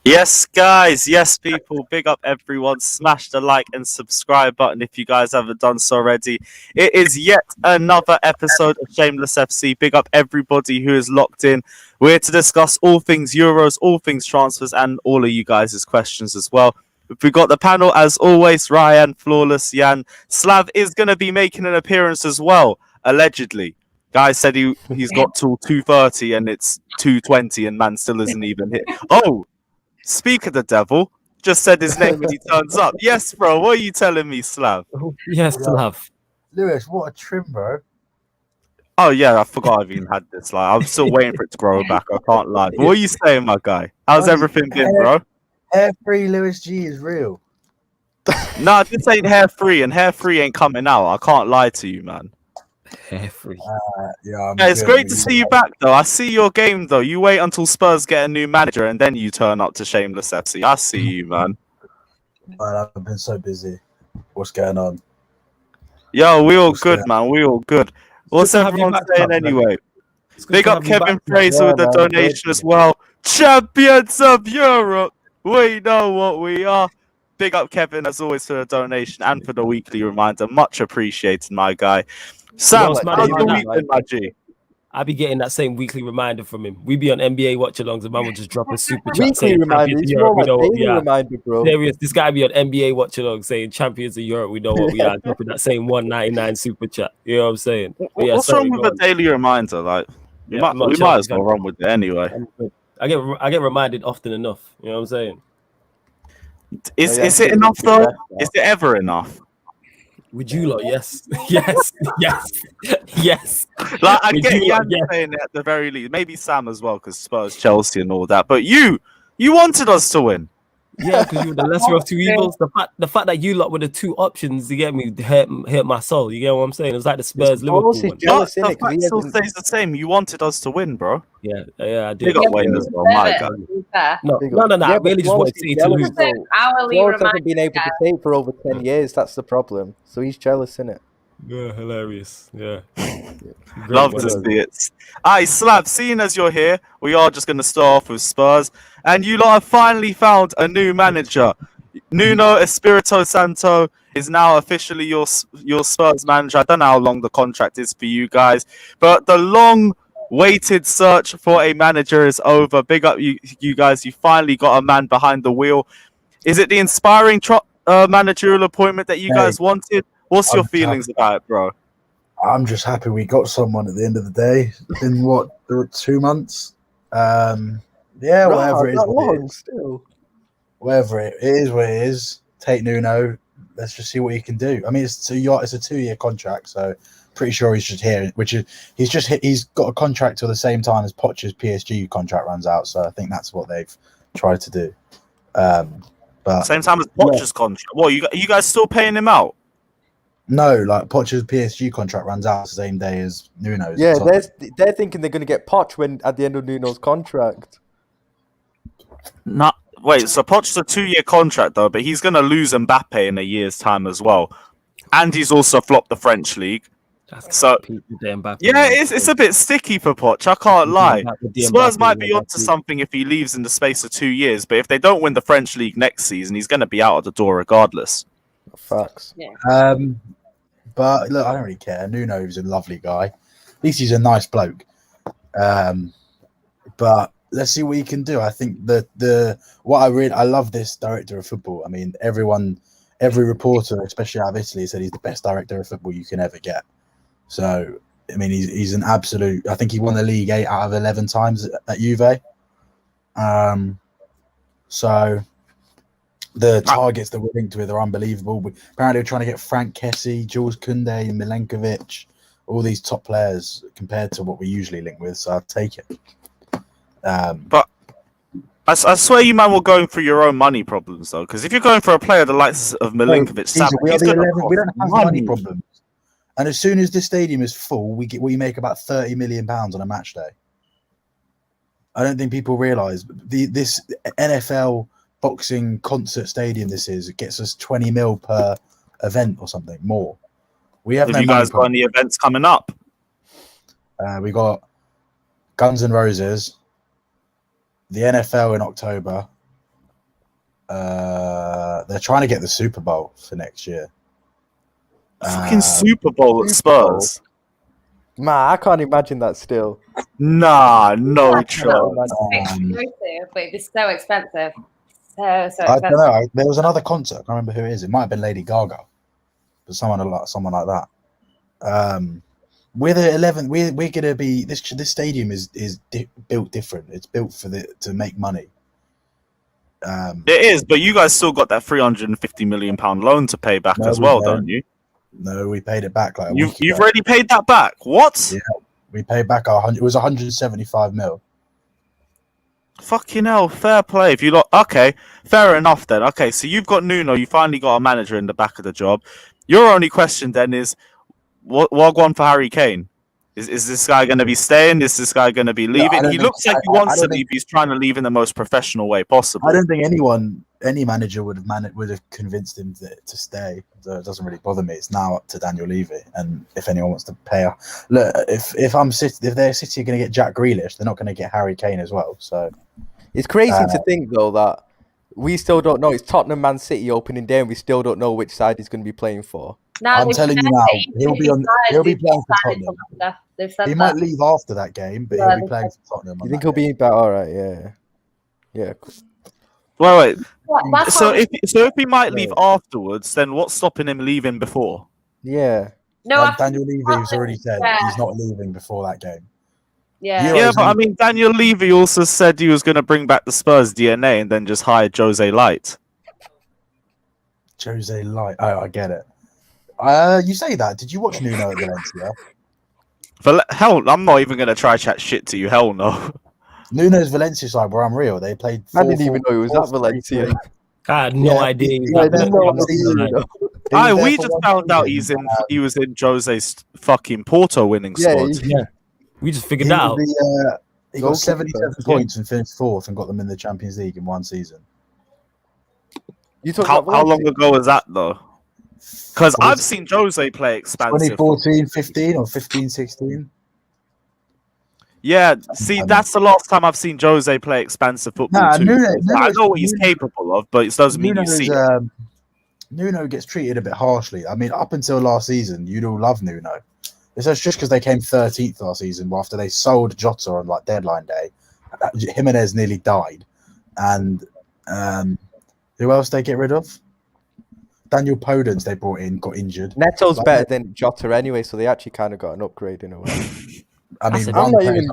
Yes, guys. Yes, people. Big up everyone. Smash the like and subscribe button if you guys haven't done so already. It is yet another episode of Shameless FC. Big up everybody who is locked in. We're here to discuss all things Euros, all things transfers, and all of you guys' questions as well. We got the panel as always. Ryan, Flawless, Jan, Slav is going to be making an appearance as well, allegedly. Guy said he's got till 2:30 and it's 2:20 and man still isn't even hit. Oh, speak of the devil, just said his name when he turns up. Yes, bro. What are you telling me, Slav? Yes, Yeah. love. Lewis, what a trim, bro. Oh yeah, I forgot I've even had this. Like, I'm still waiting for it to grow back. I can't lie. But what are you saying, my guy? How's everything been, bro? Hair-free Lewis G is real. Nah, this ain't hair free, and hair free ain't coming out. I can't lie to you, man. Hair free. Yeah, It's great to see you back, though. I see your game, though. You wait until Spurs get a new manager, and then you turn up to Shameless FC. I see you, man. Man, I've been so busy. What's going on? Yo, we all good, man. We all good. What's good to have you everyone back, saying man. anyway? It's good Big to up have you Kevin back, Fraser with the donation as well. Champions of Europe. We know what we are. Big up Kevin as always for the donation and for the weekly reminder. Much appreciated, my guy. Sam, it's mad how's about the that, week been, my G? I be getting that same weekly reminder from him. We be on NBA watch-alongs, and man will just drop a super chat Weekly saying reminder. Champions of It's Europe. more We know like what we daily are. reminder, bro. Serious. This guy be on NBA watch-along saying Champions of Europe. We know what we are. Dropping that same 199 super chat. You know what I'm saying? But yeah, What's sorry, wrong with go a on. daily reminder? Like, we Yeah, might as well run with it anyway. I get reminded often enough. You know what I'm saying? Is it enough though? Is it ever enough? Would you lot? Yes, yes, yes, yes. Like, I Would get you lot, Jan yes. saying it at the very least. Maybe Sam as well, because Spurs, Chelsea, and all that. But you wanted us to win. Yeah, because you were the lesser of two evils. The fact that you lot were the two options, you get me, hurt my soul. You get what I'm saying? It's like the Spurs Liverpool He's one. jealous, But innit? the 'Cause he fact still hasn't- stays the same. You wanted us to win, bro. Yeah, I did. Big up Wayne as well, my guy. No, Big no. up. I Yeah, really but just wanted Flawless City is to jealous, lose. though. Hourly Flawless hasn't been reminder. able to say for over 10 years. That's the problem. So he's jealous, innit? Yeah, hilarious. Yeah. Love Great to one. see it. Aye, Slab, seeing as you're here, we are just going to start off with Spurs. And you lot have finally found a new manager. Nuno Espirito Santo is now officially your Spurs manager. I don't know how long the contract is for you guys, but the long-waited search for a manager is over. Big up you guys. You finally got a man behind the wheel. Is it the inspiring managerial appointment that you guys wanted? What's your feelings about it, bro? I'm just happy we got someone at the end of the day. It's been what, 2 months? Yeah, whatever it is. Long, still. Whatever it is, what it is. Take Nuno. Let's just see what he can do. I mean, it's a 2-year contract, so pretty sure he's just here. He's got a contract till the same time as Poch's PSG contract runs out. So I think that's what they've tried to do. But same time as Poch's contract. What, you guys still paying him out? no, like Poch's PSG contract runs out the same day as Nuno's. Yeah, So they're thinking they're going to get Poch when at the end of Nuno's contract. Not wait. So Poch's a 2-year contract though, but he's gonna lose Mbappe in a year's time as well, and he's also flopped the French league. So yeah, it's a bit sticky for Poch. I can't lie. Spurs might be onto something if he leaves in the space of 2 years, but if they don't win the French league next season, he's gonna be out of the door regardless. Facts. But look, I don't really care. Nuno's a lovely guy. At least he's a nice bloke. But let's see what he can do. I think I love this director of football. I mean, every reporter, especially out of Italy, said he's the best director of football you can ever get. So, I mean, he's an absolute. I think he won the league 8 out of 11 times at Juve. So the targets that we're linked with are unbelievable. Apparently, we're trying to get Frank Kessie, Jules Koundé, Milenkovic, all these top players compared to what we usually link with. So I'll take it. But I swear you man were going through your own money problems though, because if you're going for a player the likes of Milinkovic, we don't have money problems. And as soon as the stadium is full, we make about £30 million on a match day. I don't think people realise this NFL boxing concert stadium. It gets us 20 mil per event or something more. We have. Have you guys got any events coming up? We got Guns N' Roses, the NFL in October, They're trying to get the Super Bowl for next year. Fucking Super Bowl at Super Bowl. Spurs. Man, I can't imagine that still. Nah, no chance. But it's so expensive. So I expensive. don't know. There was another concert. I can't remember who it is. It might have been Lady Gaga, but someone like that. We're the 11th. We're gonna be this stadium is built different. It's built to make money. It is, but you guys still got that £350 million loan to pay back as well, don't you? No, we paid it back like a week You've ago. already paid that back. What? Yeah, we paid back it was 175 mil. Fucking hell, fair play. If you lot, okay, fair enough then. Okay, so you've got Nuno, you finally got a manager in the back of the job. Your only question then is, what on for Harry Kane? Is this guy going to be staying? Is this guy going to be leaving? He looks like he wants to leave. He's trying to leave in the most professional way possible. I don't think any manager would have convinced him to stay. So it doesn't really bother me. It's now up to Daniel Levy, and if anyone wants to pay, look, if they're City are going to get Jack Grealish, they're not going to get Harry Kane as well. So it's crazy to think though that we still don't know. It's Tottenham Man City opening day, and we still don't know which side he's going to be playing for. I'm telling you now, he'll be playing for Tottenham. He might leave after that game, but he'll be playing for Tottenham. You think he'll be back? All right, yeah. Wait. So if he might leave afterwards, then what's stopping him leaving before? Yeah. No, Daniel Levy's already said he's not leaving before that game. Yeah, but I mean, Daniel Levy also said he was going to bring back the Spurs DNA and then just hire Jose Light. Jose Light. Oh, I get it. You say that. Did you watch Nuno at Valencia? Hell, I'm not even going to try chat shit to you. Hell no. Nuno's Valencia side were unreal. They played. I didn't even know he was at Valencia. I had no idea. We just found out he was in Jose's fucking Porto winning squad. Yeah. We just figured that out. He got 77 points and finished fourth and got them in the Champions League in one season. How long ago was that though? Because I've seen Jose play expansive. 2014, 15 or 15, 16. Yeah, see, that's the last time I've seen Jose play expansive football too. I know what he's capable of, but it doesn't mean you see it. Nuno gets treated a bit harshly. I mean, up until last season, you'd all love Nuno. It's just because they came 13th last season after they sold Jota on like deadline day. Jimenez nearly died. And who else they get rid of? Daniel Podence they brought in got injured. Neto's better than Jota anyway, so they actually kind of got an upgrade in a way. I mean, I'm not even.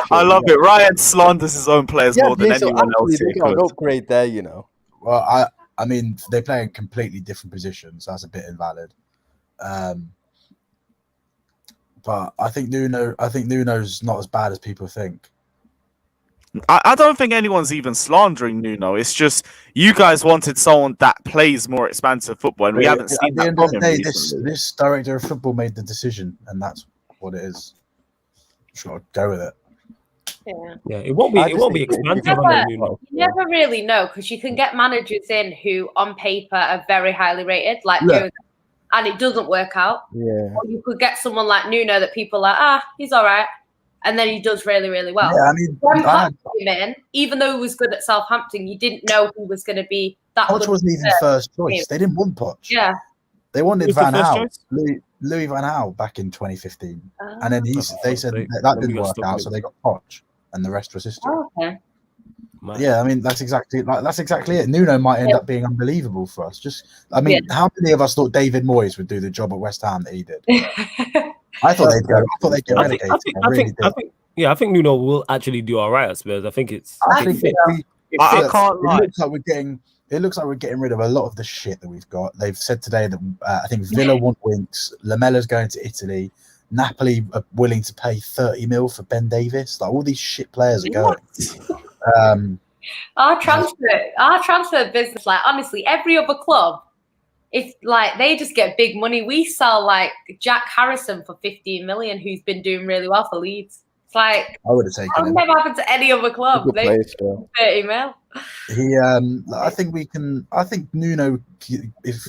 I love it. Ryan slanders his own players more than anyone else. They got an upgrade there, you know. Well, I mean, they play in completely different positions. So that's a bit invalid. But I think Nuno's not as bad as people think. I don't think anyone's even slandering Nuno. It's just you guys wanted someone that plays more expansive football, and we haven't seen that from him recently. This director of football made the decision, and that's what it is. Just gotta go with it. Yeah, it won't be expensive. You never really know because you can get managers in who, on paper, are very highly rated, like Jose, and it doesn't work out. Yeah. Or you could get someone like Nuno that people are like, he's all right, and then he does really, really well. Yeah, I mean, when Poch came in, even though he was good at Southampton, you didn't know he was going to be that. Poch wasn't even first choice. They didn't want Poch. Yeah. They wanted Van Gaal, Louis Van Gaal back in 2015, and then they said that didn't work out, so they got Poch, and the rest was history. Oh, okay. Yeah, I mean that's exactly it. Nuno might end up being unbelievable for us. How many of us thought David Moyes would do the job at West Ham that he did? I thought they'd go. I thought they'd get relegated. I think Nuno will actually do all right at Spurs. I think it's. I can't lie. It looks like we're getting rid of a lot of the shit that we've got. They've said today that I think Villa want Winks, Lamella's going to Italy, Napoli are willing to pay 30 mil for Ben Davis. Like all these shit players are going. Our transfer business, like honestly, every other club, if like they just get big money. We sell like Jack Harrison for 15 million, who's been doing really well for Leeds. It's like I would have taken. That would never happen to any other club. They 30 mil. I think Nuno, if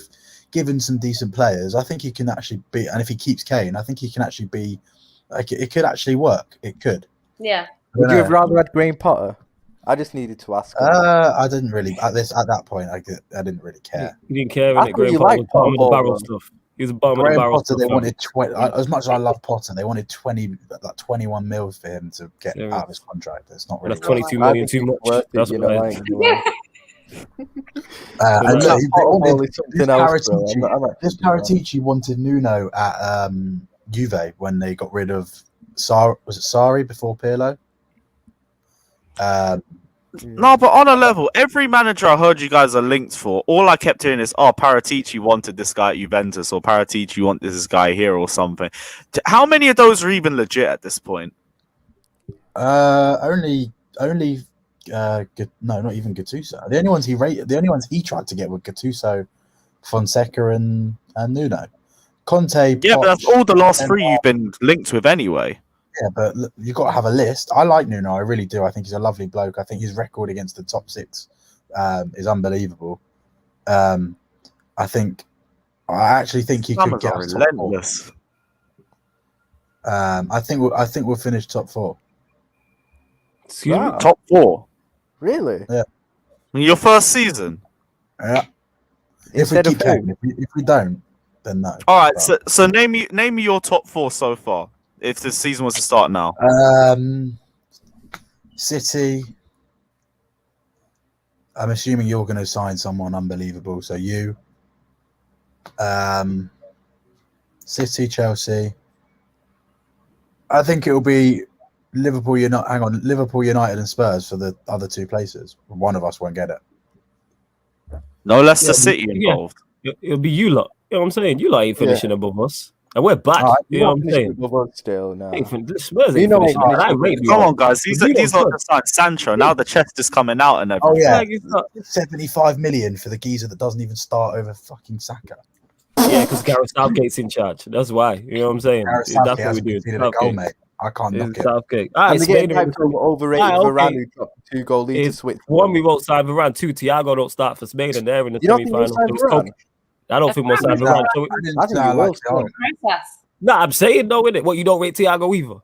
given some decent players, I think he can actually be. And if he keeps Kane, I think he can actually be. Like it could actually work. It could. Yeah. Would you have rather had Graham Potter? I just needed to ask. I didn't really at that point. I didn't really care. You didn't care, I innit? thought Graham you Potter was liked bottom of the Potter, barrel bro. stuff. He was bottom of the Graham barrel Potter, stuff. they fam. wanted 20. As much as I love Potter, they wanted 21 mils for him to get Yeah. out of his contract. It's not Well, really that's 22 I million think too it's much. worth it, That's you what know. I I ain't gonna lie. And But look, That they Potter wanted ball is something else, bro. this Paratici wanted Nuno at Juve when they got rid of was it Sarri before Pirlo? No, but on a level, every manager I heard you guys are linked for, all I kept hearing is, "Oh, Paratici wanted this guy at Juventus," or "Paratici wanted this guy here," or something. How many of those are even legit at this point? Only no, not even Gattuso. The only ones he tried to get were Gattuso, Fonseca, and Nuno. Conte, Yeah, but that's Poch, all the last and- three you've been linked with anyway. Yeah, but look, you've got to have a list. I like Nuno, I really do. I think he's a lovely bloke. I think his record against the top six is unbelievable. I actually think he could Summers get are us top four. relentless. I think we'll finish top four. Excuse me? Wow. Top four. Really? In your first season. Yeah. Instead if we of keep Kane, if we don't, then no. All right. So name me your top four so far. If the season was to start now. City. I'm assuming you're going to sign someone unbelievable. So you, City, Chelsea. I think it will be Liverpool United and Spurs for the other two places. One of us won't get it. No Leicester Yeah, City yeah. involved. It'll be you lot. You know what I'm saying? You lot ain't finishing above us. And we're back. Alright, you know what I'm saying? Still, no. The Spurs You ain't know finishing. what- I rate you Come lot. on, guys. These But you lot don't just like Sancho. Now the chest is coming out and everything. Oh yeah, Like, it's not- 75 million for the geezer that doesn't even start over fucking Saka. Yeah, because Gareth Southgate's in charge. That's why. You know what I'm saying? Gareth That's Southgate what we hasn't do. conceded a goal, mate. I can't knock it. Southgate. All right, And they're getting Spain back to overrated Ah, okay. Varane who dropped 2 goal lead to is Switzerland. one. We won't sign Varane. Two, Thiago don't start for Spain, and they're in the You don't think we'll semi-final. sign So Varane? I don't think we'll sign Varane. So, I didn't I think say I you will liked still. Thiago. Process. nah, I'm saying no, innit? What, you don't rate Thiago either?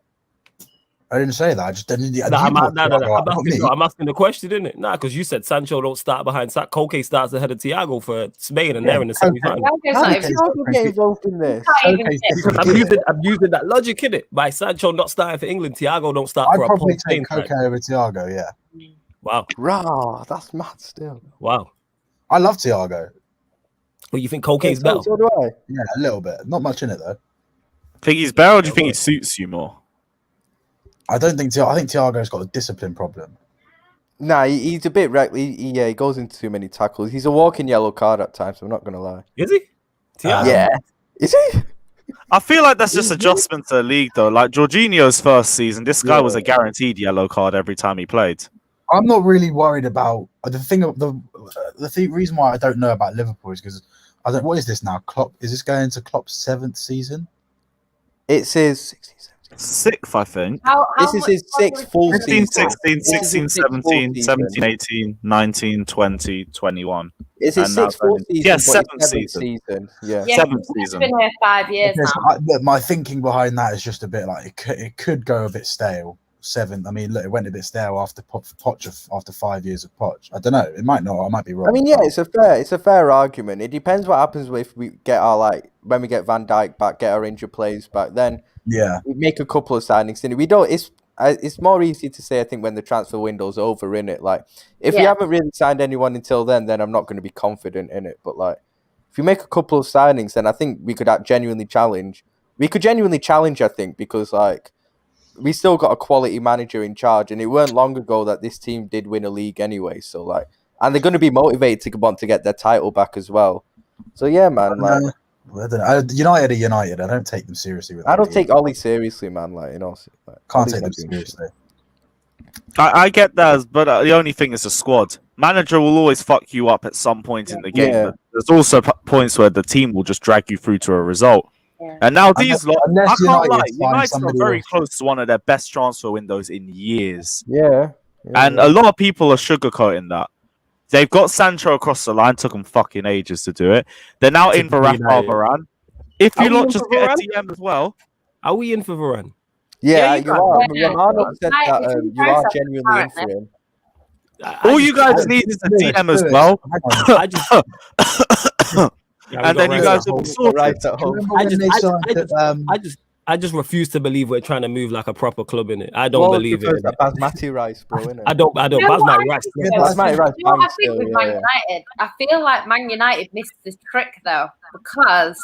I didn't say that. I just didn't. Nah, Thiago, I'm asking the question, innit? Nah, because you said Sancho don't start behind Saka. Koke starts ahead of Thiago for Spain, and they're in the semi-final. Thiago's How not did even- Thiago get involved in this? can't even Okay, fit. Because I'm using that logic, innit? By Sancho not starting for England, Thiago don't start I'd for a probably post Spain take side. Koke over Thiago. Yeah, Wow, Rah, that's mad still. wow. I love Thiago. Well, you think Koke's better? So do I. Yeah, a little bit. Not much in it though. Think he's better, or do you think he suits you more? I don't think. I think Thiago's got a discipline problem. Nah, he's a bit reckless. He goes into too many tackles. He's a walking yellow card at times. I'm not gonna lie. Is he? Thiago? Yeah, is he? I feel like that's just adjustment to the league, though. Like Jorginho's first season, this guy was a guaranteed yellow card every time he played. I'm not really worried about the reason why I don't know about Liverpool is because I don't. What is this now? Klopp, is this going into Klopp's 7th season? It says 6th, I think. this is his 6th full 15, season. 16, 16, 17, 17, 18, 19, 20, 21. It's his And now 6th full going- season. Yeah, but his 7th 7th season. Yeah. Yeah, 7th he's season. been here 5 years now. My thinking behind that is just a bit like it could go a bit stale. 7th. I mean, look, it went a bit stale after Poch after 5 years of Poch. I don't know. It might not. I might be wrong. I mean, yeah, it's a fair argument. It depends what happens if we get when we get Van Dijk back, get our injured players back. Then yeah. we make a couple of signings. And we don't. It's more easy to say, I think, when the transfer window's over, innit? Like, if we haven't really signed anyone until then I'm not going to be confident in it. But like, if you make a couple of signings, then I think we could genuinely challenge. We could genuinely challenge, I think, because like, we still got a quality manager in charge, and it weren't long ago that this team did win a league anyway. So like, and they're going to be motivated to want to get their title back as well. So yeah, man. Like, I don't know. United are United. I don't take them seriously. I don't take Ollie seriously, man. Like, you know, like, Can't Ollie's take them not doing shit. seriously. I get that, but the only thing is the squad. Manager will always fuck you up at some point in the game. Yeah. But there's also points where the team will just drag you through to a result. Yeah. And now these lot, I Unless can't lie, United find United are somebody very else. close to one of their best transfer windows in years. Yeah. And a lot of people are sugarcoating that. They've got Sancho across the line, took them fucking ages to do it. They're now in for Rafa Varane. If Are you we lot in just for get a Varane? DM as well. Are we in for Varane? Yeah, Yeah, you you are. can. Romano said Right, that it's in you are process, genuinely in for apparently. him. All you guys need is a DM as well. I just, And then you guys will be sorted. Right at home. I just refuse to believe we're trying to move like a proper club in it. I don't believe it. That Basmati rice, bro. Innit? I don't. You know Basmati what rice. Basmati rice. You know what I banks think still, with Man United? I feel like Man United missed this trick though, because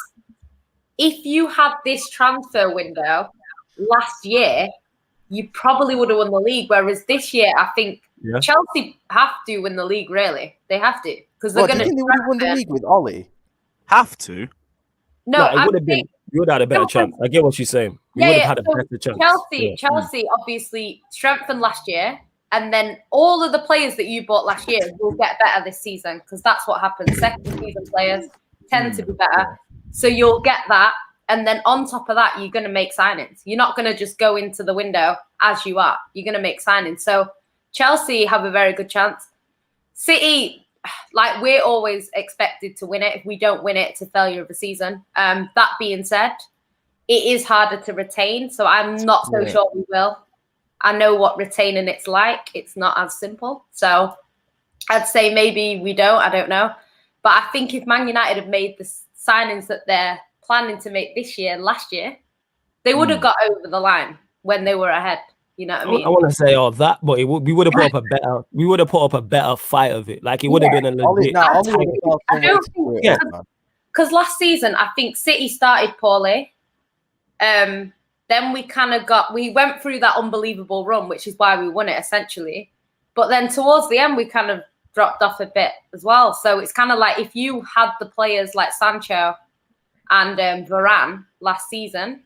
if you had this transfer window last year, you probably would have won the league. Whereas this year, I think Chelsea have to win the league. Really, they have to, because they're going to. They would have won the league with Ollie. Have to. No, it would have been. You would have had a better chance. I get what she's saying. You would have had a better chance. Chelsea obviously strengthened last year, and then all of the players that you bought last year will get better this season, because that's what happens. Second season players tend to be better, so you'll get that, and then on top of that, you're going to make signings. You're not going to just go into the window as you are. You're going to make signings. So Chelsea have a very good chance. City, like, we're always expected to win it. If we don't win it, it's a failure of the season. That being said, it is harder to retain, so I'm not so sure we will. I know what retaining it's like. It's not as simple. So I'd say maybe we don't. I don't know. But I think if Man United have made the signings that they're planning to make this year, last year, they would have got over the line when they were ahead. You know what I mean? I want to say all that, but we would have put up a better. We would have put up a better fight of it. Like, it would have been a legit. I don't think, because last season I think City started poorly. Then we went through that unbelievable run, which is why we won it essentially. But then towards the end, we kind of dropped off a bit as well. So it's kind of like, if you had the players like Sancho and Varane last season,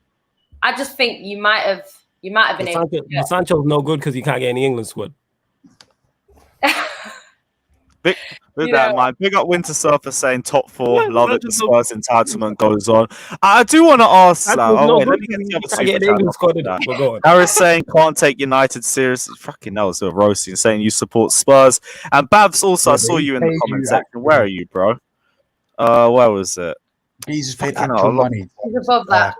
I just think you might have been able to. Sancho's no good because he can't get any England squad. With that in mind, big up Winter Surfer saying top 4, love it, the Spurs entitlement goes on. I do want to ask, let me get the other super chat. Harris saying can't take United seriously. Fucking hell, so roasting, saying you support Spurs. And Babs also, I saw you in the comment section. Where are you, bro? Where was it? He's paid actual money. He's above that.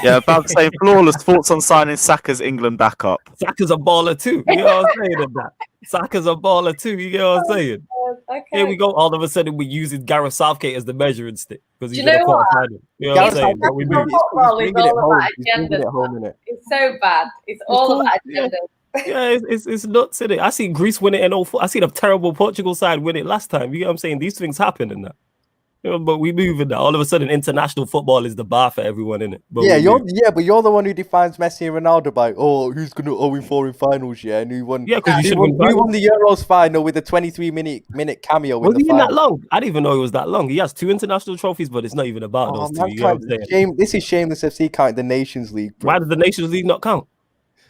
Yeah, Babs saying flawless. Thoughts on signing Saka's England backup? Saka's a baller too. You know what I'm saying? That Saka's a baller too. You know what I'm saying? Okay. Here we go. All of a sudden, we're using Gareth Southgate as the measuring stick because he's going to qualify him. You know what I'm saying? But we move. It's so bad. It's all about agenda. Yeah, it's nuts, isn't it? I seen Greece win it in 04. I seen a terrible Portugal side win it last time. You know what I'm saying? These things happen in that. But we move in that. All of a sudden, international football is the bar for everyone, innit? But you're the one who defines Messi and Ronaldo by, who's going to 0-4 in finals, and who won? Yeah, because who won the Euros final with a 23-minute cameo. Was he in that long? I didn't even know it was that long. He has 2 international trophies, but it's not even about those 2. You know what I'm saying? This is shameless FC counting the Nations League. Bro. Why does the Nations League not count?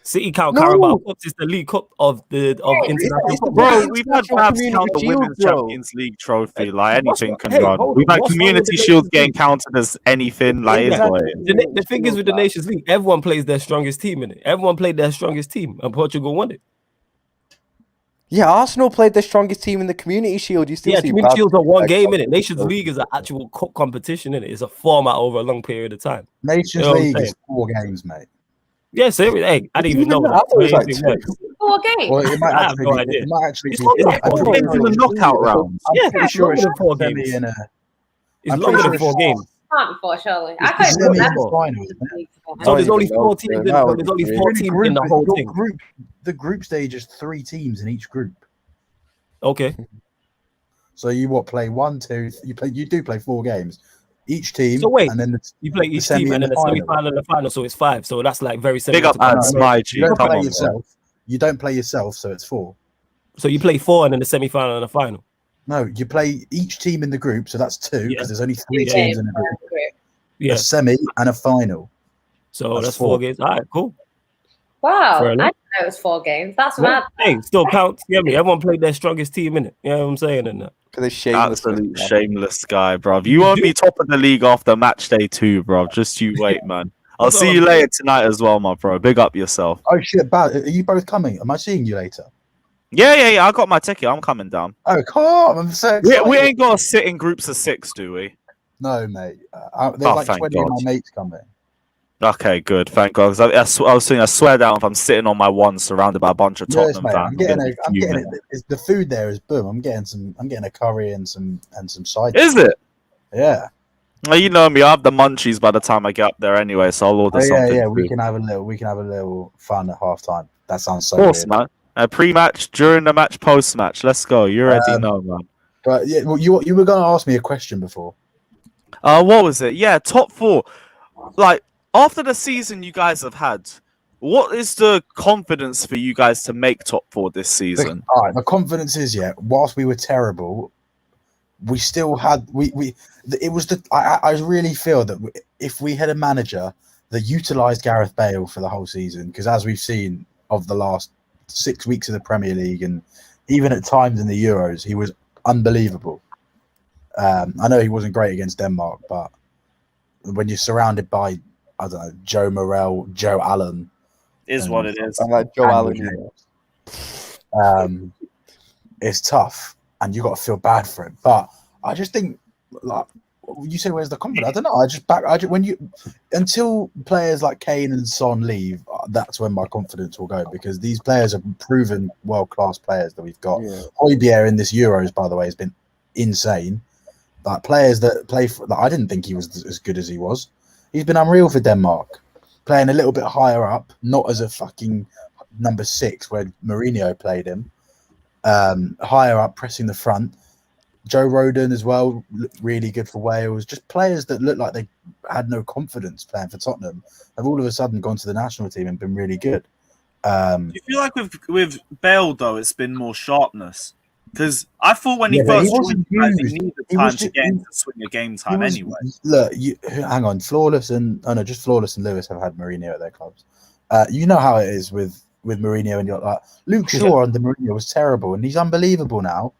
City count Carabao Cups. It's the League Cup of international football. Bro, we've had Babs count the Women's Champions League trophy. Like, anything can run. We've had Community Shield getting counted as anything. Like, the thing is with the Nations League, everyone plays their strongest team in it. Everyone played their strongest team, and Portugal won it. Yeah, Arsenal played their strongest team in the Community Shield. You still see Community Shield's a one game in it. Nations League is an actual cup competition in it. It's a format over a long period of time. Nations League is 4 games, mate. Yes, I didn't even know. I thought it was like 2. 4 games. Well, it might I have no idea. It might actually it's longer than 4 games in the knockout rounds. Yeah, I'm sure it's longer than 4 games. It's longer than 4 games. Can't be 4, surely. I It's can't semi-final. So there's only 4 teams. There's only 4 teams in the whole thing. The group stage is 3 teams in each group. Okay. So you play 1, 2. You do play 4 games. Each team. So wait, and then you play each team and then the semi-final and the final, so it's 5. So that's like very similar. Big up, Ads, my G. You don't play yourself, so it's 4. So you play 4 and then the semi-final and the final. No, you play each team in the group, so that's 2 because there's only 3 teams in the group. Yeah, a semi and a final. So that's 4 games. All right, cool. Wow, I didn't know it was 4 games. That's mad. Hey, still counts. You get me? Everyone played their strongest team in it. You know what I'm saying? And absolute shameless guy, bro. You won't be top of the league after match day 2, bro. Just you wait, man. I'll see you later tonight as well, my bro. Big up yourself. Oh shit, Bad. Are you both coming? Am I seeing you later? Yeah. I got my ticket. I'm coming down. Oh, come on. I'm so excited. We ain't got to sit in groups of 6, do we? No, mate. There's like 20 of my mates coming. Okay, good. Thank God. 'Cause I was saying, I swear down, if I'm sitting on my one surrounded by a bunch of Yes, Tottenham mate. fans, I'm getting fuming. it. The food there is boom. I'm getting a curry and some side. Is it? Yeah. Well, you know me. I have the munchies by the time I get up there anyway, so I'll order something. Yeah. Food. We can have a little fun at halftime. That sounds so Of course, weird. man. Pre-match, during the match, post-match. Let's go. You already know, man. But yeah, well, you were going to ask me a question before. What was it? Yeah, top 4. Like, after the season you guys have had, what is the confidence for you guys to make top 4 this season? All right, the confidence is, whilst we were terrible, we still had it was I really feel that if we had a manager that utilised Gareth Bale for the whole season, because as we've seen of the last 6 weeks of the Premier League and even at times in the Euros, he was unbelievable. I know he wasn't great against Denmark, but when you're surrounded by, I don't know, Joe Morel, Joe Allen, Is what it is. I'm like Joe Allen. It's tough, and you got to feel bad for him. But I just think, like you say, where's the confidence? I don't know. Until players like Kane and Son leave, that's when my confidence will go, because these players are proven world-class players that we've got. Yeah. Højbjerg in this Euros, by the way, has been insane. Like players that play for, I didn't think he was as good as he was. He's been unreal for Denmark, playing a little bit higher up, not as a fucking number 6 where Mourinho played him. Higher up, pressing the front. Joe Rodon as well, looked really good for Wales. Just players that looked like they had no confidence playing for Tottenham have all of a sudden gone to the national team and been really good. Do you feel like with Bale though, it's been more sharpness? Because I thought when he first joined, he needed time to get into swing of game time anyway. Look, hang on, Flawless and Lewis have had Mourinho at their clubs. You know how it is with Mourinho, and you're like, Luke Shaw under Mourinho was terrible, and he's unbelievable now.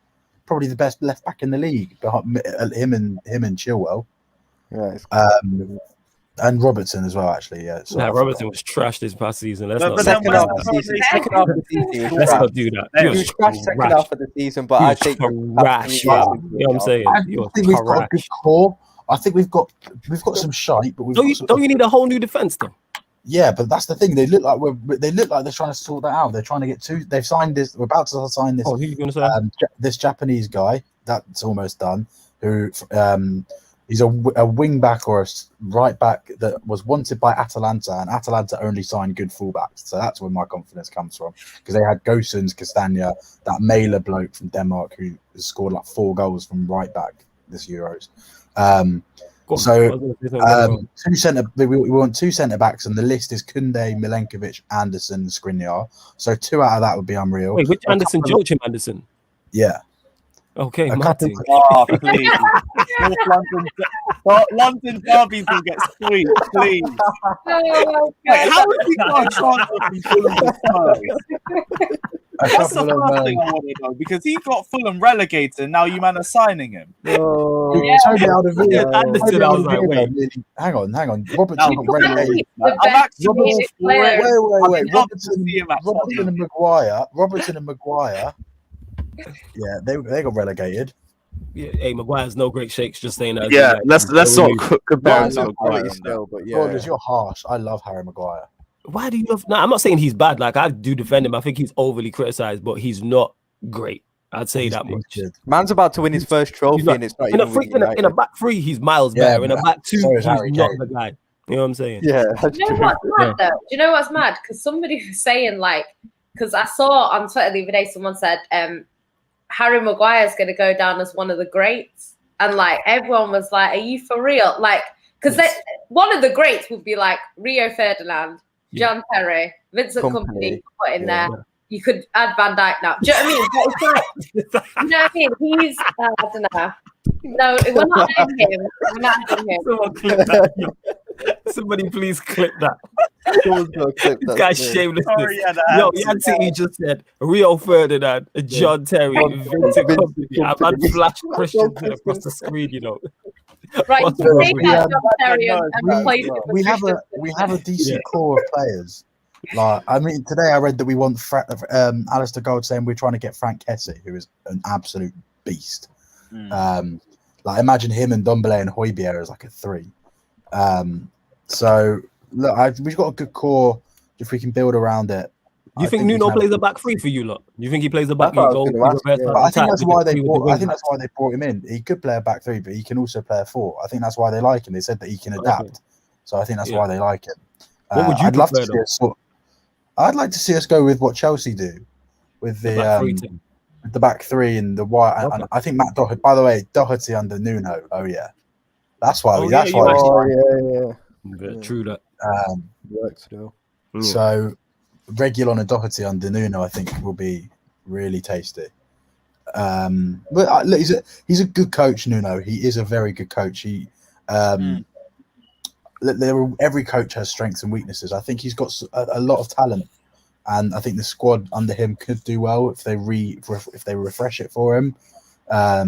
Probably the best left back in the league, him and Chilwell. Yeah, and Robertson as well, actually. Yeah, Robertson was trash this past season. Let's not second half of the season. Let's not do that. He was trash second half of the season, but I think trash. You know what I'm saying? I think we've got a good core. I think we've got some shite, but don't you need a whole new defense though? Yeah, but that's the thing. They look like they're trying to sort that out. They're trying to get two. They've signed this. We're about to sign this. Oh, who are you going to say? This Japanese guy that's almost done. Who he's a wing back or a right back that was wanted by Atalanta, and Atalanta only signed good fullbacks. So that's where my confidence comes from, because they had Gosens, Castagna, that Mæhle bloke from Denmark who has scored like 4 goals from right back this Euros. We want 2 centre backs, and the list is Koundé, Milenkovic, Anderson, Skriniar. So 2 out of that would be unreal. Wait, which Anderson? Joachim Anderson? Yeah. Okay, please. London derbies will get sweet, please. Wait, how has he got a chance from Fulham? That's the first thing I want to know, because he got Fulham relegated, and now you man are signing him. Toby Anderson, I was like, wait. Hang on. Robertson got relegated. Wait. Robertson and Maguire. Yeah, they got relegated. Yeah, hey, Maguire's no great shakes. Just saying that. Yeah, let's not compare him to Maguire still, but yeah, you're harsh. I love Harry Maguire. Why do you love? No, I'm not saying he's bad. Like, I do defend him. I think he's overly criticized, but he's not great. I'd say that much. Good. Man's about to win his first trophy, and it's not in a back 3. He's miles better. In a back 2, he's not the guy. You know what I'm saying? Yeah. Do you know what's mad though? Do you know what's mad? Because somebody was saying, like, because I saw on Twitter the other day, someone said Harry Maguire is going to go down as one of the greats, and like everyone was like, "Are you for real?" Like, because one of the greats would be like Rio Ferdinand, John Terry, Vincent Kompany put in there. Yeah. You could add Van Dijk now. Do you know what I mean? But it's like, you know what I mean? He's I don't know. No, we're not having him. We're not having him. Someone clip that. Somebody please clip that. This guy's shameless. Yo, Yancy just said Rio Ferdinand, John Terry, Vincent Kompany. I've had Flash Christian across the screen, you know. Right, we have a decent core of players. Like, I mean, today I read that we want Alistair Gold saying we're trying to get Frank Kessie, who is an absolute beast. Like, imagine him and Ndombele and Højbjerg as like a 3. So look, we've got a good core. If we can build around it, Do you think Nuno plays a back three for you lot? Do you think he plays a back? But I think that's why they brought. I think that's why they brought him in. He could play a back three, but he can also play a four. I think that's why they like him. They said that he can adapt, so I think that's why they like him. What would you I'd love to prefer, see us. I'd like to see us go with what Chelsea do, with the back three and the wide. Okay. And I think Matt Doherty. By the way, Doherty under Nuno. Oh yeah, that's why. Yeah, true that. Works though. So Reguilon and Doherty under Nuno, I think, will be really tasty. But look, he's a good coach, Nuno. He is a very good coach. He every coach has strengths and weaknesses. I think he's got a lot of talent, and I think the squad under him could do well if they refresh it for him. I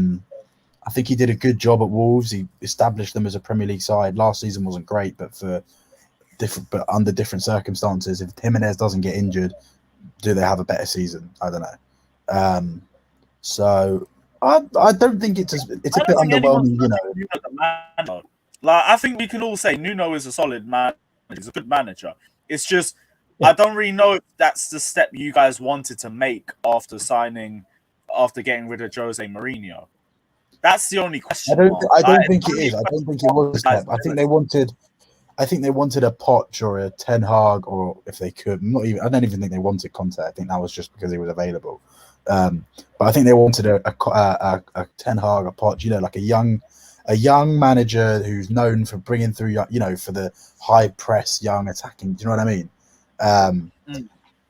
think he did a good job at Wolves. He established them as a Premier League side. Last season wasn't great, but under different circumstances. If Jimenez doesn't get injured, do they have a better season? I don't know. So I don't think it's a bit underwhelming, you know. Like, I think we can all say Nuno is a solid man. He's a good manager. It's just I don't really know if that's the step you guys wanted to make after getting rid of Jose Mourinho. That's the only question. I don't think it is. I don't think it was a step. I think they wanted a Poch or a Ten Hag, or if they could, I don't even think they wanted Conte. I think that was just because he was available. But I think they wanted a Ten Hag, a Poch, you know, like a young manager who's known for bringing through, you know, for the high press, young attacking. Do you know what I mean?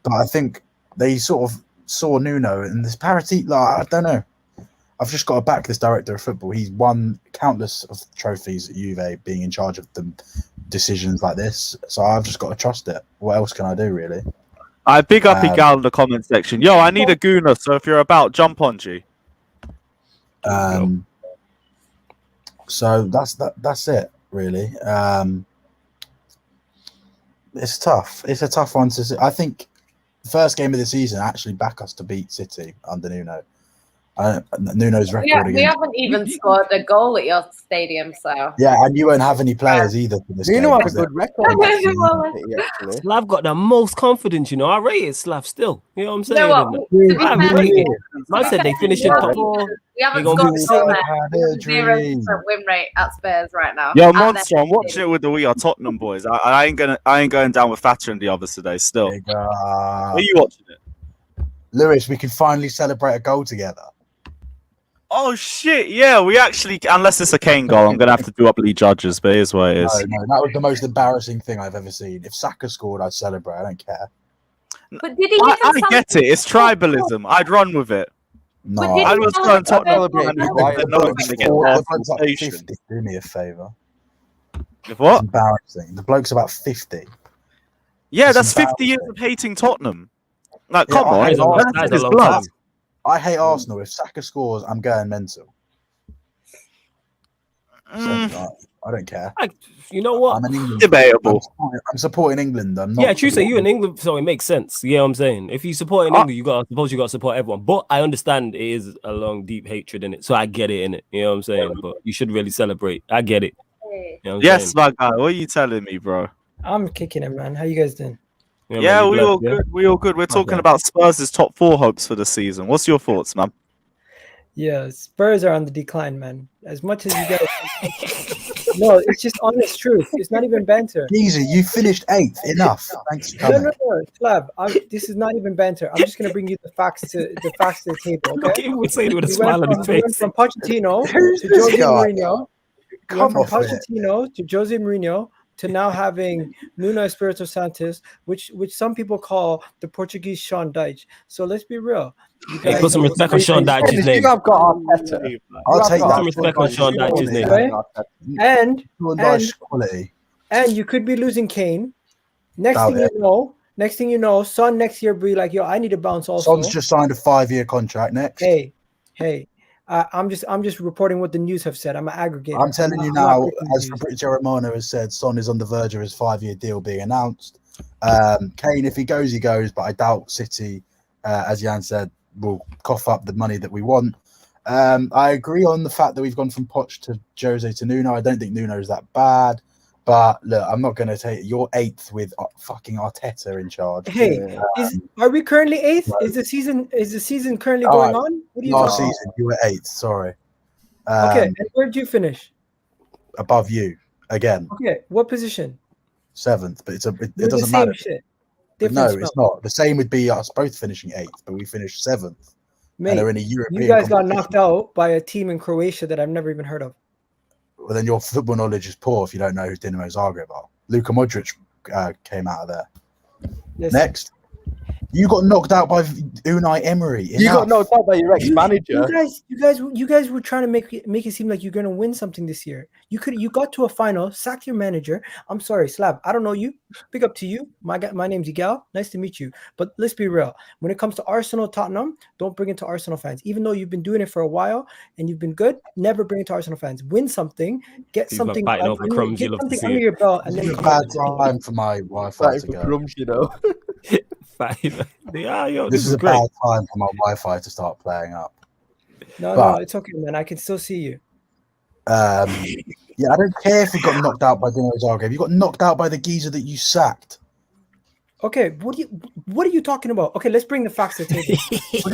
But I think they sort of saw Nuno and this parity. Like, I don't know. I've just got to back this director of football. He's won countless of trophies at Juve, being in charge of the decisions like this. So I've just got to trust it. What else can I do, really? I big up Igal in the comment section. Yo, I need a gooner, so if you're about, jump on, G. So that's it, really. It's tough. It's a tough one to see. I think the first game of the season actually back us to beat City under Nuno. Nuno's record we haven't even scored a goal at your stadium, so and you won't have any players either for this game. Nuno has a good record. Slav got the most confidence, you know. I rate it, Slav, still. You know what I'm saying? You know what? I rate it. Man said they finished in top four. We haven't scored a goal there. 0% win rate at Spurs right now. Yo, Monster, I'm watching it with the We Are Tottenham boys. I ain't going down with Thatcher and the others today. Still, are you watching it, Lewis? We can finally celebrate a goal together. Oh shit! Yeah, we actually, unless it's a Kane goal, I'm gonna have to do up Lee Judges, but here's what it is. No, that was the most embarrassing thing I've ever seen. If Saka scored, I'd celebrate. I don't care. But did he? I get it. It's tribalism. I'd run with it. No, I was going to celebrate. Do me a favour. What? It's embarrassing. The bloke's about 50. Yeah, that's 50 years of hating Tottenham. Like, come on, that's a long time. I hate Arsenal. If Saka scores, I'm going mental. So, I don't care. You know what? I'm an England. Debatable. I'm supporting England. I'm not. Yeah, true. Say you in England, so it makes sense. You know what I'm saying? If you support in England, you got to support everyone. But I understand it is a long, deep hatred in it, so I get it in it. You know what I'm saying? But you should really celebrate. I get it. You know yes, my guy. What are you telling me, bro? I'm kicking it, man. How you guys doing? Yeah, man, we all good. We all good. We're talking about Spurs' top 4 hopes for the season. What's your thoughts, man? Yeah, Spurs are on the decline, man. As much as you guys, no, it's just honest truth. It's not even banter. Easy, you finished 8th. Enough. Thanks for coming. No, Slab. This is not even banter. I'm just gonna bring you the facts to the table. Okay? We're saying with a smile on his face. We went from Pochettino to Jose Mourinho. We went from Pochettino to Jose Mourinho to now having Nuno Espirito Santos, which some people call the Portuguese Sean Dyche. So let's be real. Hey, put some respect on Sean Dyche's name. You have got Arteta. I'll take that. Some respect on Sean Dyche's name. And you could be losing Kane. Next thing you know, Son next year be like, yo, I need to bounce also. Son's just signed a 5-year contract next. Hey. I'm just reporting what the news have said. I'm an aggregator. I'm telling you now, as Fabrizio Romano has said, Son is on the verge of his 5-year deal being announced. Kane, if he goes, he goes, but I doubt City, as Jan said, will cough up the money that we want. I agree on the fact that we've gone from Poch to Jose to Nuno. I don't think Nuno is that bad, But look, I'm not going to take you're 8th with fucking Arteta in charge. Hey, are we currently 8th? Is the season currently going on? What are you last talking season you were 8th. Sorry. Okay, and where did you finish? Above you again. Okay, what position? 7th, but it You're doesn't the same matter. shit. No, Different it's spell. not. The same would be us both finishing 8th, but we finished 7th. Mate, and they're in a European you guys got competition. knocked out by a team in Croatia that I've never even heard of. Well, then your football knowledge is poor if you don't know who Dinamo Zagreb are. Luka Modric came out of there. Listen, Next, you got knocked out by Unai Emery. You got knocked out by your ex-manager. You guys were trying to make it seem like you're gonna win something this year. You got to a final, sacked your manager. I'm sorry, Slab. I don't know you. Big up to you. My name's Igal. Nice to meet you. But let's be real. When it comes to Arsenal, Tottenham, don't bring it to Arsenal fans. Even though you've been doing it for a while and you've been good, never bring it to Arsenal fans. Win something, get He's something, not fighting over crumbs, you love to see under it. your belt, and This then is a bad time for my Wi-Fi to go. Crumbs, you know. This is a great. bad time for my Wi-Fi to start playing up. No, it's okay, man. I can still see you. Yeah, I don't care if you got knocked out by Dinamo Zagreb. You got knocked out by the geezer that you sacked. Okay, what are you talking about? Okay, let's bring the facts to the table. What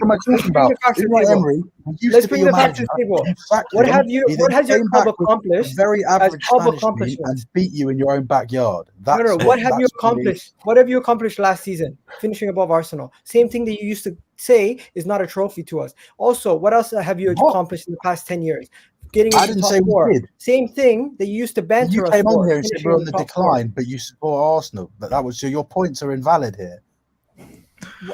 am I talking about? Unai Emery used Let's to be bring your the facts to manager. the table. You sacked What him. have you? He What then has your came club back with accomplished? a very as average club Spanish team accomplishments? and beat you in your own backyard. No. That's What have you that's accomplished? What have you accomplished last season? Finishing above Arsenal. Same thing that you used to say is not a trophy to us. Also, what else have you accomplished in the past 10 years? Getting I into didn't top say we 4. did. Same thing that you used to banter You us came for. on here and said finishing we're on in the top 4. decline, but you support Arsenal. That was so. Your points are invalid here.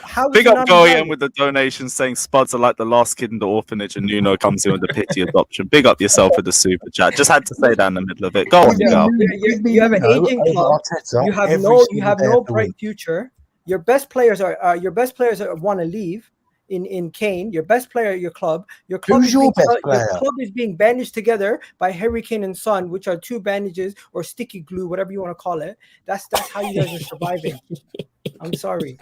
How is Big it up not Goyen invalid? with the donation saying Spuds are like the last kid in the orphanage and Nuno comes in with the pity adoption. Big up yourself with the super chat. Just had to say that in the middle of it. Go on, Give me girl. Nuno You have an over aging club. Arteta You have every no single day of the bright week. future. Your best players want to leave. In Kane, your best player at your club. Who's your best player? Your club is being bandaged together by Harry Kane and Son, which are 2 bandages or sticky glue, whatever you want to call it. That's how you guys are surviving. I'm sorry.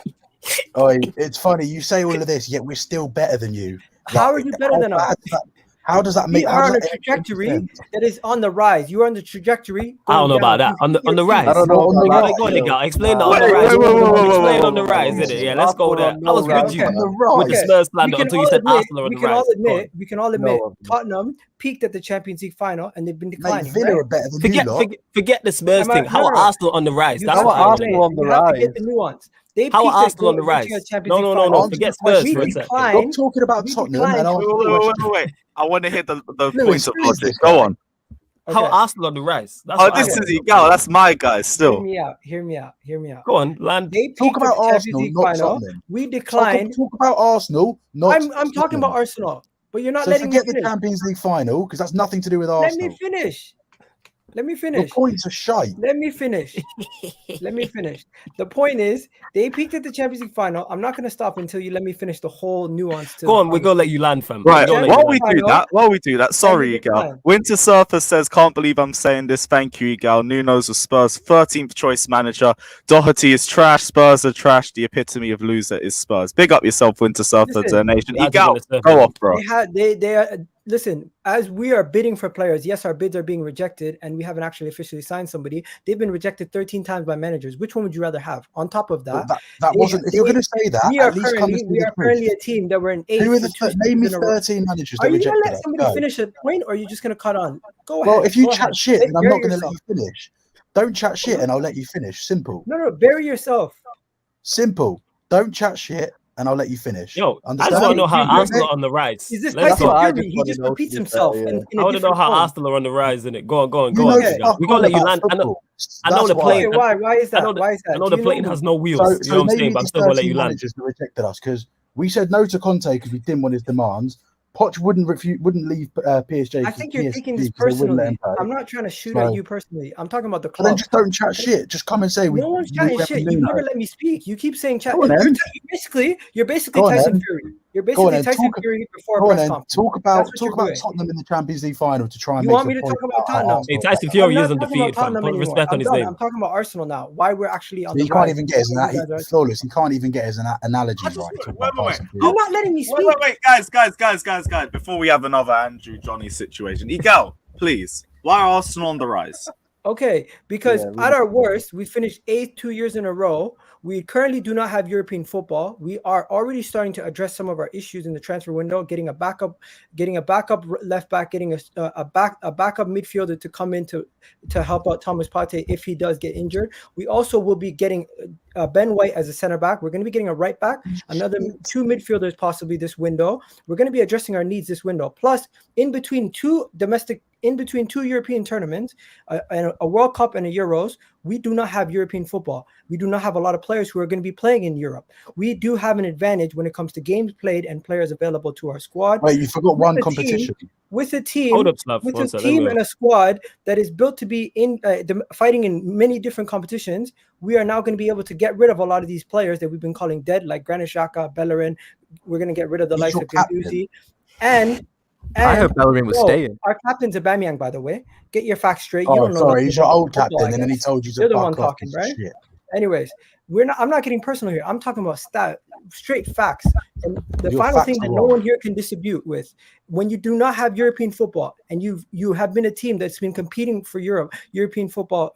Oh, it's funny you say all of this, yet we're still better than you. How are you better than us? How does that We make? are on a trajectory that is on the rise. You are on the trajectory. I don't know about that. On the rise. I don't know. On the about rise. that. Go on, Igal. Explain that Wait, on the rise. wait, wait, wait, wait, Explain wait, on the wait, rise, wait, innit? wait. Yeah, let's go there. I was with you On the with the rise. Spurs slander until you said Arsenal on we the can rise. all admit Tottenham peaked at the Champions League final and they've been Mate, declining. Villa right? are better than you lot. Forget the Spurs Am I- thing. How no, are no. Arsenal on the rise? You That's have what to I get Arsenal want. on the you have to get rise. the nuance. They How are peaked at Arsenal on the reaching rise? a Champions No, League no, no, final. no. Forget We Spurs for a We second. declined. Stop talking about We Tottenham declined. and Arsenal. Wait. I want to hear the Lewis, points of who is logic. this Go guy? on. How Okay. are Arsenal on the rise? That's Oh, what I this want is to know. Igal. That's my guy Hear still. me out. Hear me out. Go on, land. They Talk peaked about at the Champions Arsenal, League not final. Tottenham. We declined. Talk about Arsenal, not I'm talking Tottenham. about Arsenal, but you're not So letting me forget the finish. Champions League final because that's nothing to do with Let me Arsenal. finish. Your points are shite. Let me finish. The point is, they peaked at the Champions League final. I'm not going to stop until you let me finish the whole nuance. To Go the on, we're gonna let you land, fam. Right. We're gonna let While you we land. do that, sorry, Igal. Winter Surfer says, can't believe I'm saying this. Thank you, Igal. Nuno's a Spurs 13th choice manager. Doherty is trash. Spurs are trash. The epitome of loser is Spurs. Big up yourself, Winter Surfer Listen, donation. I just Igal, wanna surf go it. off, bro. They are. Listen, as we are bidding for players, yes, our bids are being rejected, and we haven't actually officially signed somebody. They've been rejected 13 times by managers. Which one would you rather have? On top of that, That wasn't. If you're going to say that, we are at least come and currently say the truth. a team that were in 8th. Who are the for 2 name me seasons in a row. 13 managers Are that you going to rejected let us? somebody Go. finish a point, or are you just going to cut on? Go ahead. Well, if you go chat ahead. shit, then I'm Bury not going to let yourself. you finish. Don't chat shit, and I'll let you finish. Simple. No, bury yourself. Simple. Don't chat shit, and I'll let you finish. Yo, I Understand? just want to know how You- Arsenal are on the rise. Is this Let's Tyson go. I Fury? just He wanna just know, repeats to be himself. fair, yeah. in I a want to know different how tone. Arsenal are on the rise, innit? Go on. You know Igal. fuck We're gonna all let you about land. football. I know That's the why. plane. Okay, why is that? I know the, Why is that? I know Do the you plane know? has no wheels. So, You know what I'm maybe saying? But I'm these still gonna let 13 you land. managers that rejected us because we said no to Conte because we didn't want his demands. Poch wouldn't leave PSG. I think you're taking this because they wouldn't let him personally. play. I'm not trying to shoot So- at you personally. I'm talking about the But then club. just don't chat shit. Just come and say we. No one's we chatting went shit. with You Nuno. never let me speak. You keep saying chat. Go on, then. You're basically Go on, Tyson then. Fury. You're Go on, basically then. Tyson Talk- Fury before a Go on press then. conference. Talk That's about what you're doing. Tottenham in the Champions League final to try and You make want your me to point talk about how Tottenham? Arsenal Hey, are Tyson better. Fury I'm not isn't talking defeated, about fam. Tottenham Put anymore. respect on I'm his done. name. I'm talking about Arsenal now. Why we're actually on So the he can't rise. even get his flawless. He can't even get his analogies right. Talk about Wait. Tyson Fury. You're not letting me speak. Wait, guys, before we have another Andrew Johnny situation. Igal, please. Why are Arsenal on the rise? Okay, because Yeah, at our worst, we finished 8th 2 years in a row. We currently do not have European football. We are already starting to address some of our issues in the transfer window, getting a backup left back, getting a backup midfielder to come in to help out Thomas Partey if he does get injured. We also will be getting Ben White as a center back. We're going to be getting a right back, another 2 midfielders possibly this window. We're going to be addressing our needs this window. Plus, in between two European tournaments, and a World Cup and a Euros, we do not have European football. We do not have a lot of players who are going to be playing in Europe. We do have an advantage when it comes to games played and players available to our squad. Wait, you forgot one competition. With a team, Hold up, Slav. and a squad that is built to be in fighting in many different competitions, we are now going to be able to get rid of a lot of these players that we've been calling dead, like Granit Xhaka, Bellerin. We're going to get rid of the likes of Guendouzi. And I heard Bellerin was staying. Our captain's Aubameyang, by the way. Get your facts straight. Oh, You don't know. sorry, he's your old football, captain, and then he told you to You're the fuck one off. talking, right? Shit. Anyways, I'm not getting personal here. I'm talking about straight facts. And the Your final facts thing are that no wrong. one here can dispute with, when you do not have European football and you have been a team that's been competing for European football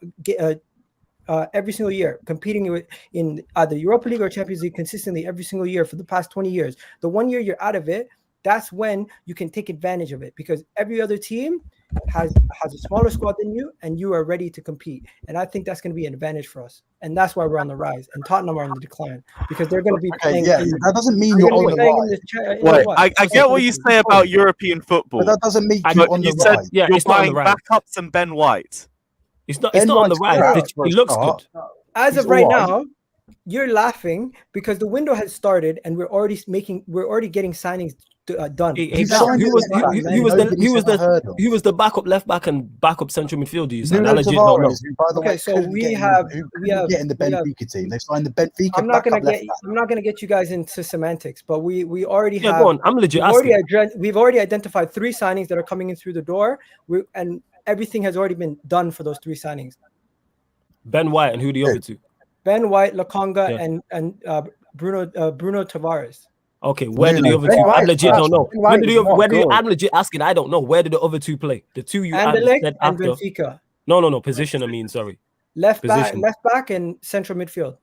every single year, competing in either Europa League or Champions League consistently every single year for the past 20 years. The 1 year you're out of it, that's when you can take advantage of it, because every other team has a smaller squad than you, and you are ready to compete. And I think that's going to be an advantage for us. And that's why we're on the rise. And Tottenham are in the decline because they're going to be playing. Yeah, that doesn't mean you're on the rise. Wait, I get what you say about European football. But that doesn't mean you're on the rise. Yeah, you're it's not on the buying rise. backups and Ben White. It's not on the rise. It looks good. As of right now, you're laughing because the window has started and we're already getting signings done. He was the backup left back and backup central midfielder. You signed. I legit don't know. By the way, so we have getting the Benfica team. They signed the Benfica. I'm not gonna get you guys into semantics, but we already have. Go on. I'm legit asking. We've already identified 3 signings that are coming in through the door. And everything has already been done for those 3 signings. Ben White and who the other 2? Ben White, Lokonga, and Bruno Tavares. Okay, where did the other 2? I legit don't know. I'm legit asking. I don't know. Where did the other 2 play? The 2 you said after. Benfica. No. Position. I mean, sorry. Left back, and central midfield.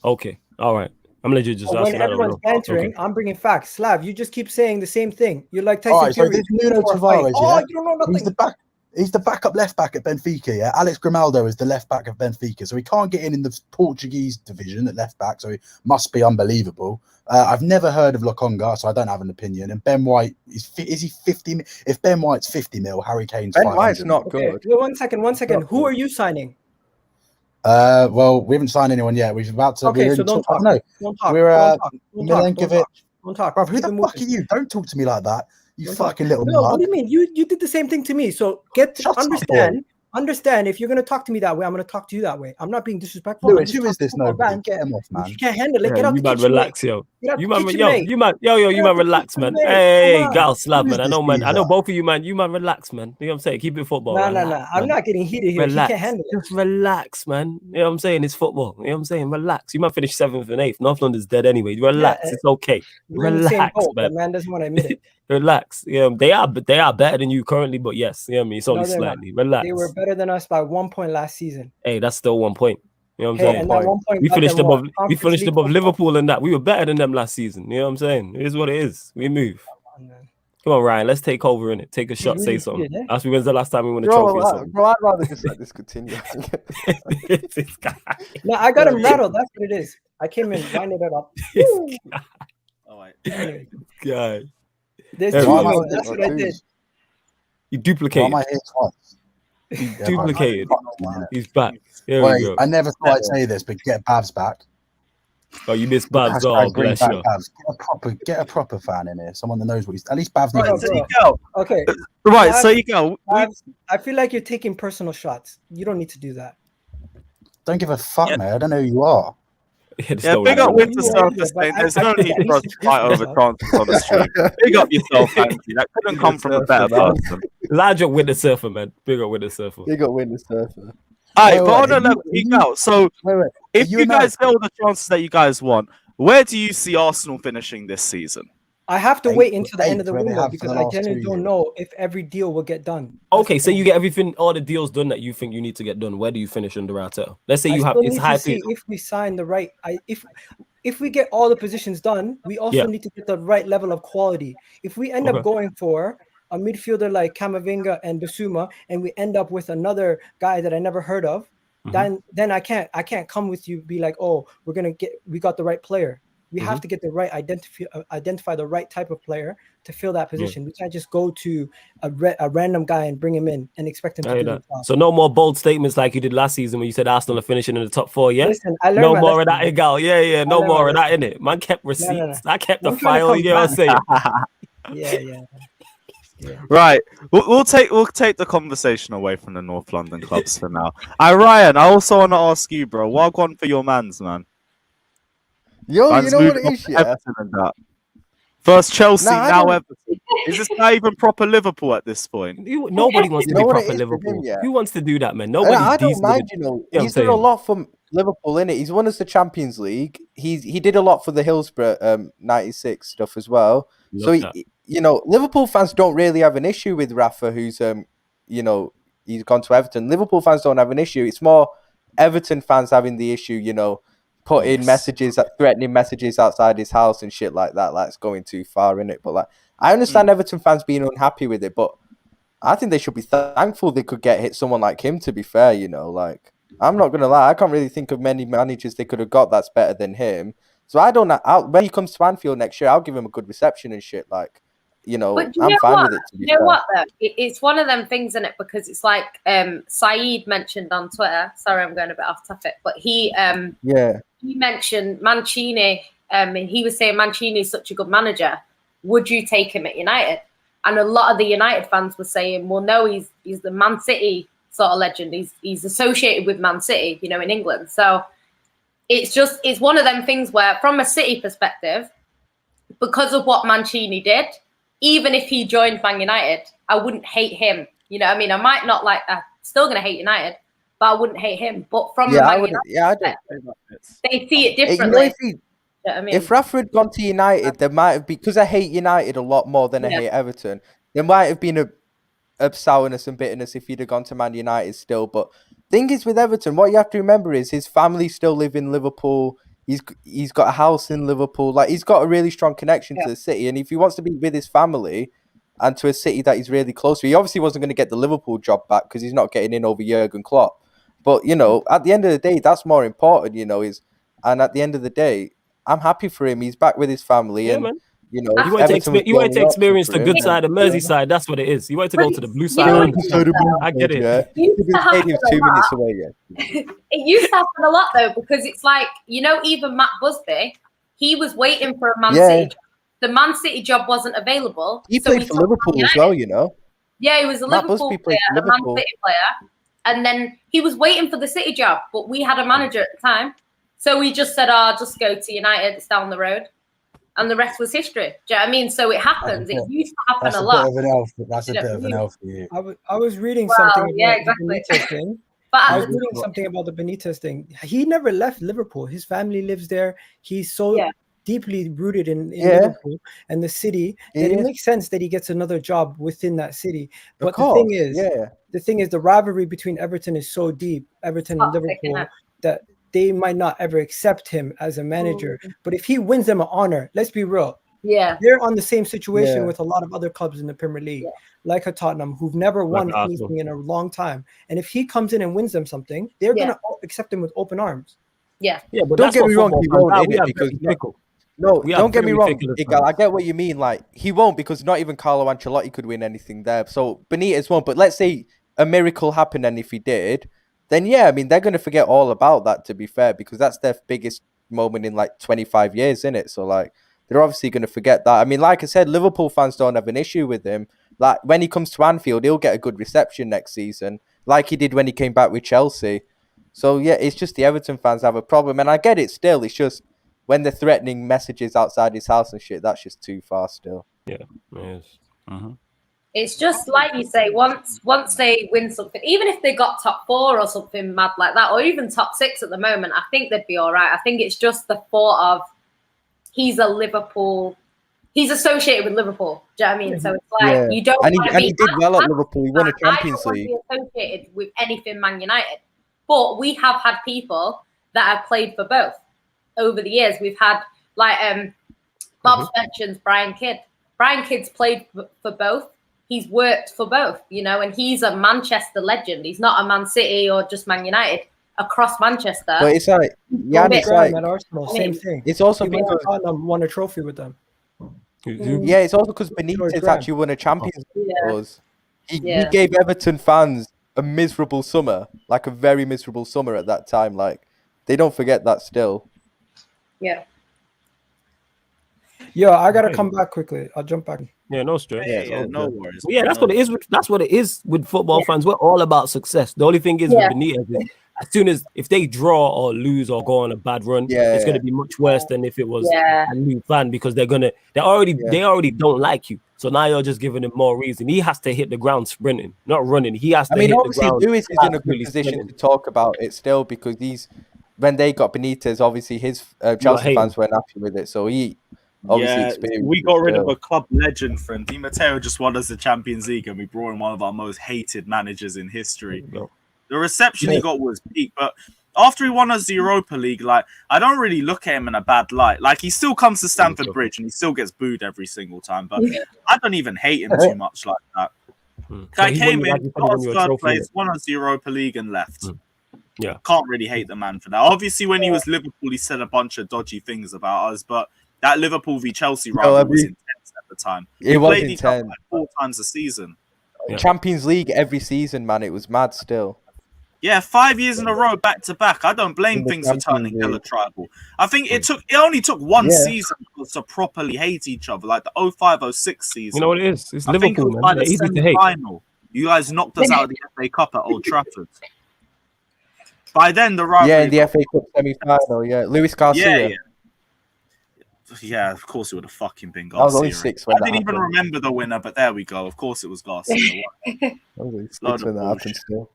Okay, all right. I'm legit just asking. When everyone's bantering, I'm bringing facts. Slav, you just keep saying the same thing. You're like Tyson All right, Fury. so this Nuno Tavares, You don't know nothing. He's the backup left back at Benfica. Yeah, Alex Grimaldo is the left back of Benfica, so he can't get in the Portuguese division at left back. So he must be unbelievable. I've never heard of Lokonga, so I don't have an opinion. And Ben White is he 50? If Ben White's 50 mil, Harry Kane's Ben 500. White's not good. Okay. Well, one second. Who are you signing? Well, we haven't signed anyone yet. We're about to. Okay, so don't talk. No, Don't talk. we're Milenkovic. Don't talk. Bro, who the fuck are you? Don't talk to me like that. You fucking little No, mug. what do you mean? You did the same thing to me. So understand. If you're going to talk to me that way, I'm going to talk to you that way. I'm not being disrespectful. Lewis, who is this? No, get him off, man. If you can't handle it, get out You the man, kitchen, relax, mate. yo. Get out You the man, kitchen, yo, mate. you man, relax, man. mate. Hey, Come on. gal, slap, Who is man. I this know, man. I know geezer? both of you, man. You man, relax, man. You know what I'm saying? Keep it football. No. Relax, I'm man. not getting heated here. Relax. You can't handle it. Just relax, man. You know what I'm saying? It's football. You know what I'm saying? Relax. You might finish 7th and 8th. North London's dead anyway. Relax. It's okay. We're in the same Relax, boat, man. but man doesn't want to admit it. Relax. Yeah, they are better than you currently, but yes, you know what I mean? It's only they're not. slightly. Relax. They were better than us by 1 point last season. Hey, that's still 1 point. You know what I'm Okay, saying? and that 1 point We got finished them above. what? We Conference finished League above football. Liverpool and that. We were better than them last season. You know what I'm saying? It is what it is. We move. Come on, man. Come on, Ryan. Let's take over in it. Take a shot. really Say did, something. eh? Ask me when's the last time we won a trophy or something. Bro, I'd rather just let this continue. This guy. No, I got him rattled. That's what it is. I came in, winded it up. This All right. Anyway, guy. there's There 2 we of go. them. That's what I did. You Why duplicated. am I here twice? Yeah, Duplicated. man. He's back. Here we Wait, go. I never thought I'd say this, but get Babs back. Oh, you missed Babs. Hashtag Oh, bring bless back you. Babs. Get a proper fan in here. Someone that knows what he's. At least Babs knows. Right, what So he's you doing. go. Okay. Right, so you go. I feel like you're taking personal shots. You don't need to do that. Don't give a fuck, Yeah. man. I don't know who you are. Yeah, big up Winter Surface, mate. There's no need for us to fight over transfers on the street. Big up yourself, Andy. That couldn't come from a better person. Large up with the surfer, man. Big up with the surfer. They got win the surfer. Alright, Wait, but on wait, a level, you go. So Wait. if you you and guys get all the chances that you guys want, where do you see Arsenal finishing this season? I have to wait until the end of the where they window have for because the I last genuinely 2 don't years. know if every deal will get done. Okay, so you get everything, all the deals done that you think you need to get done. Where do you finish under Arteta? Let's say I you have still it's need high to see if we sign the right. If we get all the positions done, we also need to get the right level of quality. If we end up going for a midfielder like Camavinga and Bissouma, and we end up with another guy that I never heard of, then I can't come with you be like, oh, we got the right player. We have to get the right identify the right type of player to fill that position. We can't just go to a random guy and bring him in and expect him to do the job. So no more bold statements like you did last season when you said Arsenal are finishing in the top 4. Yeah, listen, I learned no my more lesson. of that, Egal. Yeah, no more of that in it. Man kept receipts. I kept the I'm trying to file. come You know what I'm saying? Yeah. Right, we'll take the conversation away from the North London clubs for now. Ryan, I also want to ask you, bro. What gone for your man's man? Yo, Man's you know what moving it on is, to yeah? Everton and that. First Chelsea, Nah, I now don't- Everton. Is this not even proper Liverpool at this point? Nobody wants to You know be what it proper is with Liverpool. him, yeah? Who wants to do that, man? And Nobody's I don't decent. mind, you know. what I'm He's done a saying? lot for Liverpool, innit? He's won us the Champions League. He did a lot for the Hillsborough 96 stuff as well. Love that. You know, Liverpool fans don't really have an issue with Rafa, who's you know, he's gone to Everton. Liverpool fans don't have an issue. It's more Everton fans having the issue, you know, putting threatening messages outside his house and shit like that. Like, it's going too far, innit? But like, I understand Everton fans being unhappy with it, but I think they should be thankful they could get someone like him, to be fair, you know. Like, I'm not going to lie, I can't really think of many managers they could have got that's better than him. So I don't know. When he comes to Anfield next year, I'll give him a good reception and shit. Like, you know, I'm fine with it. To be you know fair. what, though? It's one of them things, in it, because it's like Saeed mentioned on Twitter. Sorry, I'm going a bit off topic, but he mentioned Mancini. And he was saying Mancini is such a good manager. Would you take him at United? And a lot of the United fans were saying, well, no, he's the Man City sort of legend. He's associated with Man City, you know, in England. So it's one of them things where, from a City perspective, because of what Mancini did, even if he joined Man United, I wouldn't hate him. You know what I mean? I might not like, I'm still going to hate United, but I wouldn't hate him. But from a Man United they see it differently. You know, if Rafa had gone to United, there might have been, because I hate United a lot more than I hate Everton, there might have been a sourness and bitterness if he'd have gone to Man United still. But thing is with Everton, what you have to remember is his family still live in Liverpool. He's got a house in Liverpool. Like, he's got a really strong connection to the city. And if he wants to be with his family and to a city that he's really close to, he obviously wasn't going to get the Liverpool job back because he's not getting in over Jurgen Klopp. But, you know, at the end of the day, that's more important, you know, and at the end of the day, I'm happy for him. He's back with his family, and man. you know, you want to experience the good side of Merseyside. That's what it is. You want to go to the blue side. I get it. Yeah. Stadium's 2 minutes away. Yeah. It used to happen a lot, though, because it's like, you know, even Matt Busby, he was waiting for a Man City job. The Man City job wasn't available. He played for Liverpool as well, you know. Yeah, he was a Liverpool player and a Man City player. And then he was waiting for the City job, but we had a manager at the time. So we just said, just go to United, it's down the road. And the rest was history. Do you know what I mean? So it happens. It used to happen a lot. That's a bit of an elf for you. I was reading something about exactly. the Benitez thing. I was reading something about the Benitez thing. He never left Liverpool. His family lives there. He's so deeply rooted in Liverpool and the city that it makes sense that he gets another job within that city. But the thing is, the rivalry between Everton is so deep, Everton and Liverpool, that they might not ever accept him as a manager. But if he wins them an honor, let's be real. Yeah, they're on the same situation with a lot of other clubs in the Premier League, like a Tottenham, who've never won anything in a long time. And if he comes in and wins them something, they're gonna accept him with open arms. Yeah, but don't get me wrong, he won't in it because don't get me wrong, Igal, I get what you mean. Like, he won't, because not even Carlo Ancelotti could win anything there. So Benitez won't. But let's say a miracle happened, and if he did, then I mean, they're going to forget all about that, to be fair, because that's their biggest moment in like 25 years, isn't it? So like, they're obviously going to forget that. I mean, like I said, Liverpool fans don't have an issue with him. Like, when he comes to Anfield, he'll get a good reception next season, like he did when he came back with Chelsea. So yeah, it's just the Everton fans have a problem, and I get it still. It's just when they're threatening messages outside his house and shit, that's just too far still. Yeah, it is. It's just like you say, once they win something, even if they got top 4 or something mad like that, or even top 6 at the moment, I think they'd be all right. I think it's just the thought of he's a Liverpool he's associated with Liverpool. Do you know what I mean? So it's like you don't. And want to he did well at Liverpool. He won a Champions League. I don't want to be associated with anything Man United, but we have had people that have played for both over the years. We've had like Bob mentions Brian Kidd. Brian Kidd's played for both. He's worked for both, you know, and he's a Manchester legend. He's not a Man City or just Man United. Across Manchester, but it's like it's like at Arsenal, same thing. It's also because Tottenham won a trophy with them. Yeah, it's also because Benitez actually won a Champions League. He gave Everton fans a miserable summer, like a very miserable summer at that time. Like they don't forget that still. Yeah. Yo, I gotta come back quickly. I'll jump back. Yeah, no stress. Yeah, no worries. Yeah, that's what it is. That's what it is with football fans. We're all about success. The only thing is with Benitez is as soon as if they draw or lose or go on a bad run, it's going to be much worse than if it was a new fan because they already don't like you. So now you're just giving him more reason. He has to hit the ground sprinting, not running. He has to. hit obviously, the ground. Lewis is in a good position to talk about it still because when they got Benitez, obviously his Chelsea fans weren't happy with it. So he obviously experienced. We got rid of a club legend friend. Di Matteo just won us the Champions League, and we brought in one of our most hated managers in history. The reception he got was peak, but after he won us the Europa League, like I don't really look at him in a bad light. Like he still comes to Stamford Bridge and he still gets booed every single time, but I don't even hate him too much like that. Guy came in, got us third place, won us the Europa League and left. Yeah, can't really hate the man for that. Obviously, when he was Liverpool, he said a bunch of dodgy things about us, but that Liverpool v Chelsea rivalry was intense at the time. It was played each other intense. like 4 times a season. Champions League every season, man. It was mad still. Yeah, 5 years in a row, back to back. I don't blame things for turning hella tribal. I think it only took one season to properly hate each other, like the 05-06 season. You know what it is? It's I Liverpool, think it was man. by They're the easy to hate. semi-final. You guys knocked us out of the FA Cup at Old Trafford. By then, the rivalry. Yeah, in the FA Cup semi-final. Yeah, Luis Garcia. Yeah, of course it would have fucking been I was only Garcia. 6 when I didn't that even happened. remember the winner, but there we go. Of course it was Garcia. I was only 6 Load of when that happened bullshit. still.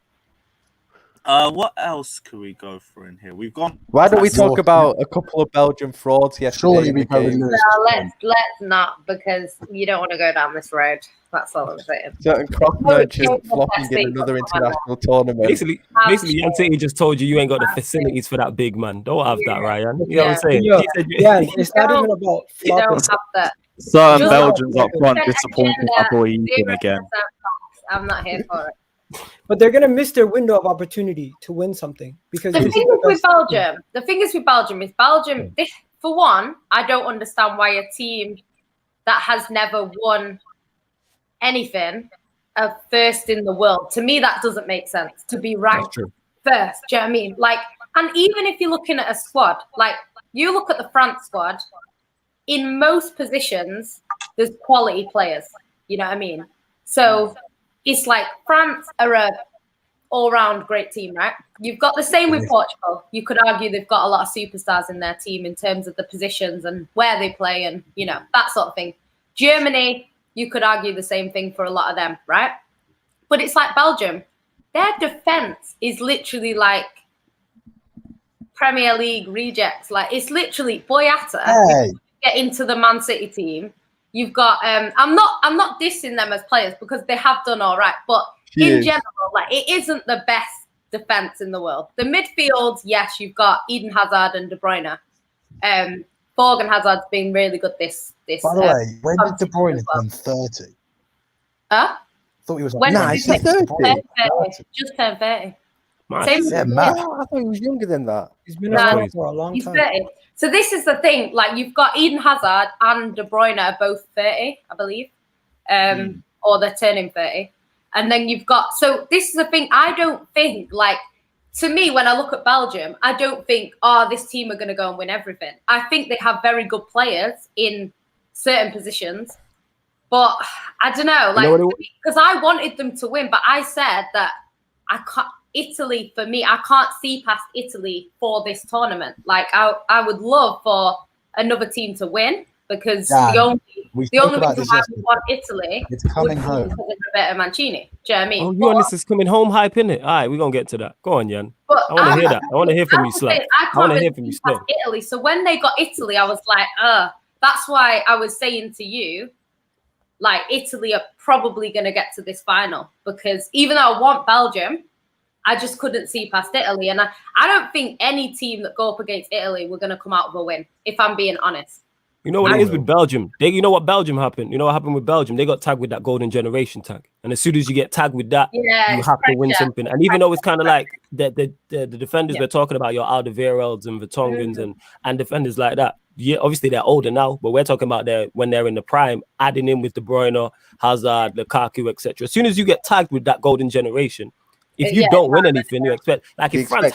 What else could we go for in here? We've gone. Why don't we talk about a couple of Belgian frauds yesterday? Surely in we the go with game? Lewis. No, let's not because you don't want to go down this road. That's all I'm saying. Certain cross merchants flopping in another international tournament. Basically, Man City just told you ain't got the facilities for that big man. Don't have that, Ryan. You know what I'm saying? Yo, He said yeah, it's not even about You don't flopping. have that. Certain Just- Belgians up front Agenda, disappointing my boy Ethan 0% again. facts. I'm not here for it. But they're gonna miss their window of opportunity to win something because The this thing is the is with best Belgium is Belgium. This, for one, I don't understand why a team that has never won anything are first in the world. To me, that doesn't make sense to be ranked first. Do you know what I mean? Like, and even if you're looking at a squad, like you look at the France squad, in most positions, there's quality players. You know what I mean? So it's like France are a all-round great team, right? You've got the same with Portugal. You could argue they've got a lot of superstars in their team in terms of the positions and where they play and, you know, that sort of thing. Germany, you could argue the same thing for a lot of them, right? But it's like Belgium. Their defense is literally like Premier League rejects. Like, it's literally Boyata get into the Man City team. You've got I'm not dissing them as players because they have done all right, but in general, like it isn't the best defense in the world. The midfield, yes, you've got Eden Hazard and De Bruyne. Borg Hazard's been really good this. By the way, when did De Bruyne turn 30? Huh? I thought he was When like, did he turn 30. Just turned 30. Nice. Same Yeah, with mad. I thought he was younger than that. He's been No, around for a long He's time. 30. So this is the thing. Like you've got Eden Hazard and De Bruyne are both 30, I believe, or they're turning 30. And then you've got. So this is the thing. I don't think like to me when I look at Belgium, I don't think this team are going to go and win everything. I think they have very good players in certain positions, but I don't know. Like because I wanted them to win, but I said that I can't. Italy, for me, I can't see past Italy for this tournament. Like, I would love for another team to win because the only reason why we want Italy It's coming home. because of Roberto Mancini. Do you know what I mean? Oh, you and this is coming home hype, innit? All right, we're going to get to that. Go on, Jan. But I want to hear that. I want to hear from you, Slav. I want to hear from you still. Italy. So when they got Italy, I was like, that that's why I was saying to you, like, Italy are probably going to get to this final, because even though I want Belgium, I just couldn't see past Italy. And I don't think any team that go up against Italy were going to come out with a win, if I'm being honest. You know what it is with Belgium? You know what Belgium happened? You know what happened with Belgium? They got tagged with that golden generation tag. And as soon as you get tagged with that, you have to win something. And even though it's kind of like the defenders we're talking about, your Alderweirelds and Vertonghen's and defenders like that, yeah, obviously they're older now, but we're talking about when they're in the prime, adding in with De Bruyne, Hazard, Lukaku, etc. As soon as you get tagged with that golden generation, if you don't win anything, you expect, like, if France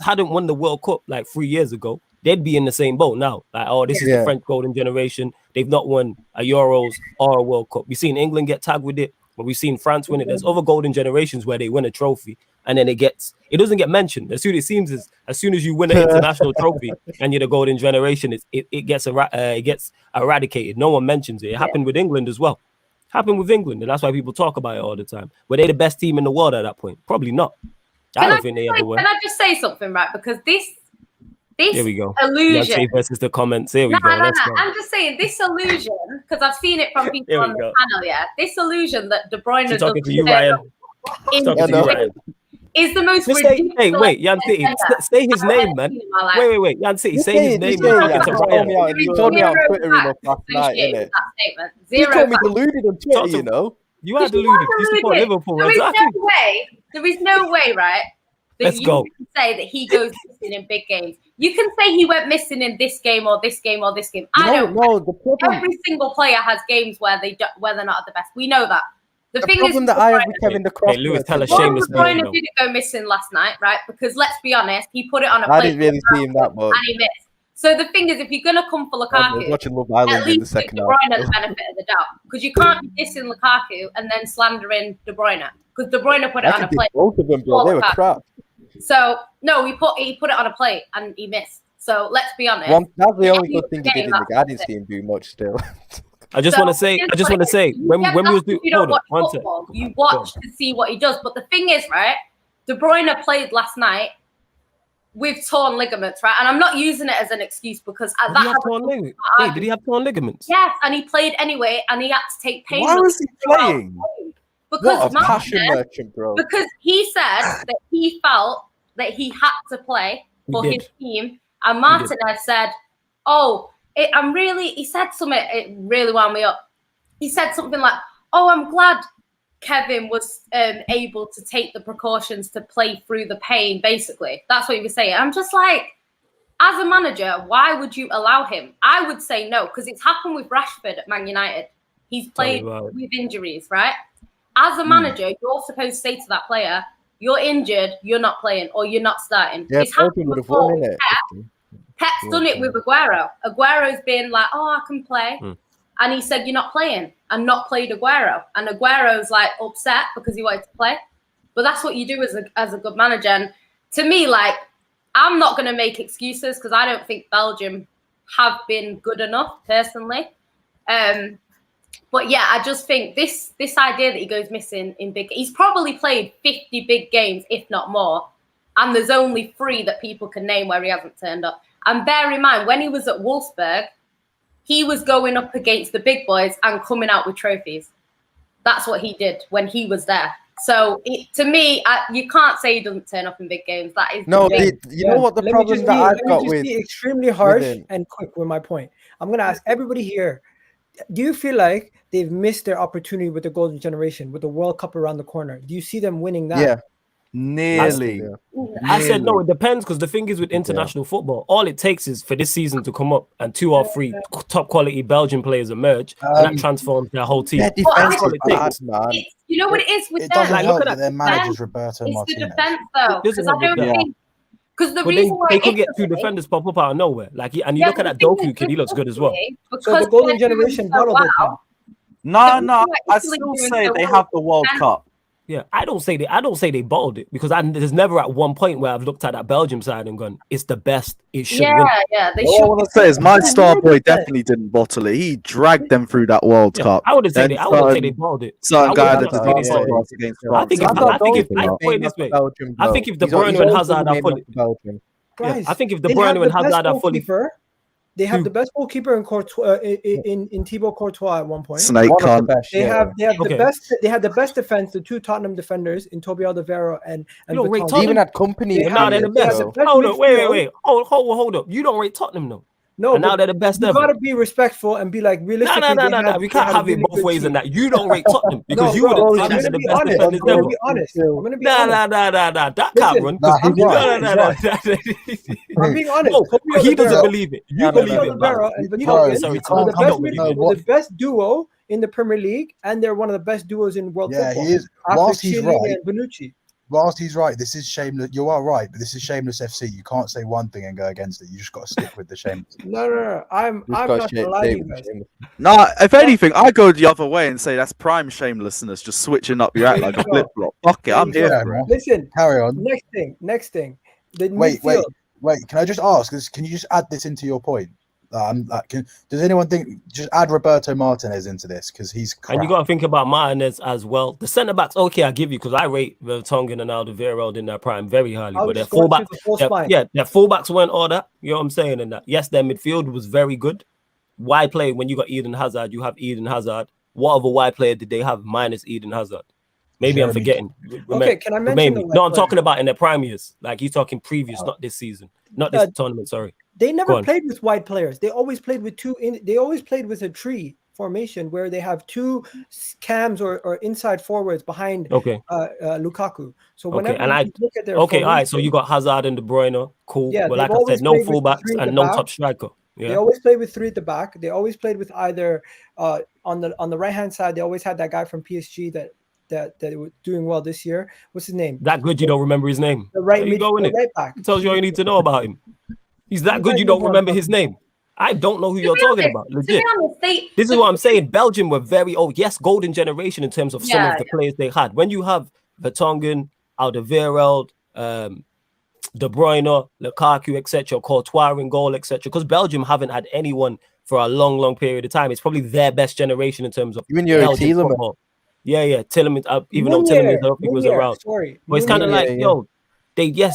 hadn't won the World Cup like 3 years ago, they'd be in the same boat now. Like, oh, this is the French golden generation. They've not won a Euros or a World Cup. We've seen England get tagged with it, but we've seen France win it. There's other golden generations where they win a trophy and then it doesn't get mentioned. As soon as you win an international trophy and you're the golden generation, it gets eradicated. No one mentions it. It happened with England as well. Happened with England, and that's why people talk about it all the time. Were they the best team in the world at that point? Probably not. I don't think they ever were. Can I just say something, right? Because this here we go. illusion Beyonce versus the comments. Here we go. Let's go. I'm just saying this illusion, because I've seen it from people on the channel. Yeah, this illusion that De Bruyne She's talking to you, Ryan. Is the most ridiculous. Hey, wait, Jan City, say his name, man. Wait, Jan City, say his name. You told me on Twitter enough last night, innit? You told me deluded on Twitter, you know. You are deluded. You support Liverpool. There is no way, right? That you can say that he goes missing in big games. You can say he went missing in this game or this game or this game. I don't know. Every single player has games where they're not at the best. We know that. The thing is, that I have with Kevin De Bruyne. Hey, Lewis, tell a shameless Bruyne didn't go missing last night, right? Because let's be honest, he put it on a plate. I didn't really see him that much. And he missed. So the thing is, if you're going to come for Lukaku, at least give De Bruyne the benefit of the doubt. Because you can't be dissing Lukaku and then slandering De Bruyne. Because De Bruyne put it on a plate. Both of them, bro. They were crap. So, no, he put it on a plate and he missed. So let's be honest. That's the only good thing he did in the league. I didn't see him do much still. I just want to say, when we was doing, you watch to see what he does. But the thing is, right, De Bruyne played last night with torn ligaments, right? And I'm not using it as an excuse because did he have torn ligaments? Yes, and he played anyway, and he had to take pain. Why was he playing? Because bro. Because he said that he felt that he had to play for his team, and Martinez said, "Oh." he said something, it really wound me up. He said something like, "Oh, I'm glad Kevin was able to take the precautions to play through the pain," basically. That's what he was saying. I'm just like, as a manager, why would you allow him? I would say no, because it's happened with Rashford at Man United. He's played with injuries, right? As a manager, you're supposed to say to that player, "You're injured, you're not playing, or you're not starting." Yeah, it's happened before. Pep's done it with Aguero. Aguero's been like, "Oh, I can play." And he said, "You're not playing," and not played Aguero. And Aguero's like upset because he wanted to play. But that's what you do as a good manager. And to me, like, I'm not going to make excuses because I don't think Belgium have been good enough personally. But yeah, I just think this idea that he goes missing in he's probably played 50 big games, if not more. And there's only 3 that people can name where he hasn't turned up. And bear in mind, when he was at Wolfsburg, he was going up against the big boys and coming out with trophies. That's what he did when he was there. So to me, you can't say he doesn't turn up in big games. That is you know what the problem that I've got with. Let me just be extremely harsh and quick with my point. I'm going to ask everybody here, do you feel like they've missed their opportunity with the golden generation, with the World Cup around the corner? Do you see them winning that? Yeah. Nearly. I said no, it depends, because the thing is with international football, all it takes is for this season to come up and 2 or 3 top quality Belgian players emerge, and that transforms their whole team. You know what it is with them? It doesn't help that their manager's Roberto Martinez. It's the defense, though. Because I don't think. Because the reason why they could get 2 defenders pop up out of nowhere. And you look at that Doku kid, he looks good as well. So the golden generation bottled it. No, I still say they have the World Cup. Yeah, I don't say they bottled it, because there's never at one point where I've looked at that Belgium side and gone, it's the best. It should win. Yeah, they should. All I want to say is my star boy definitely didn't bottle it. He dragged them through that World Cup. I wouldn't say they bottled it. Some guy that did not against France. I think if De Bruyne and Hazard are fully, I think if De Bruyne and Hazard are fully, They have the best goalkeeper in Courtois, in Thibaut Courtois at one point. Snake One of the cunt. best, They have Okay. the best. They had the best defense. The two Tottenham defenders in Toby Alderweireld and You don't rate Vertonghen. They even Tottenham? had company. And now they're the They have best. the best Hold up, wait. midfield. Hold up. You don't rate Tottenham, though. No, And now but they're the best you ever. gotta be respectful and be like realistically. No. We can't have it both ways in that. You don't rate Tottenham because No, you bro, would I'm have said gonna these are the be best honest. defenders I'm gonna ever. be honest. I'm gonna be honest. Nah. That can't Listen, run. Nah, I'm he's right. I'm being honest. No, Toby he doesn't Alderweireld- believe it. You Toby believe it, man. Alderweireld and You Vertonghen don't. Sorry, you Tom. can't the You best don't believe no, it. what- the best duo in the Premier League, and they're one of the best duos in world Yeah, football. he is. After Whilst he's Chiellini right, and Bonucci. whilst he's right, this is shameless. You are right, but this is shameless FC. You can't say one thing and go against it. You just got to stick with the shameless. No. I'm not gonna lie to you guys. Nah, if anything, I go the other way and say that's prime shamelessness, just switching up your act like a flip flop. Fuck it, I'm There you here go. for it. Listen, Carry on. next thing. The Wait. midfield. Can I just ask? Can you just add this into your point? Does anyone think just add Roberto Martinez into this because he's crap. And you got to think about Martinez as well. The centre backs, okay, I give you because I rate Vertonghen and Alderweireld in their prime very highly. I But would their just go fullbacks, through the full spine. their fullbacks weren't all that. You know what I'm saying? And that yes, their midfield was very good. Why play when you got Eden Hazard? You have Eden Hazard. What other wide player did they have minus Eden Hazard? Maybe I'm Jeremy. forgetting. Okay, can I mention the No, wide I'm talking about in their prime years. Like he's talking previous, not this season, not this tournament. Sorry. They Go never on. played with wide players. They always played with they always played with a tree formation where they have two cams or inside forwards behind Okay. Lukaku. So whenever and you look at their all right. So formation, you got Hazard and De Bruyne, cool. Yeah, but they've like I always said, no played with the fullbacks three at and the no back. top striker. they Yeah. always played with three at the back. They always played with either on the right hand side. They always had that guy from PSG that was doing well this year. What's his name? That good you don't remember his name. The right There you go, the innit? right back. It tells you all you need to know about him. He's that You good guys you know don't who I'm remember his talking name. I don't know who you're be talking honest- about. To Legit. be honest, This is what I'm saying. Belgium were very golden generation in terms of some Yeah, of the players they had. When you have Vertonghen, Alderweireld, De Bruyne, Lukaku, etc., Courtois in goal, etc. Because Belgium haven't had anyone for a long, long period of time. It's probably their best generation in terms of Even your Belgian Tielemans. football. Yeah, Tielemans. Even though Meunier, Tielemans, I don't think was Meunier, around. Sorry, But it's kind of Meunier. like, yo,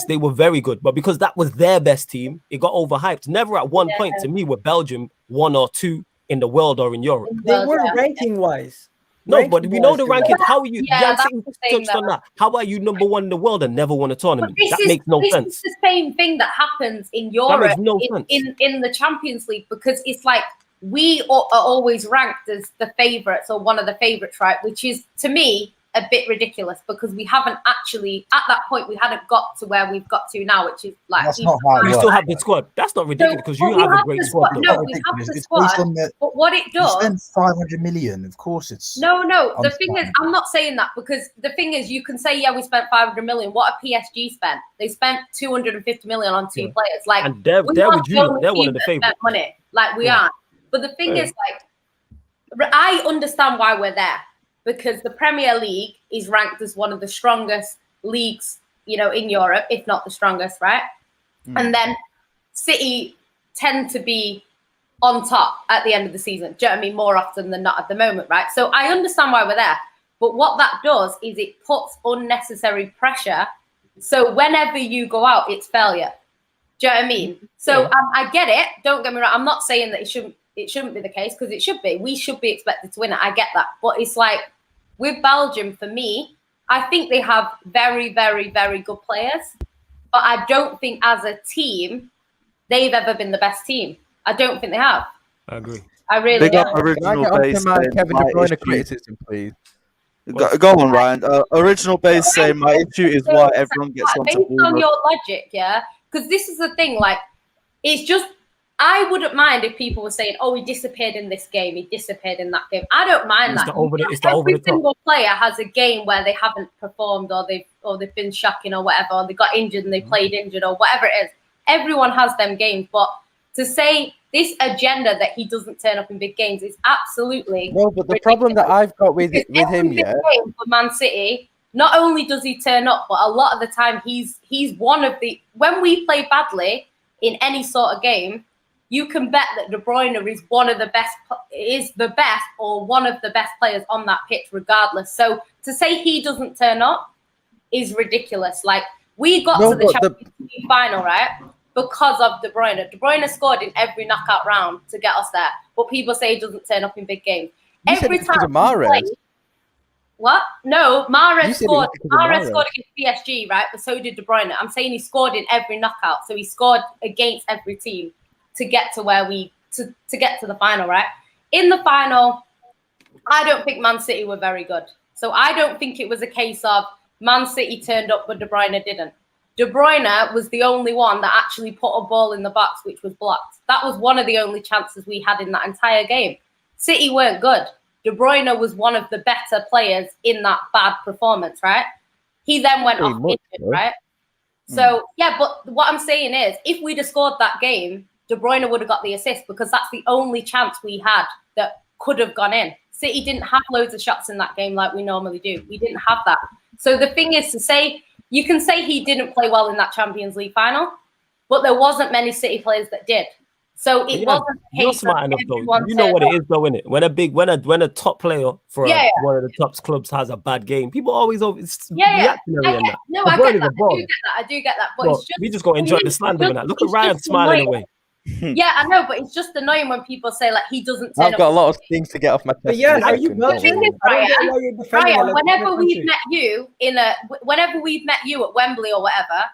they were very good, but because that was their best team, it got overhyped. Never at one point to me were Belgium 1 or 2 in the world or in Europe. They were ranking wise. No, but we know the Ranking-wise, rankings. How are you? Yeah, Jan that's City the thing, touched on though. that. How are you number 1 in the world and never won a But tournament? this That is makes no this sense. is the same thing that happens in Europe makes no sense. in the Champions League, because it's like we are always ranked as the favourites or one of the favourites, right? Which is, to me, a bit ridiculous because we haven't actually, at that point, we hadn't got to where we've got to now, which is like That's not how it You works. still have the squad. That's not ridiculous because you have a great the squad. squad. though. No, we have Ridiculous. the It's squad. based on the. But what it You does, spend 500 million. Of course, it's no. The I'm thing is, fine. I'm not saying that because the thing is, you can say, yeah, we spent 500 million. What a PSG spent? They spent 250 million on two players. Like, And they're we with aren't you. the only They're one team of the that favorites. spent money. Like, we Yeah. aren't. But the thing Yeah. is, like, I understand why we're there because the Premier League is ranked as one of the strongest leagues, in Europe, if not the strongest, right? And then City tend to be on top at the end of the season. Do you know what I mean? More often than not at the moment, right? So I understand why we're there. But what that does is it puts unnecessary pressure. So whenever you go out, it's failure. Do you know what I mean? So I get it. Don't get me wrong. I'm not saying that it shouldn't be the case because it should be. We should be expected to win it. I get that. But it's like with Belgium, for me, I think they have very, very, very good players. But I don't think as a team, they've ever been the best team. I don't think they have. I agree. I really Big up don't. Can I original get onto base. my saying Kevin my De Bruyne issue- criticism, please? Go on, Ryan. Original base saying my issue is why everyone gets onto Based on Bruno. your logic, yeah? Because this is the thing, like, it's just, I wouldn't mind if people were saying, oh, he disappeared in this game, he disappeared in that game. I don't mind It's that. the over the Every top. single player has a game where they haven't performed or they've been shocking or whatever, or they got injured and they played injured or whatever it is. Everyone has them games, but to say this agenda that he doesn't turn up in big games is absolutely No, but the ridiculous. problem that I've got with Because him, every big yeah, game for Man City, not only does he turn up, but a lot of the time he's one of the, when we play badly in any sort of game, you can bet that De Bruyne is the best or one of the best players on that pitch, regardless. So to say he doesn't turn up is ridiculous. Like, we got to the Champions League final, right? because of De Bruyne. De Bruyne scored in every knockout round to get us there, but people say he doesn't turn up in big games. You Every said because time of Mahrez. what? No, You Mahrez said it scored. was because of Mahrez Mahrez. scored against PSG, right? But so did De Bruyne. I'm saying he scored in every knockout, so he scored against every team to get to where we to get to the final, right? In the final, I don't think Man City were very good. So I don't think it was a case of Man City turned up, but De Bruyne didn't. De Bruyne was the only one that actually put a ball in the box, which was blocked. That was one of the only chances we had in that entire game. City weren't good. De Bruyne was one of the better players in that bad performance, right? He then went off injured, right? So, yeah, but what I'm saying is, if we'd have scored that game, De Bruyne would have got the assist because that's the only chance we had that could have gone in. City didn't have loads of shots in that game like we normally do. We didn't have that. So the thing is to say, you can say he didn't play well in that Champions League final, but there wasn't many City players that did. So it wasn't the You're case smart enough, though. everyone You know turned what up. it is, though, innit? When a top player for one of the top clubs has a bad game, people always it's reactionary on that. No, De I Bruyne get is a that. ball. I do get that. But Bro, it's just we just go enjoy the slander and that. Look at it's Ryan just smiling annoying. away. Yeah, I know, but it's just annoying when people say like he doesn't turn I've got a lot of things to get off my chest. But yeah, in a are you second, not? don't thing worry. is, I don't get why you're defending Ryan, it like whenever we've country. met you whenever we've met you at Wembley or whatever,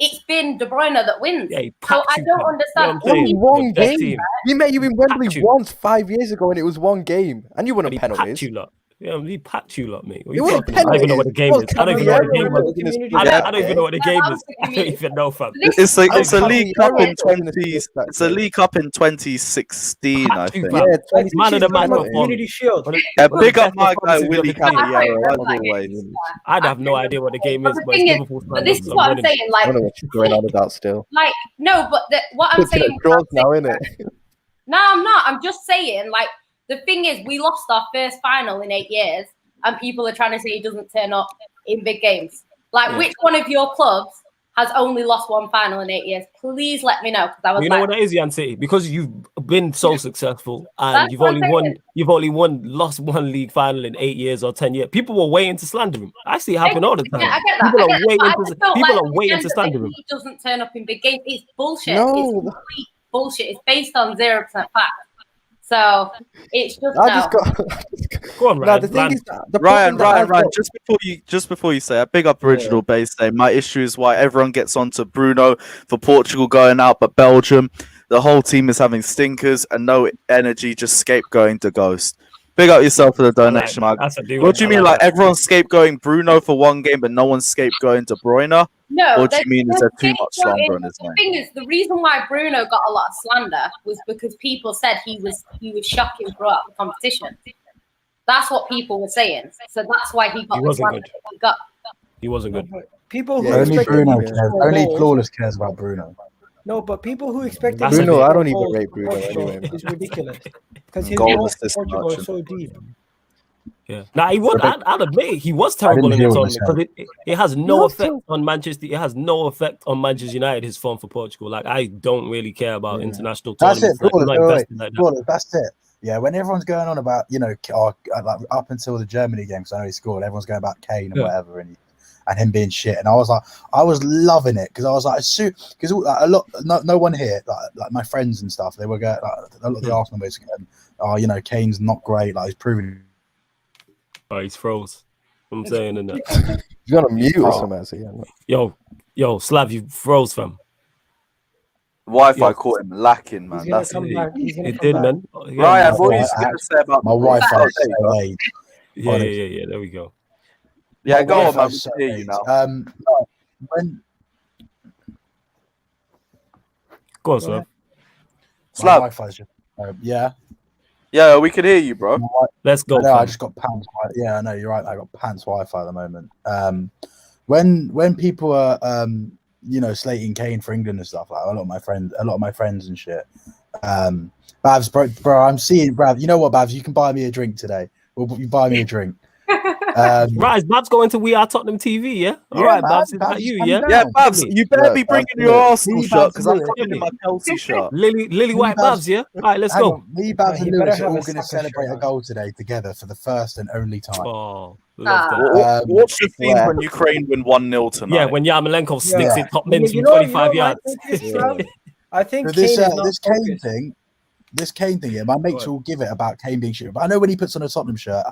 it's been De Bruyne that wins. Yeah, he So packed I you, don't fam. understand. You know what I'm saying? Only one Best game. team. We met you in Wembley Packed you. once 5 years ago, and it was one game, and you won But a he packed penalties. you lot. Yeah, he packed you lot, mate. What It you was talking about? I don't even know what the game is. I don't even know what the game Caballero was. in the I don't even know what the game is. I don't even know, fam. It's a League Cup in Caballero. it's a League Cup in 2016, I Packed you, think. fam. Yeah, Man of the match Community performance. Shield. Yeah, One of big the up best my guy performances Willie of the team. Caballero, as Like, always. I'd have no idea what the game is, But the but it's thing is, Liverpool but this is standards. what I'm I'm winning. saying. I Like, don't know what you're going on about still. like no, but what I'm Looking saying. at draws now, innit? No, I'm not. I'm just saying, like, the thing is, we lost our first final in 8 years, and people are trying to say he doesn't turn up in big games. Like, which one of your clubs has only lost one final in 8 years? Please let me know, because I was You know what that is, Jan City? Because you've been so successful and That's you've what I'm only lost one league final in 8 years or 10 years. People were waiting to slander him. I see it happen all the time. Yeah, I get that. People I are get that. waiting But I to just don't people like are the waiting to agenda that slander him. he doesn't turn up in big games. It's bullshit. No. It's complete bullshit. It's based on 0% fact. So it's just I no. just got. Go on, No, Ryan. the thing is, the Ryan, problem that I've got- just before you say that, big up original base say my issue is why everyone gets onto Bruno for Portugal going out, but Belgium, the whole team is having stinkers and no energy, just scapegoating to Ghost. Big up yourself for the donation, Mike. That's a do. What do you mean, like everyone's scapegoating Bruno for one game, but no one's scapegoating De Bruyne? No, Or do you mean is there too much slander on his the name? thing is, the reason why Bruno got a lot of slander was because people said he was shocking throughout the competition. That's what people were saying. So that's why he got He the wasn't slander good. that he got. He wasn't good. People who Yeah, Only expected Bruno him to cares. score Only goals- Flawless cares about Bruno. No, but people who expected That's him a to bit- score I don't even goals rate for Bruno Portugal anyway. is ridiculous because his Goal role assist for Portugal is merchant. so deep. Yeah. Now he would. I'll admit he was terrible didn't in the hear what tournament you because it has no effect on Manchester. It has no effect on Manchester United. His form for Portugal. Like I don't really care about international That's it. tournaments. Like, I'm not Flawless, invested like that. Flawless, that's it. Yeah, when everyone's going on about, like up until the Germany game, because I know he scored, everyone's going about Kane and whatever, and him being shit. And I was loving it because I was like, because no one here, like my friends and stuff, they were going, like, a lot of the Arsenal mates going, Kane's not great, like he's proven. Oh, he's froze. I'm saying in that. You got on mute or something? So yeah. Yo, Slav, you froze, fam. Wi-Fi caught him lacking, man. He's gonna That's come it. back. He's gonna It come did, back. man. Ryan, what are you going to say about My Wi-Fi is there you go. delayed. Yeah. There we go. Yeah, go on, man. Wi-Fi We is can hear you now. When Go on, Slav. my Slav. Wi-Fi is just yeah. Yeah, we can hear you, bro. Let's go. No, I fam. just got pants. Yeah, I know you're right. I got pants Wi-Fi at the moment. When people are slating Kane for England and stuff, like a lot of my friends and shit. Babs, bro, I'm seeing Babs. You know what, Babs? You can buy me a drink today. You buy me a drink. Right, is Babs going to We Are Tottenham TV, yeah? All right, Babs, is that you, yeah? Yeah, Babs, you better be bringing your Arsenal shirt because I'm Babs, coming in my Chelsea shirt. Lily White Babs, yeah? All right, let's Hang go. on, me, Babs, he and better Lewis are have all a going to soccer celebrate shirt a on. goal today together for the first and only time. Oh, love that. What's the theme when Ukraine win 1-0 tonight? Yeah, when Yarmolenko sticks Yeah. it top mins You from know 25 my yards. thing is, Trav? I think But Kane this is not this Kane focused. thing, yeah, my mates will give it about Kane being shit. But I know when he puts on a Tottenham shirt,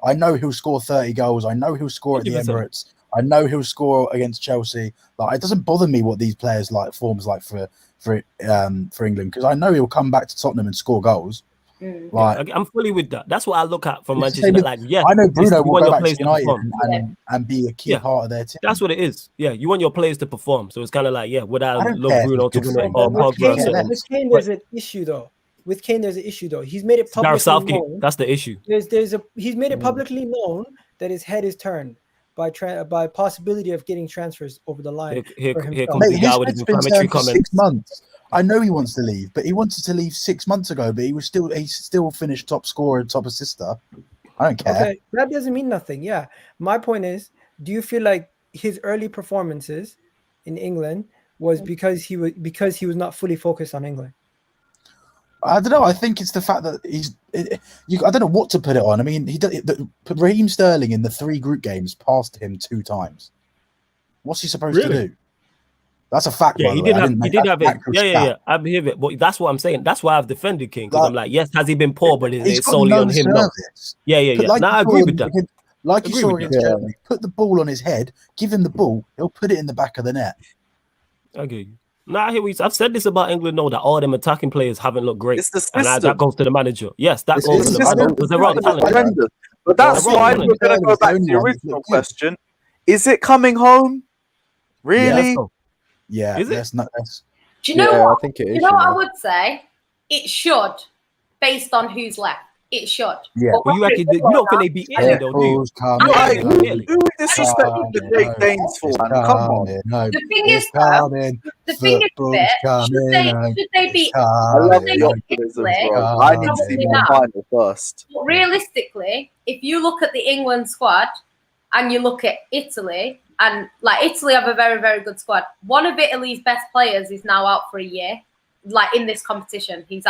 I know he'll score 30 goals. I know he'll score at the 100%. Emirates. I know he'll score against Chelsea. Like, it doesn't bother me what these players like forms like for England, because I know he'll come back to Tottenham and score goals. Like, I'm fully with that. That's what I look at from it's the Manchester same United. with- Like, yeah, I know Bruno you will want go your back to players to United perform. and be a key part of their team. That's what it is. Yeah, you want your players to perform. So it's kind of like, yeah, would I don't love care if Bruno he's to good win or it not. or With Pogba? Kane, or something? with Kane, there's an issue though. With Kane, there's an issue though. He's made it Gareth publicly Southgate. known. That's the issue. He's made it publicly known that his head is turned by possibility of getting transfers over the line. Here for comes himself. the Mate, guy his with his head's been inflammatory turned for comments. 6 months. I know he wants to leave, but he wanted to leave 6 months ago. But he still finished top scorer and top assister. I don't care. Okay, that doesn't mean nothing. Yeah, my point is, do you feel like his early performances in England was because he was not fully focused on England? I don't know. I think it's the fact that I don't know what to put it on. I mean, Raheem Sterling in the 3 group games passed him 2 times. What's he supposed to do? That's a fact. Yeah, by he the way. did have it. Actual Yeah. stat. I believe it. But that's what I'm saying. That's why I've defended King, because Like, I'm like, yes, has he been poor, but He's it's got solely no on him. No. service. Yeah. But like Now you I saw agree with that. Like you Agree saw with against Germany, put the ball on his head, give him the ball, he'll put it in the back of the net. I get you. Now I hear I've said this about England, though, that all them attacking players haven't looked great. It's the And system. that goes to the manager. Yes, that It's goes to the manager because they're wrong talent. Horrendous. But that's They're why wrong we're going to go back to the original question. Is it coming home? Really? Yeah, Is it? that's Do you know what? I think it is. You know what I would say? It should, based on who's left. It should. Yeah. Well, you don't think they beat Italy, though, do you? Like, who Really? disrespecting the Great Danes for, man? Come on. The thing is, though, the thing is, should they beat? I love the Italy? optimism, bro. I need to see Probably more not. final first. But realistically, if you look at the England squad and you look at Italy, and like Italy have a very, very good squad. One of Italy's best players is now out for a year, like in this competition. He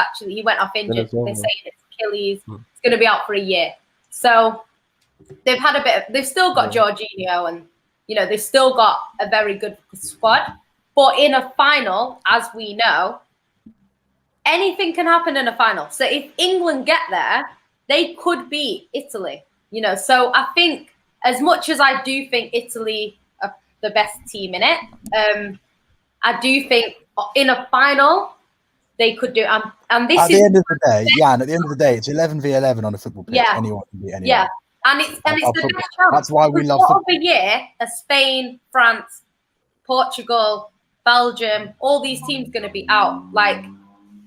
went off injured. They're saying it's Achilles. It's going to be out for a year. So they've still got Jorginho, and they've still got a very good squad. But in a final, as we know, anything can happen in a final. So if England get there, they could beat Italy. So I think, as much as I do think Italy are the best team in it, I do think in a final they could do. And this at the end of the day, Jan. At the end of the day, it's 11v11 on a football pitch. Yeah. Anyone can beat anyone. Yeah, and it's the best chance. That's why we love football. football. Of the year, Spain, France, Portugal, Belgium, all these teams going to be out. Like,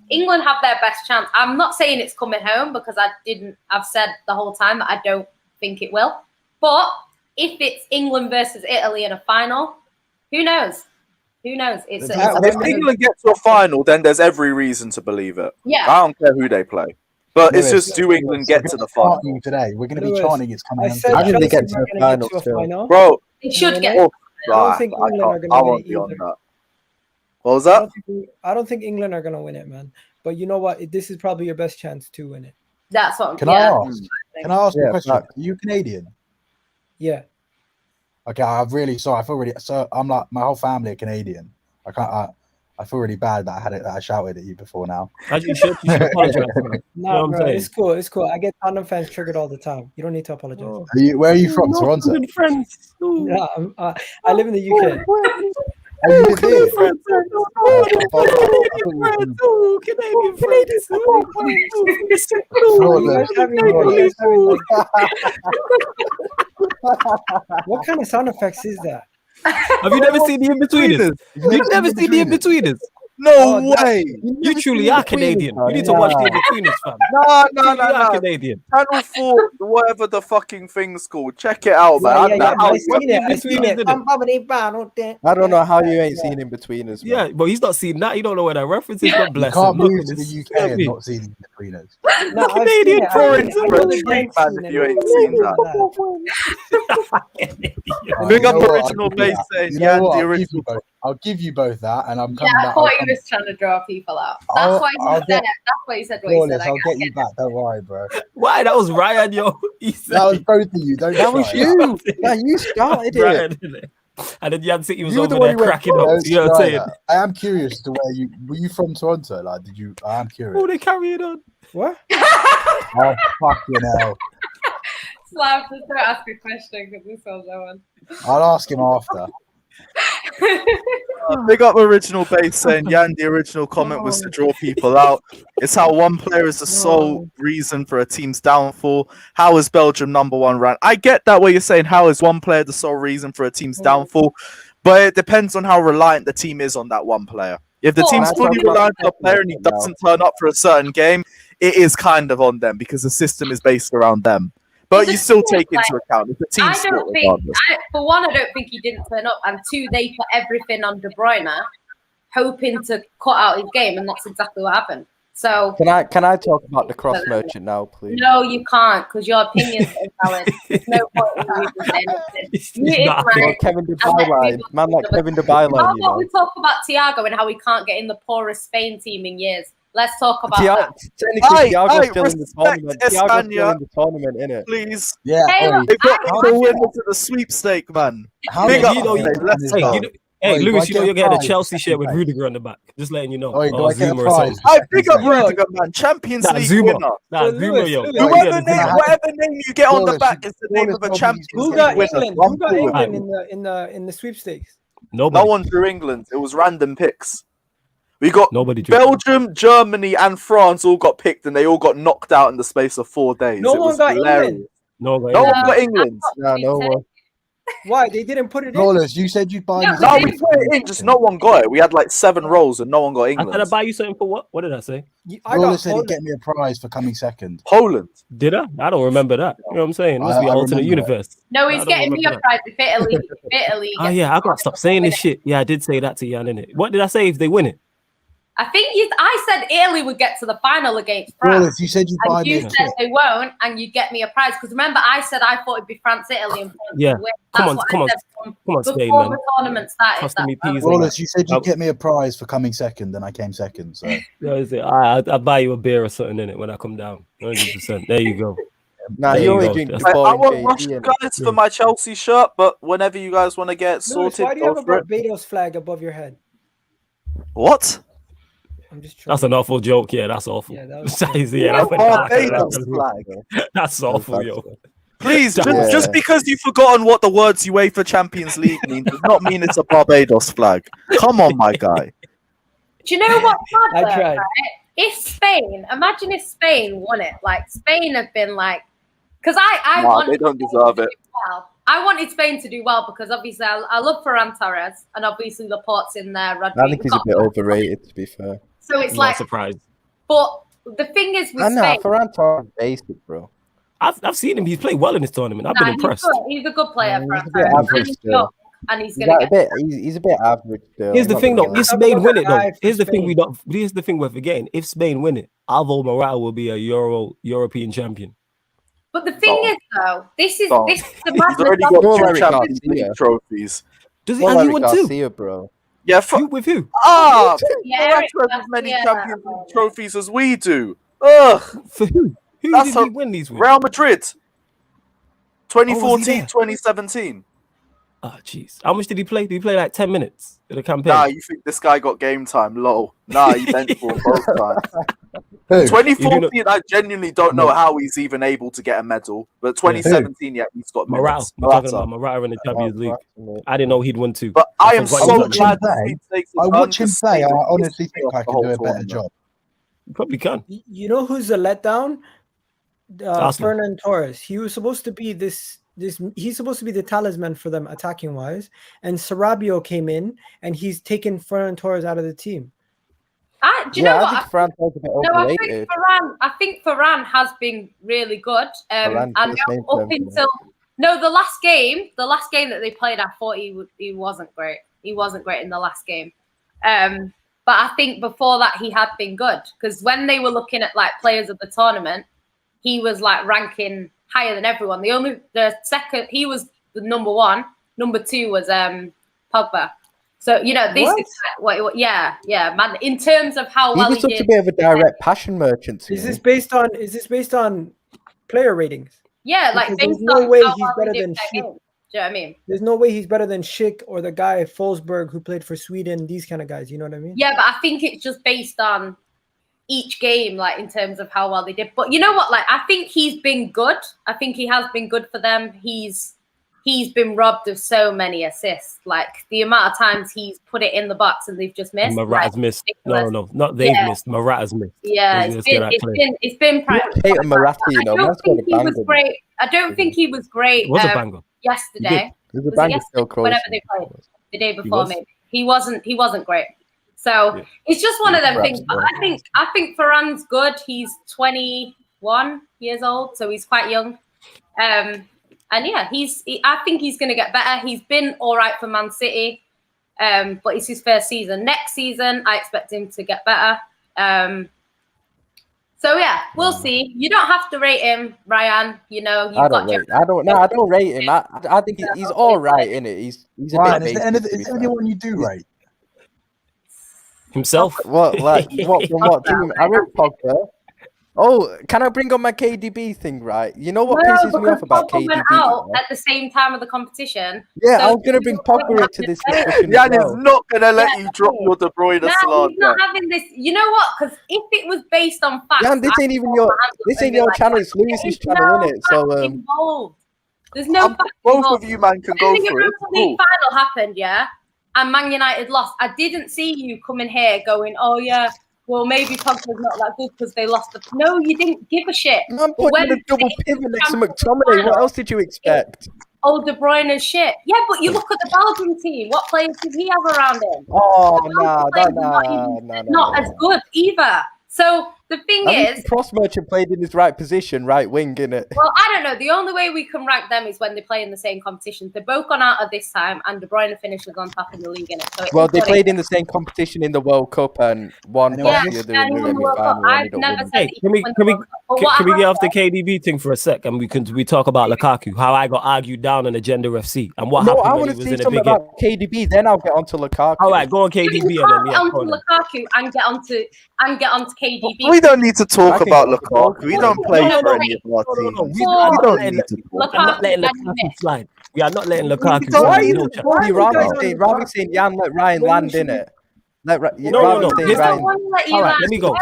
England have their best chance. I'm not saying it's coming home, because I've said the whole time that I don't think it will. But if it's England versus Italy in a final, who knows? Who knows? If England gets to a final, then there's every reason to believe it. Yeah. I don't care who they play. But it's just, do England get to the final? Today, we're going to be chanting it's coming. I said How did they get Chelsea to are the gonna get to a final final. Bro, They should get. oh, I don't think England are I going to won't win it be on either. that. What was that? I don't think England are going to win it, man. But you know what? This is probably your best chance to win it. That's what. Can I ask you a question? Are you Canadian? Yeah. Okay, I'm really sorry. I feel really so. I'm like, my whole family are Canadian. I feel really bad that I shouted at you before now. You should apologize. No, bro, it's cool. It's cool. I get Tottenham fans triggered all the time. You don't need to apologize. Where are you from? Toronto. Friends. Yeah, I live in the UK. Canadian friends. Canadian What kind of sound effects is that? Have you never seen the in-betweeners? You've never seen the in-betweeners? No Oh, way. You truly are Canadian. You need to watch the In-Betweeners, fam. No, You are Canadian. Channel 4, whatever the fucking thing's called. Check it out, Yeah, man. yeah, How- I seen it. I seen it. Isn't I don't know how you ain't seen in between us. Yeah, but he's not seen that. You don't know where that reference is. God You bless can't him. Look move at to this. the UK and not see the betweeners. No, I've Canadian seen it. foreign I for a really treat, have man, seen if it. you ain't seen Right, Big you up know what? original I'll give you base that. saying, You know yeah, what? the I'll give original. you both. I'll give you both that, and I'm Yeah, coming I back. thought he was trying to draw people out. That's I'll- why he I'll said get- it. That's why he said what he said. Flawless, I'll get you back. Don't worry, bro. Why? That was Ryan, yo. He said That was both of you. Don't That was try. you. Yeah, you started it. Ryan, innit? And then Jan City was You were the over one there who went, cracking Don't up. You know what I'm try saying? that. I am curious to where you were. You from Toronto? Like, did you? I am curious. Oh, they carry it on. What? Oh fucking hell! Slav, just don't ask a question because this one's that one. I'll ask him after. Big up original base saying, yeah, and the original comment was to draw people out. It's how one player is the sole reason for a team's downfall. How is Belgium #1 ranked? I get that way you're saying how is one player the sole reason for a team's downfall, but it depends on how reliant the team is on that one player. If the team's Can I fully talk about reliant on a the player and he now? doesn't turn up for a certain game, it is kind of on them because the system is based around them. But Well, you still the thing take is, into account if the team I sport don't think, regardless. for one, I don't think he didn't turn up, and two, they put everything on De Bruyne, hoping to cut out his game, and that's exactly what happened. So Can I talk about the cross merchant now, please? no, you can't, because your opinions are invalid. There's no point in you saying anything. He's You not ignorant. Or Kevin De And let Bruyne, people man like talk about- Kevin De Bruyne, How you about know. we talk about Thiago and how he can't get in the poorest Spain team in years? Let's talk about that. Technically, Thiago's Aye, still in the respect tournament. Thiago's still Espana. in the tournament, innit? Please. Yeah. Hey, oi, look, They've got I- to win into the sweepstake, man. how Big much up, you know, money mate. Let's is go. that? Hey, hey, Oi, do I Lewis, you know get you're a getting a prize Chelsea for shirt with second place? Rudiger on the back. Just letting you know. Oi, do Or I get a Zuma or prize? something. for I second big up place? Rudiger, man. Champions Nah, League Zuma. winner. Nah, So Zuma, Lewis, yo. Lewis. Whoever Whoever getting Zuma. name you get on the Flawless, back is the name of a flawless, Champions Who Who League got winner. England? So I'm Who got cool with it. England in the sweepstakes? Nobody. No one drew England. It was random picks. We got Nobody drew. Belgium, Germany, and France all got picked, and they all got knocked out in the space of 4 days. No It one was got hilarious. England. No, No one got England. Nah, no one. Why? They didn't put it in. Flawless, you said you'd buy No, me. but No, they- we put it in, just no one got it. We had like 7 roles, and no one got I said I'd England. buy you something for what? What did I say? I got Flawless said he'd Poland. get me a prize for coming second. Poland. Did I? I don't remember that. You know what I'm saying? It must be I an alternate remember that. universe. No, I he's don't getting me a remember prize if Italy. Oh yeah, I gotta stop saying this shit. Yeah, I did say that to Jan, innit? What did I say if they win it? I think I said Italy would get to the final against Flawless, France. you said you'd buy And me you a said kit. they won't, and you'd get me a prize. Because remember, I said I thought it'd be France, Italy, and France Yeah. would win. Come That's on, what come I on, said from come on, Spain, before man. the tournament started. Costing me That- peas. Flawless, you said Oh. you'd get me a prize for coming second, and I came second. So Yeah, is it? I'll buy you a beer or something in it when I come down. 100%. There you go. Nah, There you you only go. drink That's- the I boring won't KD, rush you innit? guys for my Chelsea shirt, but whenever you guys want to get it Lewis, sorted, why do you have go a for it. Barbados flag above your head? What? I'm just trying. That's an awful joke. Yeah, that's awful. Yeah, that was- Yeah, that went dark. Barbados flag. That's awful, yo. Please, Yeah. just because you've forgotten what the words UEFA Champions League mean does not mean it's a Barbados flag. Come on, my guy. Do you know what's I mad though, tried. right? If Spain, imagine if Spain won it. Like Spain have been like, because I Nah, wanted they don't Spain deserve to it. do well. I wanted Spain to do well because obviously I love Ferran Torres and obviously Laporte's in there. I think he's a bit overrated, to be fair. So it's Not like, surprised. but the thing is with I know, Spain, Ferran Torres is basic, bro. I've seen him. He's played well in this tournament. I've been impressed. he's a good player. He's Ferran a bit Torres. And average he's still. young, and he's He's, gonna like get. he's a bit average still. Here's the I'm thing, not though. gonna If Talk Spain about win the it, though. guy from Here's the thing Spain. we don't. Here's the thing we're forgetting. If Spain win it, Alvaro Morata will be a European champion. But the thing is, though, this is Don't. the He's madness. already of got Don't 2 worry, Champions Garcia. League trophies. Does he? lie. And you Eric won too. Garcia, bro. Yeah, With who? Ah, Yeah, Ferran Eric Torres has as many Garcia. Champions League trophies as we do. Ugh, For who? Who That's did he a- win these with? Real Madrid. Oh, was he 2014, there? 2017. Oh, jeez. How much did he play? Did he play like 10 minutes in the campaign? Nah, you think this guy got game time? Lol. Nah, he bent for him both times. who? 2014, I genuinely don't know how he's even able to get a medal. But 2017, yeah, he's got Morata. minutes. We're talking Morata. about Morata in the Champions League. I didn't know he'd won two. But I am forgot so he was glad playing. the sweepstakes is I done watch him because play. I Spain honestly is think I the can whole do a better tournament. job. You probably can. You know who's a letdown? Arsenal. Fernan Torres. He was supposed to be this. He's supposed to be the talisman for them attacking wise, and Sarabia came in and he's taken Fernan Torres out of the team. Do you know what? I think Ferran's a bit overrated. I think Ferran has been really good. And up until the last game that they played, I thought he wasn't great. He wasn't great in the last game. But I think before that he had been good, because when they were looking at like players of the tournament, he was like ranking higher than everyone. The second, he was the number one. Number two was Pogba. So this is what man. In terms of how well he did, a bit of a direct passion merchant. Is this based on player ratings? Yeah, like there's no way he's better than Schick. Do you know what I mean? There's no way he's better than Schick or the guy Forsberg who played for Sweden. These kind of guys, you know what I mean? Yeah, but I think it's just based on each game, like in terms of how well they did. But you know what? Like I think he's been good. I think he has been good for them. He's been robbed of so many assists. Like the amount of times he's put it in the box and they've just missed. Morata's missed. No, not they've missed. Morata's missed. Yeah, it's been Morata, I don't think he was great. I don't think he was great. It was a banger yesterday. It was a banger still, whenever they played the day before, maybe he wasn't great. So it's just one of them things. But I think Ferran's good. He's 21 years old, so he's quite young. And yeah, I think he's going to get better. He's been all right for Man City, but it's his first season. Next season, I expect him to get better. So yeah, we'll see. You don't have to rate him, Ryan. I don't rate him. I think he's all right, isn't it? He's a Ryan, bit. Is there anyone you do rate? Himself? What team? I wrote Pogba. Oh, can I bring on my KDB thing, right? You know what pisses me off about KDB? Went out at the same time of the competition. Yeah, so I was going to bring Pogba into this discussion. Jan is not going to let you drop your De Bruyne slander. He's not having this. You know what? Because if it was based on facts, Jan, this ain't your channel. It's Lewis's channel, isn't it? So involved. There's no facts both involved. of you, man, can go for it. The league final happened, yeah, and Man United lost. I didn't see you coming here going, "Oh yeah, well maybe Pogba's not that good because they lost." No, you didn't give a shit. I'm putting a double pivot next to McTominay. What else did you expect? Oh, De Bruyne shit. Yeah, but you look at the Belgian team. What players did he have around him? Oh, not as good either. So the thing is, Cross Merchant played in his right position, right wing, innit? Well, I don't know. The only way we can rank them is when they play in the same competition. They're both gone out at this time, and De Bruyne finishes on top in the league, innit? So they played in the same competition in the World Cup, and one the other in the semi-final. I've never said can we get off the KDB thing for a sec, and we talk about Lukaku? How I got argued down on Agenda FC, and what happened? I want to see something about KDB. Then I'll get onto Lukaku. All right, go on KDB, and then get onto Lukaku and get onto KDB. We don't need to talk about Lukaku. We don't play for any of our teams. We don't need to talk. I'm not letting Lukaku slide. We are not letting Lukaku slide. Ravi's saying, Jan, let Ryan land in it. No. All right, let me go.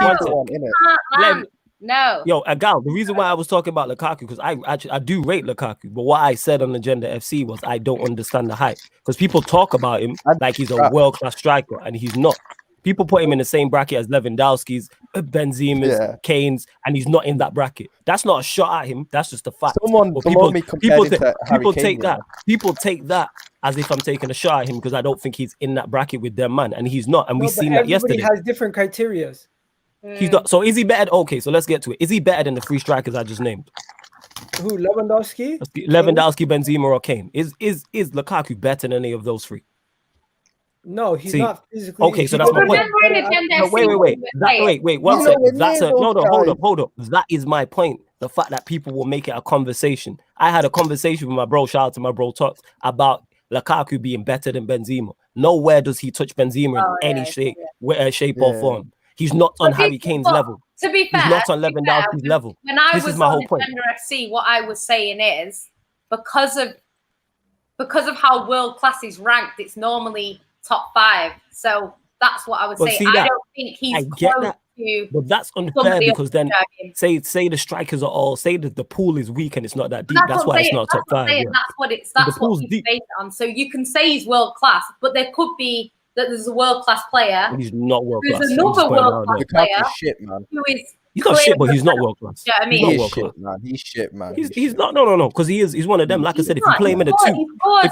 No. Yo, Agal, the reason why I was talking about Lukaku, because I do rate Lukaku, but what I said on Agenda FC was I don't understand the hype. Because people talk about him like he's a world-class striker, and he's not. People put him in the same bracket as Lewandowski's, Benzema's, Kane's, and he's not in that bracket. That's not a shot at him. That's just a fact. People take that as if I'm taking a shot at him because I don't think he's in that bracket with them, man. And he's not. And we've seen that yesterday. Everybody has different criteria. He's not. So is he better? Okay, so let's get to it. Is he better than the three strikers I just named? Who, Lewandowski, Benzema, or Kane? Is Lukaku better than any of those three? No, he's not physically. Okay, so that's my point. Wait. One second. Hold up. That is my point. The fact that people will make it a conversation. I had a conversation with my bro, shout out to my bro Tots, about Lukaku being better than Benzema. Nowhere does he touch Benzema in any shape or form. He's not on Harry Kane's level. To be fair, he's not on Lewandowski's level. When I was on Agenda FC, what I was saying is because of how world class is ranked, it's normally top 5. So that's what I would say. I don't think he's close to. But that's unfair because then say the strikers are all the pool is weak and it's not that deep. That's why it's not top 5. Yeah. That's what he's based on. So you can say he's world class, but there could be that there's a world class player. He's not world class. There's another world class player shit, man. who is He's not shit, but he's not world class. Yeah, I mean, he's not He's world shit, class. man. He's shit, man. He's not. No. Because he's one of them. Like I said, if you play him in a two,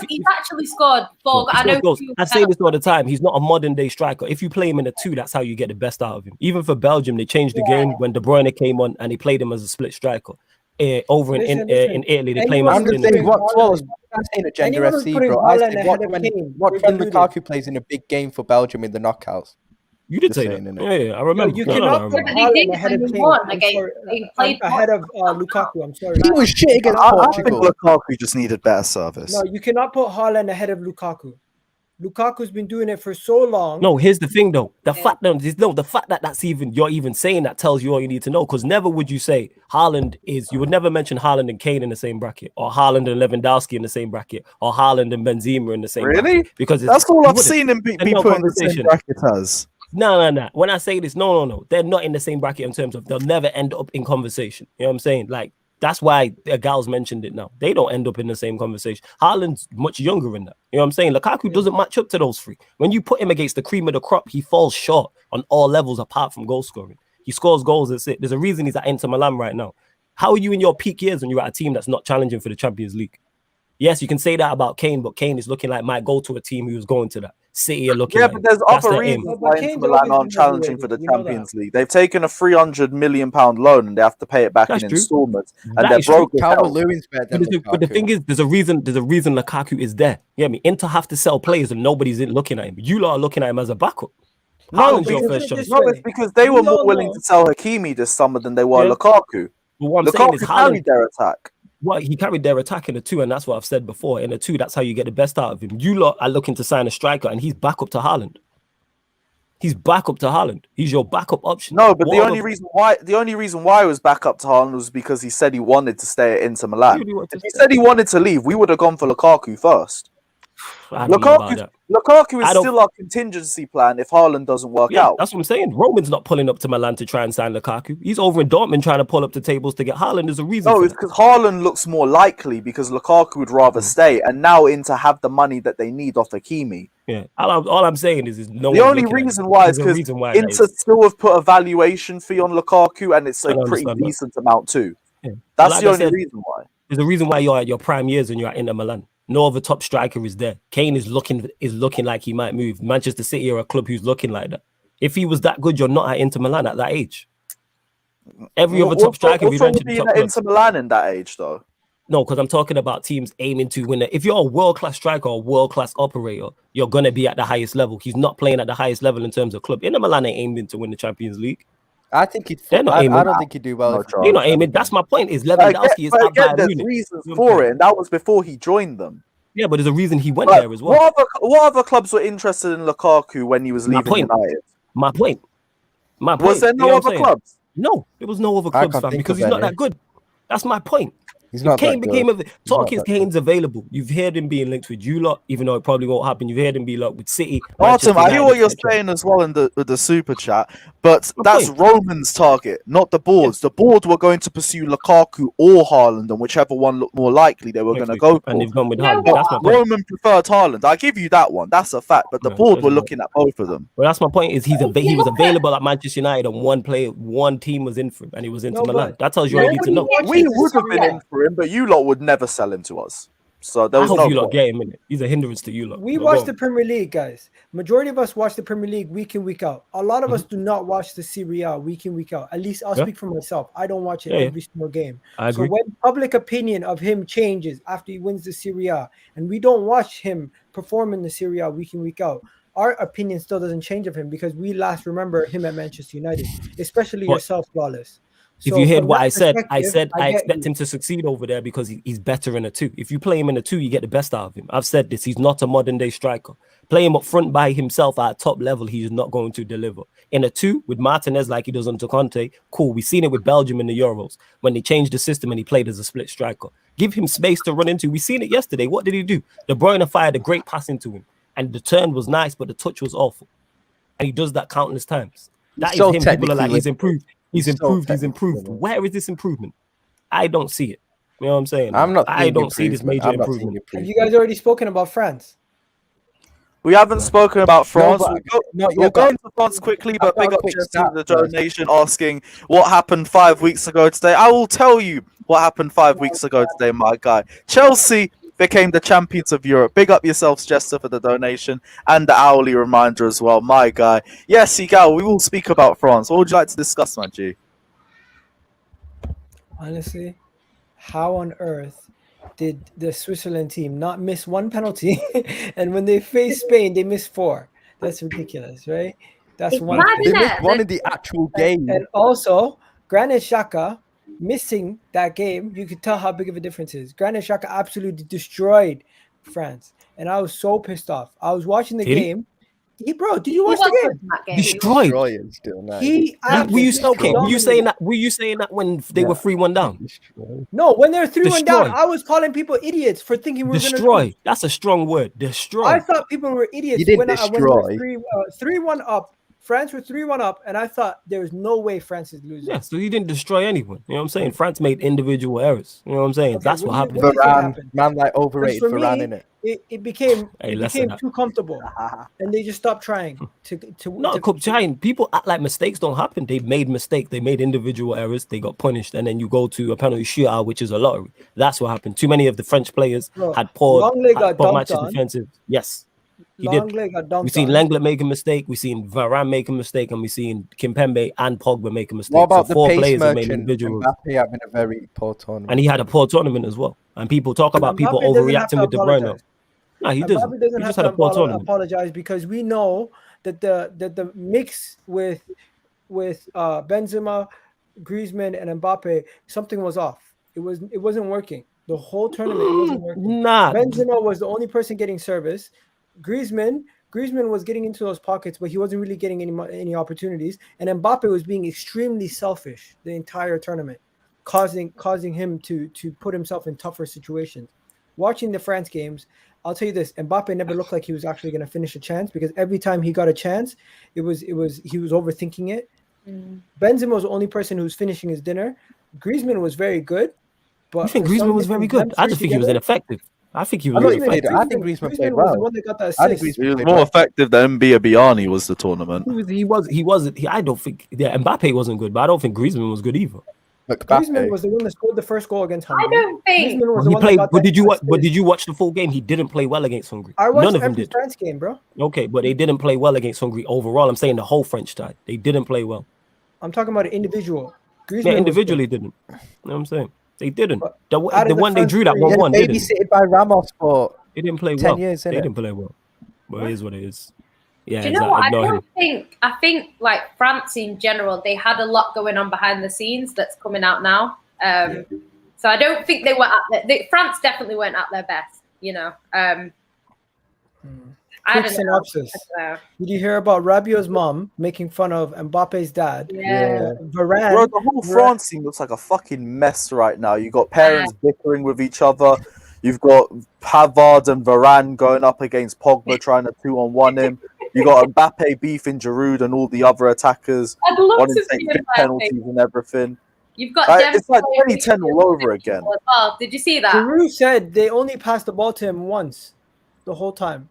he's actually scored 4. I know. I say this all the time. He's not a modern day striker. If you play him in a two, that's how you get the best out of him. Even for Belgium, they changed the game when De Bruyne came on and he played him as a split striker. Over in Italy, they play him as I'm just saying, I'm saying a gender FC, bro. I say what when Lukaku plays in a big game for Belgium in the knockouts. You did say that. Yeah, I remember. You cannot put Haaland ahead of Kane. Ahead of Lukaku. I'm sorry. He was shit against Portugal. I think Lukaku just needed better service. No, you cannot put Haaland ahead of Lukaku. Lukaku's been doing it for so long. No, here's the thing though. The fact that you're even saying that tells you all you need to know. Because never would you say Haaland is. You would never mention Haaland and Kane in the same bracket, or Haaland and Lewandowski in the same bracket, or Haaland and Benzema in the same bracket. Really? Because that's all I've seen him be put in the same bracket as. No. When I say this, no. They're not in the same bracket in terms of they'll never end up in conversation. You know what I'm saying? Like, that's why the gals mentioned it now. They don't end up in the same conversation. Haaland's much younger in that. You know what I'm saying? Lukaku doesn't match up to those three. When you put him against the cream of the crop, he falls short on all levels apart from goal scoring. He scores goals, that's it. There's a reason he's at Inter Milan right now. How are you in your peak years when you're at a team that's not challenging for the Champions League? Yes, you can say that about Kane, but Kane is looking like might go to a team who's going to that. City are looking. Yeah, like but there's other reasons why Inter Milan aren't challenging for the Champions League. They've taken a £300 million loan and they have to pay it back in installments, and they're broke. But the thing is, there's a reason Lukaku is there. Yeah, I mean, Inter have to sell players and nobody's looking at him. You lot are looking at him as a backup. No, it's because they were more willing to sell Hakimi this summer than they were Lukaku. But what I'm saying is carried their attack. Well, he carried their attack in a two, and that's what I've said before. In a two, that's how you get the best out of him. You lot are looking to sign a striker, and he's back up to Haaland. He's your backup option. No, but the only reason why he was back up to Haaland was because he said he wanted to stay at Inter Milan. If he said he wanted to leave, we would have gone for Lukaku first. Lukaku is still our contingency plan if Haaland doesn't work out. That's what I'm saying. Roman's not pulling up to Milan to try and sign Lukaku. He's over in Dortmund trying to pull up the tables to get Haaland. There's a reason. No, it's because Haaland looks more likely because Lukaku would rather stay, and now Inter have the money that they need off Hakimi. Yeah, all I'm saying is no. The only reason why is because Inter still have put a valuation fee on Lukaku, and it's a pretty decent amount too. Yeah. That's the only reason why. There's a reason why you're at your prime years and you're at Inter Milan. No other top striker is there. Kane is looking like he might move. Manchester City are a club who's looking like that. If he was that good, you're not at Inter Milan at that age. Every other top striker we mentioned. At Inter Milan in that age, though. No, because I'm talking about teams aiming to win it. If you're a world-class striker or world-class operator, you're gonna be at the highest level. He's not playing at the highest level in terms of club. Inter Milan ain't aiming to win the Champions League. I think he'd. I don't think he'd do well. You're not aiming. That's my point. Is Lewandowski is out by there's reasons for it, and that was before he joined them. Yeah, but there's a reason he went there as well. What other clubs were interested in Lukaku when he was leaving United? My point. Was there no other clubs? No, there was no other clubs, fam, because he's not that good. That's my point. He's not Kane Kane's available. You've heard him being linked with you lot, even though it probably won't happen. You've heard him be linked with City. Artem, I hear what you're saying as well in the super chat, but that's Roman's target, not the board's. The board were going to pursue Lukaku or Haaland, and whichever one looked more likely, they were going to go for. And they've gone with Haaland. Roman preferred Haaland. I give you that one. That's a fact. But the board were looking at both of them. Well, that's my point. Is he was available at Manchester United, and one team was in for him, and he was into Milan. That tells you all you need to know. We would have been in for him, but you lot would never sell him to us. So there was I hope you lot get him in it. He's a hindrance to you lot. We watch the Premier League, guys. Majority of us watch the Premier League week in, week out. A lot of us do not watch the Serie A week in, week out. At least I'll speak for myself. I don't watch it every single game. I agree. So when public opinion of him changes after he wins the Serie A, and we don't watch him perform in the Serie A week in, week out, our opinion still doesn't change of him because we last remember him at Manchester United, especially yourself, Flawless. If you heard what I said I expect him to succeed over there because he's better in a two. If you play him in a two, you get the best out of him. I've said this. He's not a modern day striker. Play him up front by himself at top level, he's not going to deliver. In a two, with Martinez like he does under Conte, cool. We've seen it with Belgium in the Euros when they changed the system and he played as a split striker. Give him space to run into. We've seen it yesterday. What did he do? De Bruyne fired a great pass into him. And the turn was nice, but the touch was awful. And he does that countless times. That is him. People are like, he's improved. He's improved. Where is this improvement? I don't see it. You know what I'm saying? I don't see this major improvement. Have you guys already spoken about France? We haven't spoken about France. We'll go but into France quickly, I've but got big a up quick Jesse stat with the first. donation asking what happened 5 weeks ago today. I will tell you what happened 5 weeks ago today, my guy. Chelsea became the champions of Europe. Big up yourselves, Jester, for the donation and the hourly reminder as well, my guy. Yes, Igal, we will speak about France. What would you like to discuss, my G? Honestly, how on earth did the Switzerland team not miss one penalty? And when they faced Spain, they missed 4. That's ridiculous, right? That's It's one mad, thing. They isn't missed it? one in the actual game. And also, Granit Xhaka missing that game, you could tell how big of a difference it is. Granit Xhaka absolutely destroyed France, and I was so pissed off. I was watching the Did he? game. Bro, did you He watch was the good game? in that game. Destroyed. Destroying still now. He Were you okay? Were you saying dominated. that? Were you saying that when they were 3-1 down? Destroyed. No, when they're 3-1 down, Destroy. I was calling people idiots for thinking we were going to Destroy. lose. That's a strong word. Destroy. I thought people were idiots You did when destroy. we were 3-1 up. France were 3-1 up, and I thought there was no way France is losing. Yeah, so he didn't destroy anyone. You know what I'm saying? France made individual errors. You know what I'm saying? Okay, That's what happened. what do you think Varane, happened? man, like Because overrated for Varane, me, innit? it became Hey, it listen, became too comfortable, and they just stopped trying No, Giant. People act like mistakes don't happen. They made mistakes. They made individual errors. They got punished, and then you go to a penalty shootout, which is a lottery. That's what happened. Too many of the French players Bro, had poor Longley got dunked matches on. defensive. Yes, he did. Longley got dunked We've seen on. Lenglet make a mistake. We've seen Varane make a mistake, and we've seen Kimpembe and Pogba make a mistake. What about so 4 the pace players have made merchant individual, Mbappe having a very poor tournament? and he had a poor tournament as well. And people talk about people Mbappe doesn't have overreacting to with De Bruyne. apologize. No, he Mbappe doesn't. doesn't He have just to had a poor tournament. apologize because we know that the mix with Benzema, Griezmann, and Mbappe, something was off. It wasn't working. The whole tournament it wasn't working. Nah, Benzema was the only person getting service. Griezmann was getting into those pockets, but he wasn't really getting any opportunities. And Mbappe was being extremely selfish the entire tournament, causing him to put himself in tougher situations. Watching the France games, I'll tell you this: Mbappe never looked like he was actually going to finish a chance because every time he got a chance, he was overthinking it. Benzema was the only person who was finishing his dinner. Griezmann was very good, but you think Griezmann was very good? I just think he was ineffective. I think he was really effective. I think Griezmann played was well. the one that got the I think assist. He was more effective than Biani was the tournament. I don't think Mbappe wasn't good, but I don't think Griezmann was good either. Griezmann was the one that scored the first goal against Hungary. I don't think Griezmann was the He one played, that got but did you watch? assist. But did you watch the full game? He didn't play well against Hungary. I watched None of them every did. France game, bro. Okay, but they didn't play well against Hungary overall. I'm saying the whole French side. They didn't play well. I'm talking about an individual. Griezmann Yeah, was individually didn't. You know what I'm saying? They didn't. But The out of the the one they front drew that three- 1-1 didn't. babysitted by Ramos for They didn't play 10 well. years, They innit? didn't play well. But it is what it is. Yeah, Do you know what? exactly. I think like France in general, they had a lot going on behind the scenes that's coming out now. So I don't think they were France definitely weren't at their best, you know. I Quick don't synopsis. know. Did you hear about Rabiot's mom making fun of Mbappe's dad? Yeah. Varane. Bro, the whole France team looks like a fucking mess right now. You got parents bickering with each other. You've got Pavard and Varane going up against Pogba trying to 2-on-1 him. You got Mbappe beefing Giroud and all the other attackers I'd love wanting to to take see big Mbappe. penalties and everything. You've got It's like 2010 all over again. Oh, did you see that? Giroud said they only passed the ball to him once the whole time.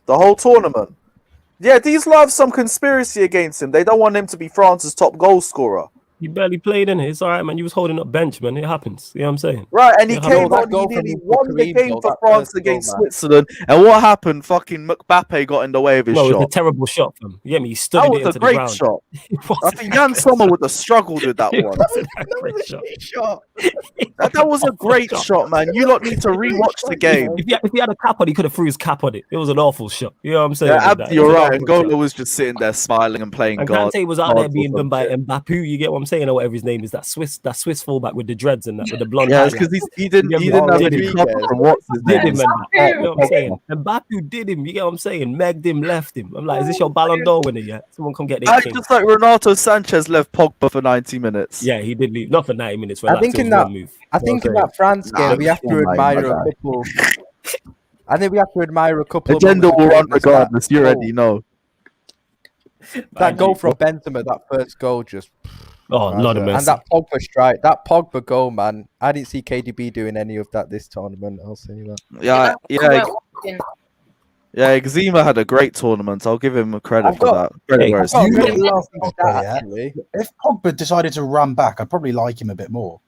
The whole tournament. Yeah, these lot have some conspiracy against him. They don't want him to be France's top goal scorer. He barely played in it. It's all right, man. You was holding up bench, man. It happens. You know what I'm saying? Right, and he Yeah, came that on, goal he from nearly won the Lukaku, game though, for that France first goal, against man. Switzerland. And what happened? Fucking Mbappe got in the way of his Well, it was shot. a terrible shot from him. You get me? He That studied it was into a the great ground. shot. It I wasn't think a Jan great Sommer shot. would have struggled with that It one. wasn't a great shot. That was a great shot, man. You lot need to rewatch the game. If he had a cap on, he could have threw his cap on it. It was an awful shot. You know what I'm saying? Yeah, with that? Abdi, It was you're an right. awful shot. Angola was just sitting there smiling and playing And guard. Kante was out there guards or being done by something. Mbappé. You get what I'm saying, or whatever his name is. That Swiss fullback with the dreads and that, with the blonde Yeah, hair. it's because he didn't Yeah, have did any him. cover from what's his Did name. him and that. Mbappé. You know what I'm saying? Mbappé did him. You get what I'm saying? Megged him, left him. I'm like, is this your Ballon d'Or winner yet? Someone come get their king. Just like Renato Sanchez left Pogba for 90 minutes. Yeah, he did leave. Not for 90 minutes. I think in that, move. I think in that France game, we have to admire a couple. I think we have to admire a couple. Agenda of will run greatness. regardless. You That already know. That goal from Benzema, that first goal, just Oh, Lord of mercy. and that Pogba strike, that Pogba goal, man. I didn't see KDB doing any of that this tournament. I'll say that. Yeah, Yeah, Xema had a great tournament. I'll give him credit I've for got- that. Credit Hey, where it's You due. look at last That, Pogba, yeah? actually. If Pogba decided to run back, I'd probably like him a bit more.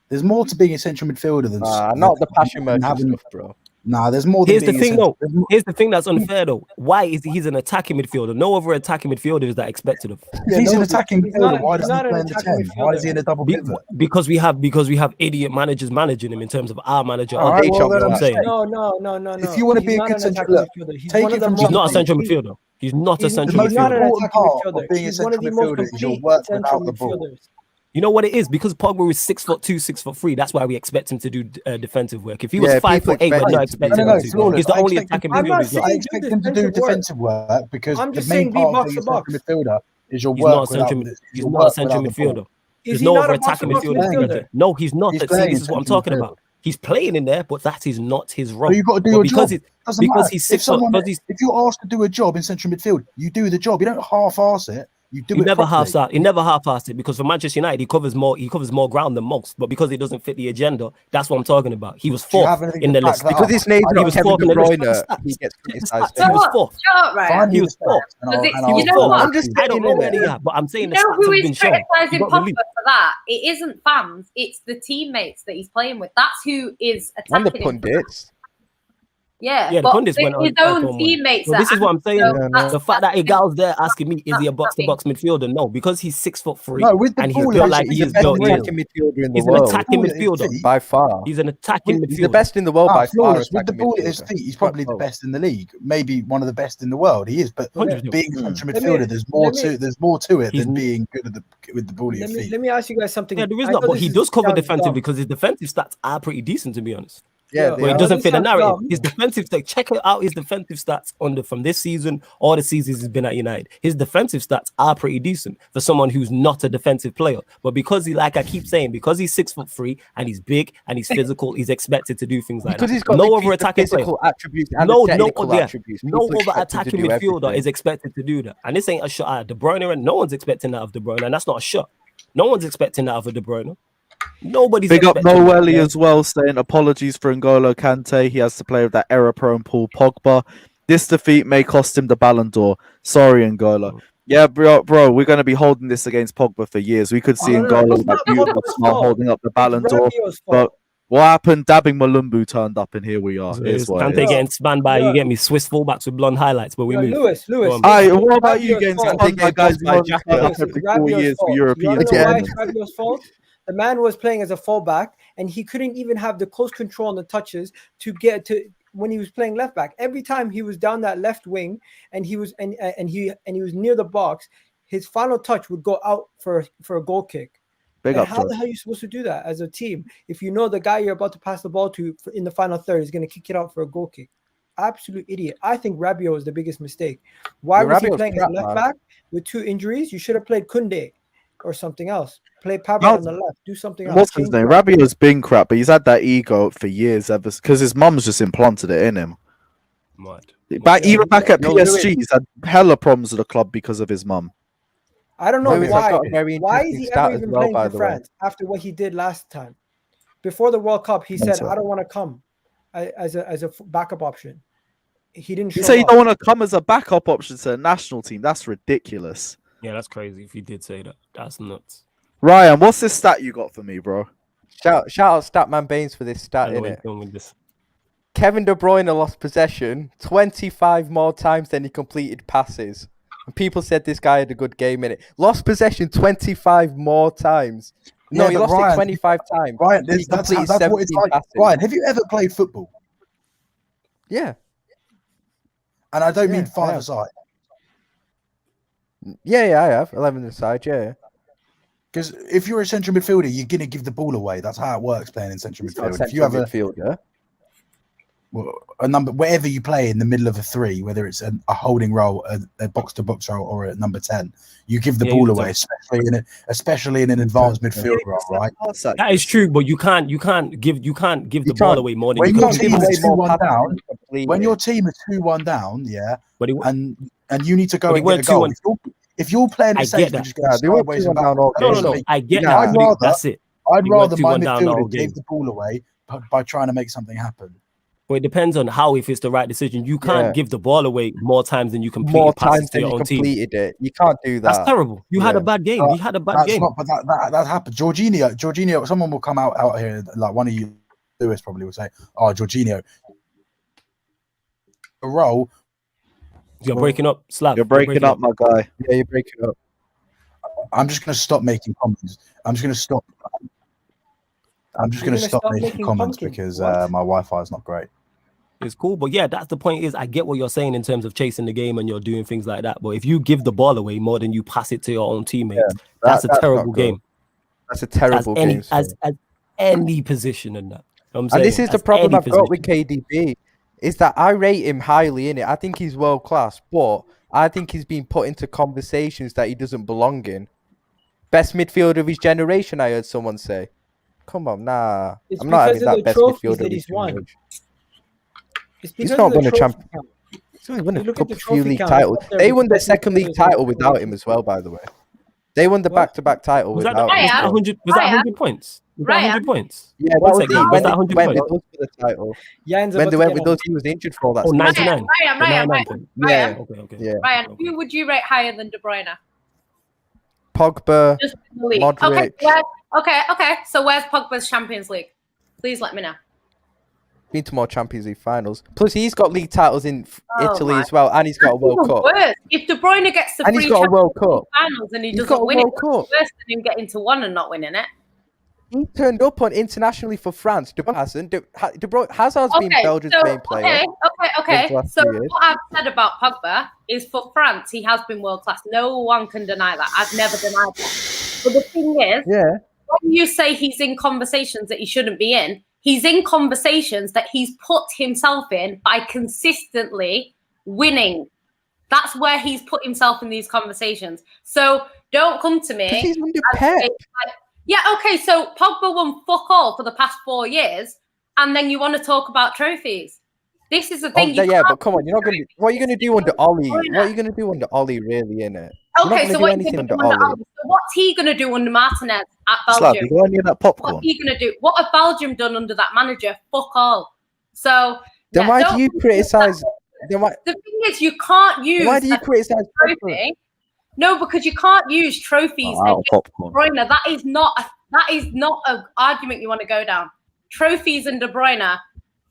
There's more to being a central midfielder than Not the passion merchant having- stuff, bro. Nah, there's more than Here's the being thing, a though. there's more- Here's the thing that's unfair, though. Why is he's an attacking midfielder? No other attacking midfielder is that expected of. If he's an no, attacking he's midfielder, not- why he's does he not an play in the attacking 10? Why is he in a double Be- pivot? because we have idiot managers managing him in terms of our manager. All right, H well, on then that. I'm I'm saying. saying, No. If you want to He's be a not good an central- attacking look, midfielder. He's take one it of the from He's most not a central complete- midfielder. He's not a He's central the most not an midfielder. important attacking part midfielder. of being a He's one of central the most midfielder is your complete work central without the ball. midfielders. You know what it is? Because Pogba is 6'2", 6'3". That's why we expect him to do defensive work. If he was Yeah, 5'8", people we're not expect him to expecting be- him No, to. flawless. He's the I only expect him- attacking I'm not midfielder. he's got. I saying expect do him to do defensive work. defensive work because I'm the just main saying be part of box being a to central box. midfielder is your He's work not a central. without the- He's your not a work central without the ball. midfielder. Is There's he no not other a box attacking to box midfielder. midfielder? No, he's not. He's See, playing this in is what I'm central talking midfield. about. He's playing in there, but that is not his role. So you've got to do But your because job. it's Doesn't because matter. he's If 6', because he's if you're asked to do a job in central midfield, you do the job. You don't half-ass it. You do he it never properly. He never half-assed it because for Manchester United he covers more ground than most. But because it doesn't fit the agenda, that's what I'm talking about. He was Do you fourth have anything in to the back list that Because up? his name's I he not was Kevin fourth De in the list. Bruyne, he gets criticised. He was fourth. Shut up, Ryan. Find me He the was fourth. stats and Because I'll- it- and you I'll- know what? I'm just I don't know where they are, but I'm saying You the know stats who have is been shown. He criticising got Pogba released. for that? It isn't fans, it's the teammates that he's playing with. That's who is And the attacking him. pundits. Yeah, Yeah, the but pundits went on his own teammates. Well, this is what I'm saying. so Yeah, that's- The fact that a gal's there asking me, is he a that's box-to-box midfielder? No, because he's 6'3" No, with the and he's ball, built he's like the he is best built. in He the is- Attacking midfielder in the He's an world. attacking Ball at his midfielder. feet. By far. He's an attacking He's the midfielder. best in the world by far. Flawless. With the attacking ball at his midfielder. feet, he's probably the best in the league. Maybe one of the best in the world. He is, but 100%. being a central Let me- midfielder, there's more to it He's- than being good at with the ball at your feet. Let me ask you guys something. Yeah, there is I not, know but this he is- does cover sounds defensive dumb. because his defensive stats are pretty decent, to be honest. Yeah, Yeah, But it I doesn't know fit the this sounds narrative. dumb. His defensive stats, check out his defensive stats from this season or the seasons he's been at United. His defensive stats are pretty decent for someone who's not a defensive player. But because he, like I keep saying, because he's 6'3" and he's big and he's physical, he's expected to do things like because that. he's got no the other attacking player. physical attributes and No, the technical no, yeah. attributes. No People other expect him to attacking do midfielder everything. is expected to do that. And this ain't a shot at De Bruyne, and no one's expecting that of De Bruyne, and that's not a shot. No one's expecting that of a De Bruyne. Nobody's Big up expecting that. Noelli as well, saying apologies for N'Golo Kante. He has to play with that error-prone Paul Pogba. This defeat may cost him the Ballon d'Or. Sorry, N'Golo. Yeah, bro, we're going to be holding this against Pogba for years. We could see No, no, N'Golo it's with that not beautiful Pogba's smile fault. holding up the Ballon It's d'Or. Rabiot's But fault. what happened? Dabbing Malumbu turned up, and here we are. Here's what it Kante is. getting spanned by, you get me, Swiss fullbacks with blonde highlights, but we move. Lewis. Go on. Aye, what about you Rabiot's getting fault. spun by guys who By only Jack turn up Lewis, every it's 4 Rabiot's years for fault. You European wanna know why it's tournaments? Rabiot's fault? The man was playing as a fullback, and he couldn't even have the close control on the touches to get to when he was playing left back. Every time he was down that left wing, and he was he was near the box, his final touch would go out for a goal kick. Big And up, how George. the hell are you supposed to do that as a team if you know the guy you're about to pass the ball to in the final third is going to kick it out for a goal kick? Absolute idiot. I think Rabiot is the biggest mistake. Why Yeah, was he Rabiot's playing as crap, left man. back with 2 injuries? You should have played Koundé or something else. Play Pavard on the left. Do something else. What's his Change name? it up. Rabiot's been crap, but he's had that ego for years ever because his mum's just implanted it in him. Mad. Even back at Yo, PSG, he's had hella problems with the club because of his mum. I don't know Lewis, I've why. got a very Why is interesting he stat ever as even well, playing by for the way. France after what he did last time? Before the World Cup, he said, Mental. "I don't want to come as a backup option." He didn't. You show say you up. don't want to come as a backup option to a national team. That's ridiculous. Yeah, that's crazy. If you did say that, that's nuts. Ryan, what's this stat you got for me, bro? Shout out Statman Baines for this I stat, know what innit? you're doing with this. Kevin De Bruyne lost possession 25 more times than he completed passes. And people said this guy had a good game in it. Lost possession 25 more times. No, Yeah, he but lost Ryan- it 25 times. Ryan, He that's completed what it's 17 like. passes. Ryan, have you ever played football? Yeah. And I don't Yeah, mean I have. five-a-side. Yeah, I have. 11 aside, yeah. Because if you're a central midfielder, you're going to give the ball away. That's how it works playing in central He's not a midfield. If you have central midfielder. a number, wherever you play in the middle of a 3, whether it's a holding role, a box-to-box role, or a number 10, you give the Yeah, ball you away, especially in an advanced midfield role, right? That is true, but you can't give the ball can't. away more than When you your can. team away is more 2-1 passes down, than he completed. when your team is 2-1 down, yeah, But it, and you need to go But and he get a weren't goal. If you're playing I it safe, get that. just go they weren't sideways 2-1 and down backwards. all That game. doesn't no, make- I get Yeah, that. I'd but rather- that's it. I'd He went rather my 2-1 down the whole midfielder game. gave the ball away by trying to make something happen. But it depends on how, if it's the right decision. You can't give the ball away more times than you completed More passes times to than your you own team. completed it. You can't do that. That's terrible. You had a bad game. You had a bad game. But that happened. Jorginho, someone will come out here, like one of you, Lewis probably will say, "Oh, Jorginho, a role." You're breaking up, Slav. You're breaking up, my guy. Yeah, you're breaking up. I'm just going to stop making comments. I'm just going to stop making comments because my Wi-Fi is not great. It's cool, but yeah, that's the point. Is I get what you're saying in terms of chasing the game and you're doing things like that. But if you give the ball away more than you pass it to your own teammates, that's a terrible game. That's a terrible game. As any position in that. And this is the problem I've got with KDB, is that I rate him highly in it. I think he's world class, but I think he's been put into conversations that he doesn't belong in. Best midfielder of his generation, I heard someone say. Come on, nah. I'm not having that best midfielder of his generation. He's not won a champion. He's only won a couple few league titles. They won their second league title without him as well, by the way. They won the back-to-back title without him. Was that 100 points? Was that 100 points? Yeah, that was when that that 100 went with points? us for the title. When they went with us, he was injured for all that. Oh, 99. Yeah. Okay. Ryan, who would you rate higher than De Bruyne? Pogba, Just in the league. Modric. Okay. So where's Pogba's Champions League? Please let me know. Been to more Champions League finals. Plus, he's got league titles in Italy as well, and he's got a World Cup. Worse. If De Bruyne gets the And he's got a World Cup. finals and he doesn't win it, it's worse than him getting to one and not winning it. He turned up on internationally for France. De Bruyne hasn't. De Bruyne, Hazard's been Belgium's main player. Okay. So what I've said about Pogba is for France, he has been world class. No one can deny that. I've never denied that. But the thing is, when you say he's in conversations that he shouldn't be in, he's in conversations that he's put himself in by consistently winning. That's where he's put himself in these conversations. So don't come to me. He's under Pep. So Pogba won fuck all for the past 4 years, and then you want to talk about trophies. This is the thing. But come on, you're not going to. What are you going to do under Ollie? What are you going to do under Ollie, really, innit? Okay, so what are you going to do under Ollie? So what's he going to do under Martinez at Belgium? Slav, you got any of that popcorn? What are you going to do? What have Belgium done under that manager? Fuck all. So then why do you criticize? The thing is, you can't use. Why do you criticize trophy? No, because you can't use trophies against De Bruyne. That is not an argument you want to go down. Trophies and De Bruyne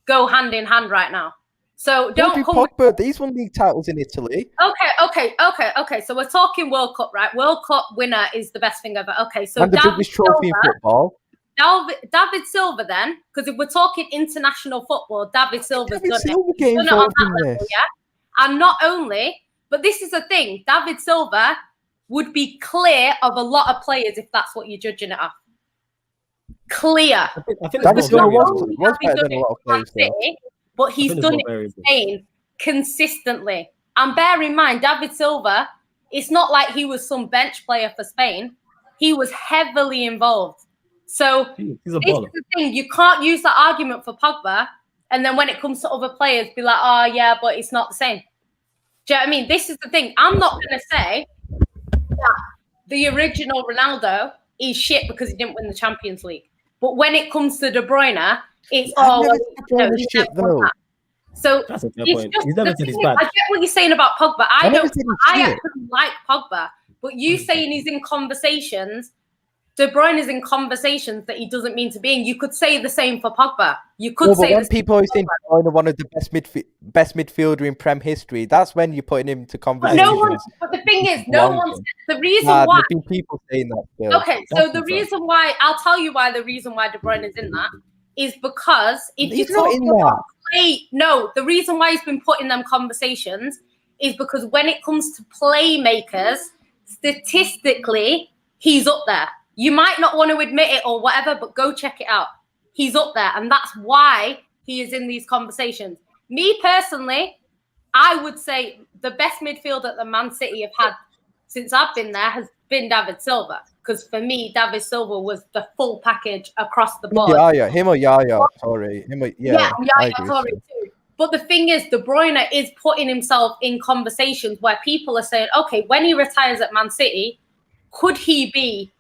go hand in hand right now. So don't come. Pogba, these won league titles in Italy. Okay. So we're talking World Cup, right? World Cup winner is the best thing ever. Okay, so and the biggest trophy in football. David Silva, then, because if we're talking international football, David Silva's done it. Done it on that level, And not only, but this is the thing, David Silva would be clear of a lot of players if that's what you're judging it off. Clear. I think David Silva was better than a lot of players. But he's done it in Spain consistently. And bear in mind, David Silva, it's not like he was some bench player for Spain. He was heavily involved. So this is the thing. You can't use that argument for Pogba. And then when it comes to other players, be like, oh, yeah, but it's not the same. Do you know what I mean? This is the thing. I'm not going to say that the original Ronaldo is shit because he didn't win the Champions League. But when it comes to De Bruyne, it's shit, though. So that's a fair point. He's never said he's bad. I get what you're saying about Pogba. I actually like Pogba, but you saying he's in conversations. De Bruyne is in conversations that he doesn't mean to be in. You could say the same for Pogba. You could say when people always think De Bruyne one of the best midfielder in Prem history, that's when you're putting him to conversations. But the thing is, no one. The reason why there's been people saying that. Still. Okay, so the reason why I'll tell you why the reason why De Bruyne is in that is because if you talk about play, the reason why he's been put in them conversations is because when it comes to playmakers, statistically, he's up there. You might not want to admit it or whatever, but go check it out. He's up there, and that's why he is in these conversations. Me personally, I would say the best midfielder that Man City have had since I've been there has been David Silva. Because for me, David Silva was the full package across the board. Him or Yaya, sorry. Yaya, sorry too. But the thing is, De Bruyne is putting himself in conversations where people are saying, okay, when he retires at Man City, could he be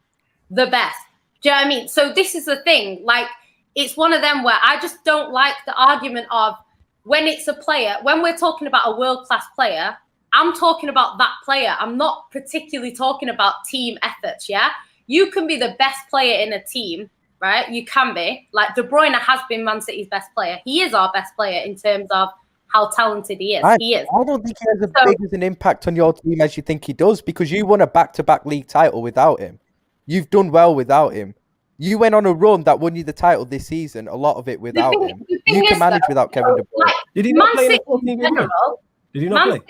the best? Do you know what I mean? So this is the thing. Like, it's one of them where I just don't like the argument of when it's a player, when we're talking about a world-class player, I'm talking about that player. I'm not particularly talking about team efforts, yeah? You can be the best player in a team, right? You can be. Like, De Bruyne has been Man City's best player. He is our best player in terms of how talented he is. He is. I don't think he has as big as an impact on your team as you think he does, because you won a back-to-back league title without him. You've done well without him. You went on a run that won you the title this season, a lot of it without him. You can manage without Kevin De Bruyne. Like, Did he not Man play in City the 14 in game run? general, Did he not play?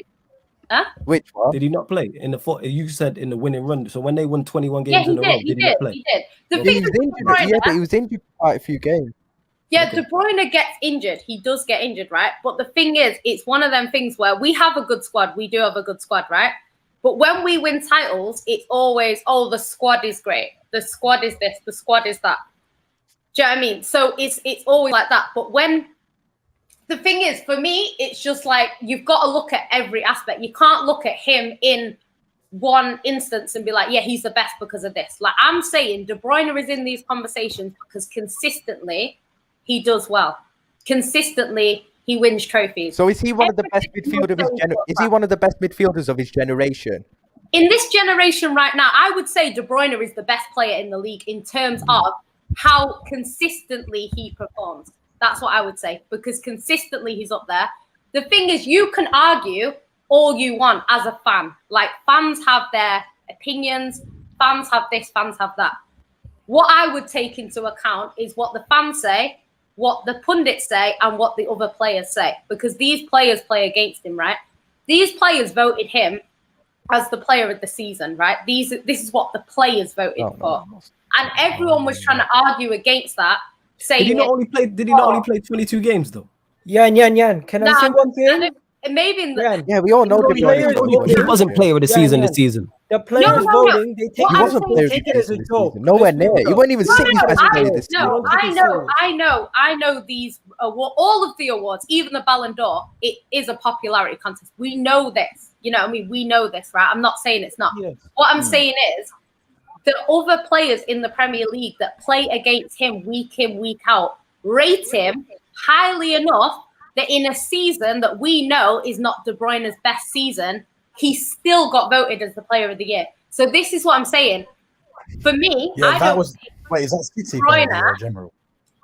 Which one? Did he not play in the four? You said in the winning run. So when they won 21 Yeah, games he in a row, did. did he not play? He did. The He thing was is, De injured. Bruyne, Yeah, but he was injured for quite a few games. yeah, Okay. De Bruyne gets injured. He does get injured, right? But the thing is, it's one of them things where we have a good squad. We do have a good squad, right? But when we win titles, it's always, oh, the squad is great. The squad is this. The squad is that. Do you know what I mean? So it's always like that. But when the thing is, for me, it's just like you've got to look at every aspect. You can't look at him in one instance and be like, yeah, he's the best because of this. Like, I'm saying De Bruyne is in these conversations because consistently he does well. Consistently he wins trophies. So is he one of the best midfielders of his Is he one of the best midfielders of his generation? In this generation right now, I would say De Bruyne is the best player in the league in terms of how consistently he performs. That's what I would say, because consistently he's up there. The thing is, you can argue all you want as a fan. Like, fans have their opinions, fans have this, fans have that. What I would take into account is what the fans say, what the pundits say, and what the other players say, because these players play against him, right? These players voted him as the player of the season, right? This is what the players voted for. And everyone was trying to argue against that, saying Did he not only play 22 games though? Yan. Can I say one thing? Maybe in the Yan, Yeah, we all know The players voted- He wasn't player of the season this yeah. season. The players No. voting, they take What He I'm wasn't saying player is- of take the it as a season this joke. season. Nowhere near. He wasn't even City's best player this season. No, Don't take it serious. I know these all of the awards, even the Ballon d'Or, it is a popularity contest. We know this. You know what I mean? We know this, right? I'm not saying it's not. Yes. What I'm saying is the other players in the Premier League that play against him week in, week out, rate him highly enough that in a season that we know is not De Bruyne's best season, he still got voted as the player of the year. So this is what I'm saying. For me, Yeah, I that don't was. think Wait, is that City De Bruyne- player or general?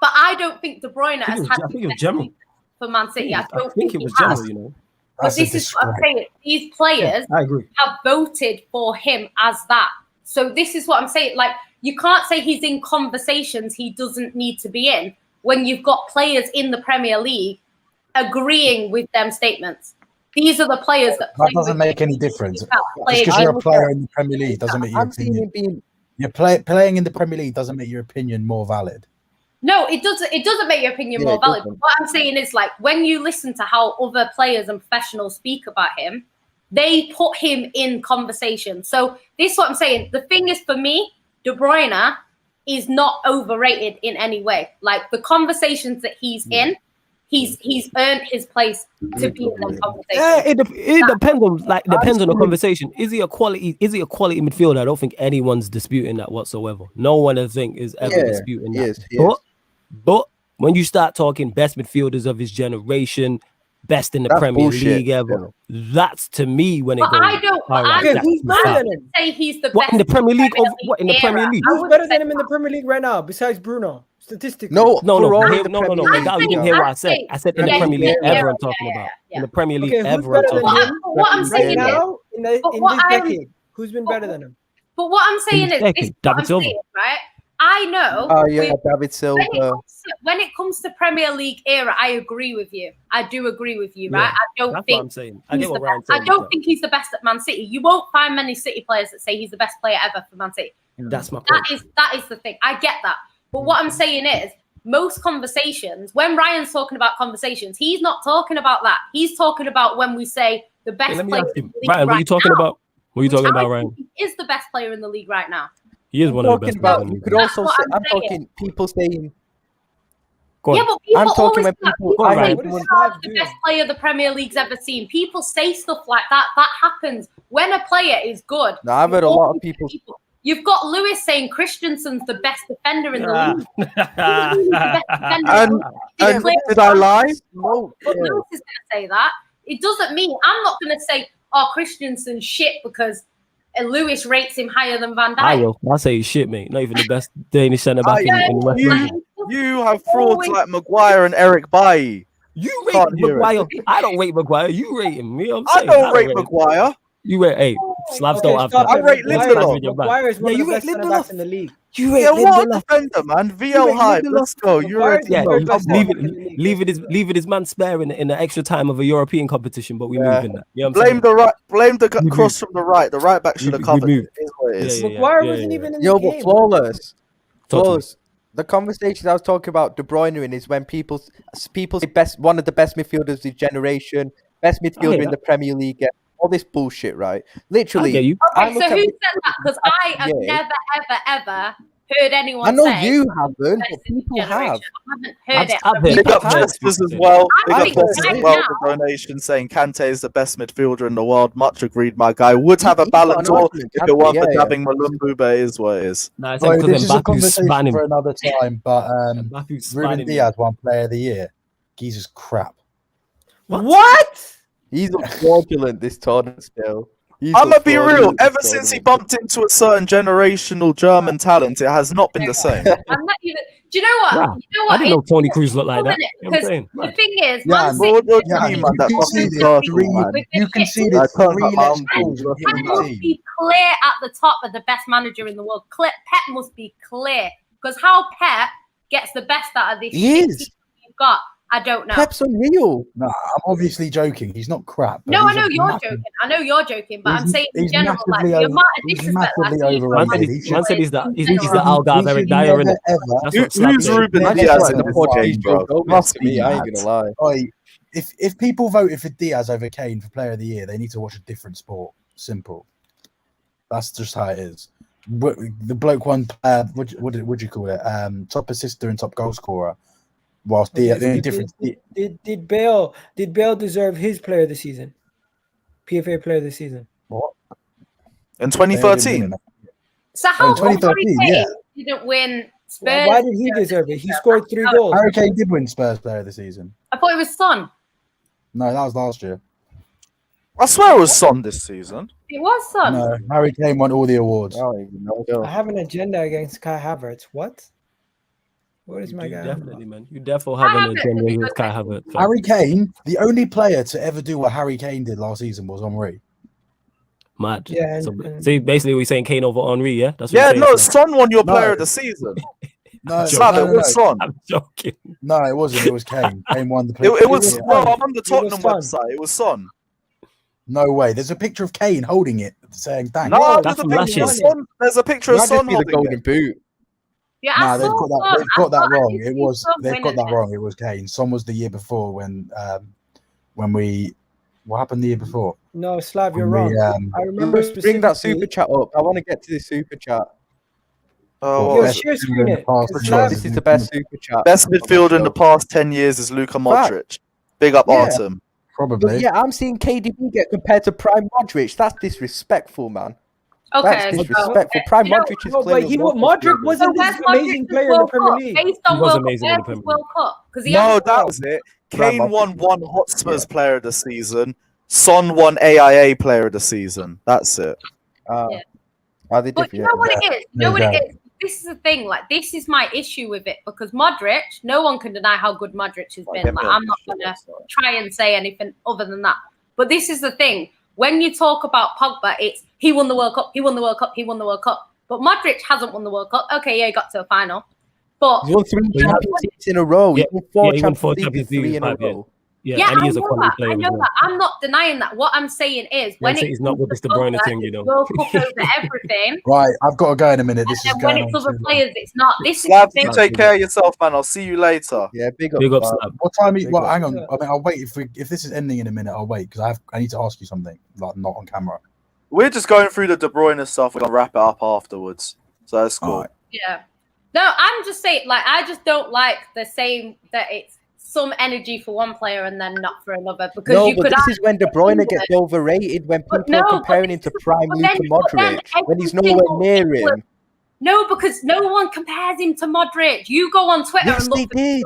but I don't think De Bruyne I has think had it the was best general. season for Man City. I don't think it he was has. general, you know. But That's a this is what I'm disgrace. saying. These players I agree. have voted for him as that. So this is what I'm saying. Like, you can't say he's in conversations he doesn't need to be in when you've got players in the Premier League agreeing with them statements. These are the players that play That doesn't with make him. any difference. Play Just because against you're a him. player in the Premier League doesn't make your I'm seeing him opinion. being. Playing in the Premier League doesn't make your opinion more valid. No, it doesn't. It doesn't make your opinion Yeah, more it valid. doesn't. What I'm saying is, like, when you listen to how other players and professionals speak about him, they put him in conversation. So this is what I'm saying. The thing is, for me, De Bruyne is not overrated in any way. Like, the conversations that he's in, he's earned his place to be in those conversations. Yeah, it depends on the conversation. Is he a quality midfielder? I don't think anyone's disputing that whatsoever. No one I think is ever disputing that. But when you start talking best midfielders of his generation, best in the That's Premier bullshit, League ever, that's to me when it But goes. I don't. all right, Okay, that's who's the better fact. than him? say he's the What best in the Premier League? What in the Premier era. League? I Who's wouldn't better say than him in the Premier League right now besides Bruno? Statistically. No, No, overall in no, the no, Premier no. League, Now you didn't I'm hear what I said. saying- I said in the Yeah, Premier yeah, League yeah, ever. I'm yeah, talking about yeah. in the Premier League Okay, who's ever. I'm better talking than about. him? What I'm Right saying is, now, in this decade, who's been better than him? but what I'm saying is, this is what David I'm Silva. saying, right? I know. Oh yeah, with- David Silva. when it comes to Premier League era, I agree with you. I do agree with you, Yeah, right? I don't That's what think I'm saying. I he's get the what Ryan's best. I saying. don't think he's the best at Man City. You won't find many City players that say he's the best player ever for Man City. That's my point. That is the thing. I get that. But what I'm saying is, most conversations, when Ryan's talking about conversations, he's not talking about that. He's talking about when we say the best Hey, let me player ask in you, the league Ryan. What are you right talking now, about? What are you which talking I about, think Ryan? he is the best player in the league right now. He is one of the Talking best players about, in the you league. could also That's say, what I'm I'm saying. talking people saying. Go on. Yeah, but people I'm talking always about say people- people Go on, say Ryan. What is Ronaldo's Slav the doing? best player the Premier League's ever seen. People say stuff like that. That happens when a player is good. No, I've heard a lot of people. You've got Lewis saying Christensen's the best defender in the league. And did I lie? No. But Lewis is going to say that. It doesn't mean I'm not going to say, "Oh, Christensen's shit" because Lewis rates him higher than Van Dijk. I will. I'll say he's shit, mate. Not even the best Danish centre back in West London. You have frauds like Maguire and Eric Bailly. You rate Maguire. I don't rate Maguire. You rate him. You know what I'm I saying? don't rate Maguire. You rate. Hey, Slavs don't have I rate Lindelof. Maguire is one of the best centre backs in the league. You rate what defender, man? VL high. Let's go. You're already leaving his man spare in the extra time of a European competition, but we move in that. You know blame the cross from the right. The right back should have covered it. Is what it is. Maguire wasn't even in the game. But flawless. The conversation I was talking about De Bruyne in is when people say one of the best midfielders of his generation, best midfielder in the Premier League. All this bullshit, right? Literally. Okay, so who said that? Because I have never, ever heard anyone. I know say you haven't, but people have. I haven't heard it. Big up Vespers as well. Big up Vespers as well for donation saying Kante is the best midfielder in the world. Much agreed, my guy. Would have a Ballon d'Or if it weren't for dabbing Malumbu, but it is what it is. This is a conversation for another time, but Ruben Diaz won Player of the Year. Geezer's crap. What? He's fraudulent this tournament still. I'm gonna be real. Ever since he bumped into a certain generational German talent, it has not been the same. I'm not even. Do you know what? Wow. You know what? I didn't know Tony Cruz looked like that. Because the thing is, you conceded 3 less goals. Pep must be clear at the top of the best manager in the world. Pep must be clear because how Pep gets the best out of this shit you've got. I don't know. Pep's unreal. No, I'm obviously joking. He's not crap. No, I know you're joking. I know you're joking, but I'm saying in general, like the amount of disrespect Man said he's the Algarve Eric Dyer, innit? Who's Ruben Diaz in the podcast, bro? Must be. I ain't gonna lie. If people voted for Diaz over Kane for Player of the Year, they need to watch a different sport. Simple. That's just how it is. The bloke won. What would you call it? Top assister and top goal scorer. Whilst the only difference did Bale deserve his Player of the Season? PFA Player of the Season. What? In 2013. So how come 2013? didn't win Spurs? Why did he deserve it? He scored 3 goals. Harry Kane did win Spurs Player of the Season. I thought it was Son. No, that was last year. I swear it was Son this season. It was Son. No, Harry Kane won all the awards. I don't even know. I have an agenda against Kai Havertz. What? What is my guy? Definitely, man. You definitely have an agenda against Kai Havertz. Harry Kane, the only player to ever do what Harry Kane did last season was Henry. Mad. Yeah. See, basically, we're saying Kane over Henry, yeah? That's what Son won your Player of the Season. No, it was Son. I'm joking. No, it wasn't. It was Kane. Kane won the Player. It was. No, I'm on the Tottenham website. It was Son. No way. There's a picture of Kane holding it, saying thanks. No, there's a picture of Son holding the golden boot. Yeah, they've got that wrong. They've got that wrong. It was Kane. Son was the year before when we. What happened the year before? No, Slav, you're wrong. I remember bring that super chat up. I want to get to the super chat. Oh, share screen it. This is the best super chat. Best midfielder in the past 10 years is Luka Modric. Big up Artem. Probably. But yeah, I'm seeing KDB get compared to Prime Modric. That's disrespectful, man. Okay, that's disrespectful. Prime Modric is clearly. Modric wasn't this amazing player in the Premier League. Based on World Cup. No, that was it. Kane won one Hotspurs Player of the Season. Son won AIA Player of the Season. That's it. But you know what it is? You know what it is? This is the thing. Like, this is my issue with it because Modric, no one can deny how good Modric has been. Like, I'm not going to try and say anything other than that. But this is the thing. When you talk about Pogba, it's he won the World Cup, he won the World Cup, he won the World Cup. But Modric hasn't won the World Cup. Okay, yeah, he got to a final. But he won 3 Champions Leagues in a row. He won 4 Champions Leagues in a row. Yeah, and he is a quality player. I know that. I'm not denying that. What I'm saying is, when it's not with this De Bruyne thing, you know. World Cup over everything. Right, I've got to go in a minute. This is going when it's other players, it's not. This Slav, you take care of yourself, man. I'll see you later. Yeah, big up, Slav. What time? Hang on. I mean, I'll wait. If this is ending in a minute, I'll wait because I need to ask you something, like not on camera. We're just going through the De Bruyne stuff. We're gonna wrap it up afterwards. So that's cool. Right. Yeah. No, I'm just saying. Like, I just don't like the same that it's some energy for one player and then not for another, because No, you but could. this is when De Bruyne gets overrated, when people are comparing him to prime Luka Modric, when he's nowhere near him. No, because no one compares him to Modric. You go on Twitter and look. Yes, they did.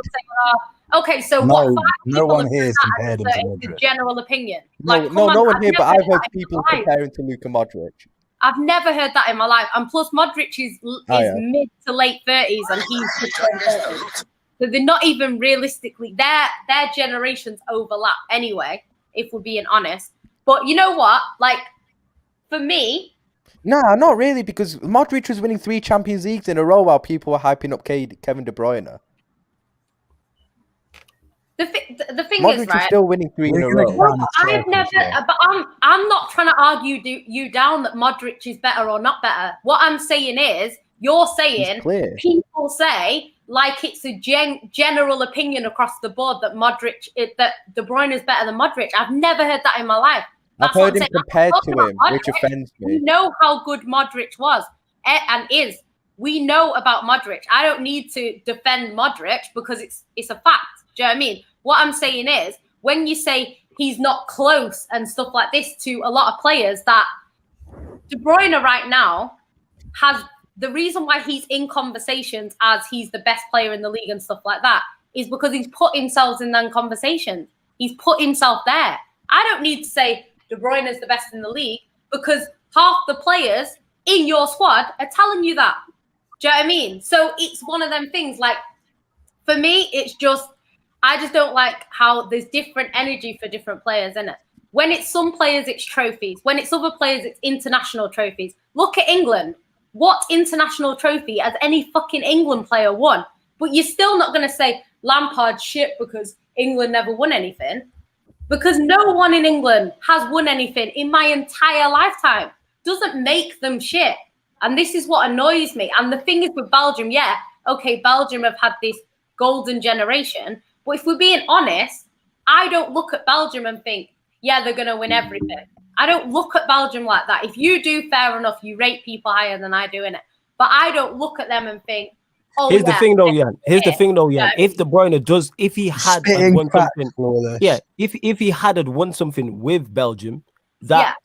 Okay, so No, what? no one here has compared him to The Modric. general opinion. No, no one here, but I've heard people compare him to Luka Modric. I've never heard that in my life. And plus, Modric is mid to late 30s, and he's just 30s. So they're not even realistically, their generations overlap anyway, if we're being honest. But you know what? Like, for me... Nah, not really, because Modric was winning 3 Champions Leagues in a row while people were hyping up Kevin De Bruyne. The thing Modric is, right? still winning 3 in a row. Well, I've never, but I'm not trying to argue you down that Modric is better or not better. What I'm saying is, you're saying people say like it's a general opinion across the board that that De Bruyne is better than Modric. I've never heard that in my life. I've heard him compared to him, which offends me. We know how good Modric was and is. We know about Modric. I don't need to defend Modric because it's a fact. Do you know what I mean? What I'm saying is, when you say he's not close and stuff like this to a lot of players, that De Bruyne right now has the reason why he's in conversations as he's the best player in the league and stuff like that is because he's put himself in them conversations. He's put himself there. I don't need to say De Bruyne is the best in the league because half the players in your squad are telling you that. Do you know what I mean? So it's one of them things. Like, for me, it's just, I just don't like how there's different energy for different players, innit? When it's some players, it's trophies. When it's other players, it's international trophies. Look at England. What international trophy has any fucking England player won? But you're still not going to say Lampard shit because England never won anything. Because no one in England has won anything in my entire lifetime. Doesn't make them shit. And this is what annoys me. And the thing is with Belgium, yeah, okay, Belgium have had this golden generation. But if we're being honest, I don't look at Belgium and think, yeah, they're going to win everything. I don't look at Belgium like that. If you do, fair enough, you rate people higher than I do in it. But I don't look at them and think, oh, Here's the thing though, Jan. Here's the thing though, Jan. If De Bruyne does, if he had won something, if he had won something with Belgium, that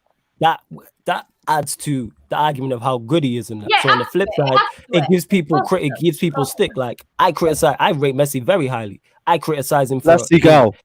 adds to the argument of how good he is in that. So on the flip side, it gives people stick. Like I rate Messi very highly. I criticize him for international.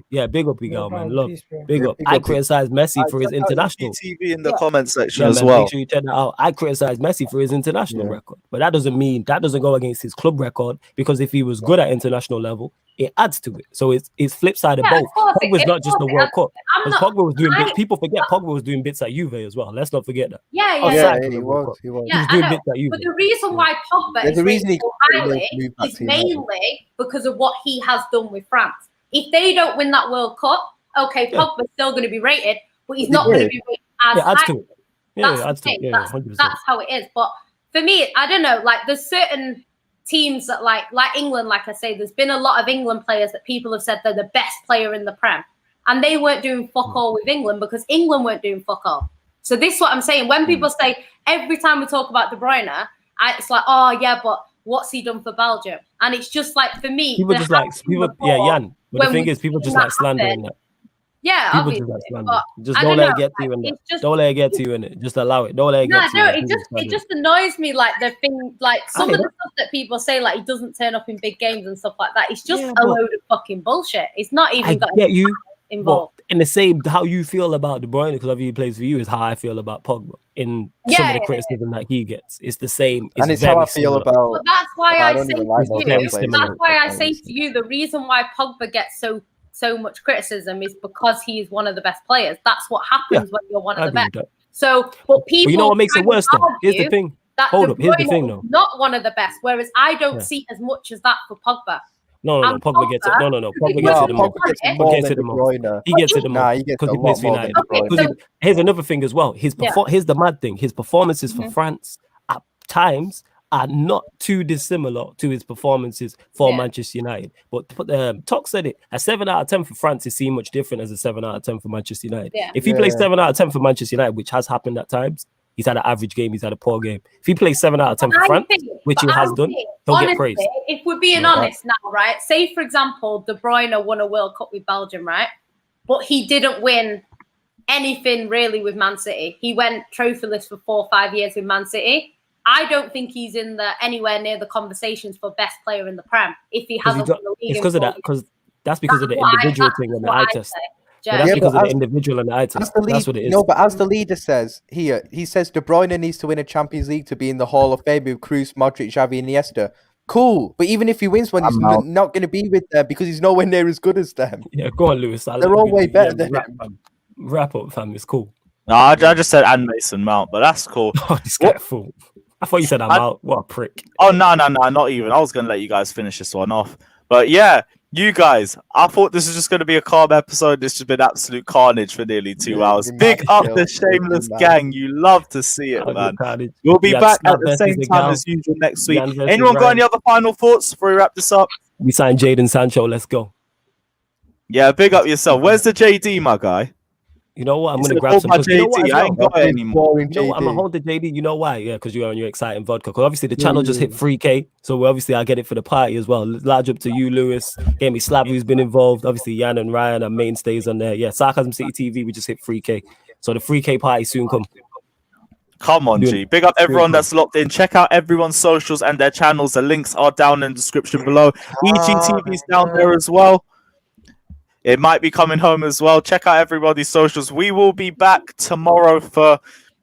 Yeah, big up, big man. Love, big up. I criticize Messi for his international. TV in the comment section as well. Make sure you check that out. I criticize Messi for his international record, but that doesn't go against his club record, because if he was good at international level, it adds to it. So it's flip side of both. Pogba's not just the World Cup. Because Pogba was doing bits. People forget Pogba was doing bits at Juve as well. Let's not forget that. He was. He was doing bits at Juve. But the reason why Pogba is rated so highly is mainly because of what he has done with France. If they don't win that World Cup, okay, Pogba's still going to be rated, but he's not going to be rated as high. That's how it is. But for me, I don't know, like there's certain teams that like England, like I say, there's been a lot of England players that people have said they're the best player in the Prem, and they weren't doing fuck all with England because England weren't doing fuck all. So this is what I'm saying. When people say, every time we talk about De Bruyne, it's like, oh yeah, but what's he done for Belgium? And it's just like, for me, Jan. But the thing is, people just like slandering that. Yeah, people obviously. Just like slander. Just don't let it get to you in it. Don't let it get to you in it. Just allow it. Don't let it get to you. It just annoys me, like the thing, like some of the stuff that people say, like he doesn't turn up in big games and stuff like that. It's just a load of fucking bullshit. It's not even involved. In the same, how you feel about De Bruyne, because he plays for you, is how I feel about Pogba in some of the criticism that he gets. It's the same. It's how I feel about. Well, that's why I say to you. That's why I say to you, the reason why Pogba gets so much criticism is because he is one of the best players. That's what happens when you're one of the best. So, but people, you know what makes it worse though? Here's the thing. Hold up. Here's the thing though. Not one of the best. Whereas I don't see as much as that for Pogba. No. Pogba gets it. No. Pogba gets it the most. He gets it the most because he plays for United. Here's another thing as well. Here's the mad thing. His performances for France at times are not too dissimilar to his performances for Manchester United. But Tok said it. A 7 out of 10 for France is seen much different as a 7 out of 10 for Manchester United. If he plays 7 out of 10 for Manchester United, which has happened at times, he's had an average game, he's had a poor game. If he plays 7 out of 10 for I France, think- which he but has I done, think, he'll get honestly, praised. If we're being Yeah. honest now, right? Say, for example, De Bruyne won a World Cup with Belgium, right? But he didn't win anything really with Man City. He went trophyless for 4 or 5 years with Man City. I don't think he's in the anywhere near the conversations for best player in the Prem if he hasn't won the league. It's because of that, because that's because of the That's what I- individual that's thing and the what eye I test. say. But Jay. that's Yeah, because but of the as- individual and the eye As test. the That's lead, what it is. no, but as the leader says here, he says De Bruyne needs to win a Champions League to be in the Hall of Fame with Cruz, Modric, Xavi, and Iniesta. Cool, but even if he wins one, he's I'm out. not going to be with them because he's nowhere near as good as them. Yeah, go on, Lewis. They're all way better than wrap, him. fam. Wrap up, fam. It's cool. No, I just said and Mason Mount, but that's cool. Oh, this guy fool. I thought you said I'm out. What a prick. Oh no, not even. I was gonna let you guys finish this one off. But yeah, you guys, I thought this was just gonna be a calm episode. This has been absolute carnage for nearly 2 Yeah, hours. it's Big mad up chill. the It's Shameless mad. gang. You love to see it, Oh, man. good carnage. We'll be We had back Snap at the versus same the time Gal. as usual next week. Jan versus Anyone got Ryan. any other final thoughts before we wrap this up? We signed Jadon Sancho. Let's go. Yeah, big up yourself. Where's the JD, my guy? You know what? I'm He going to said, grab "Hold some. my 'cause you know what? JD. As I well? ain't got it anymore." Boring You know what? I'm gonna JD. hold the JD. You know why? Yeah, because you're on your exciting vodka. Because obviously the channel just hit 3K, so obviously I get it for the party as well. Large up to you, Lewis. Gave me Slav, who's been involved. Obviously Jan and Ryan are mainstays on there. Yeah, Sarcasm City TV. We just hit 3K, so the 3K party soon come. Come on, Doing- G. Big up everyone doing- that's locked in. Check out everyone's socials and their channels. The links are down in the description below. EGTV's down there as well. It might be coming home as well. Check out everybody's socials. We will be back tomorrow for,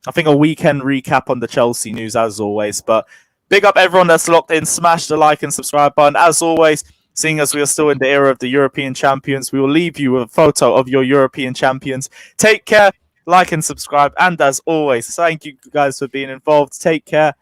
I think, a weekend recap on the Chelsea news, as always. But big up everyone that's locked in. Smash the like and subscribe button. As always, seeing as we are still in the era of the European champions, we will leave you with a photo of your European champions. Take care, like and subscribe. And as always, thank you guys for being involved. Take care.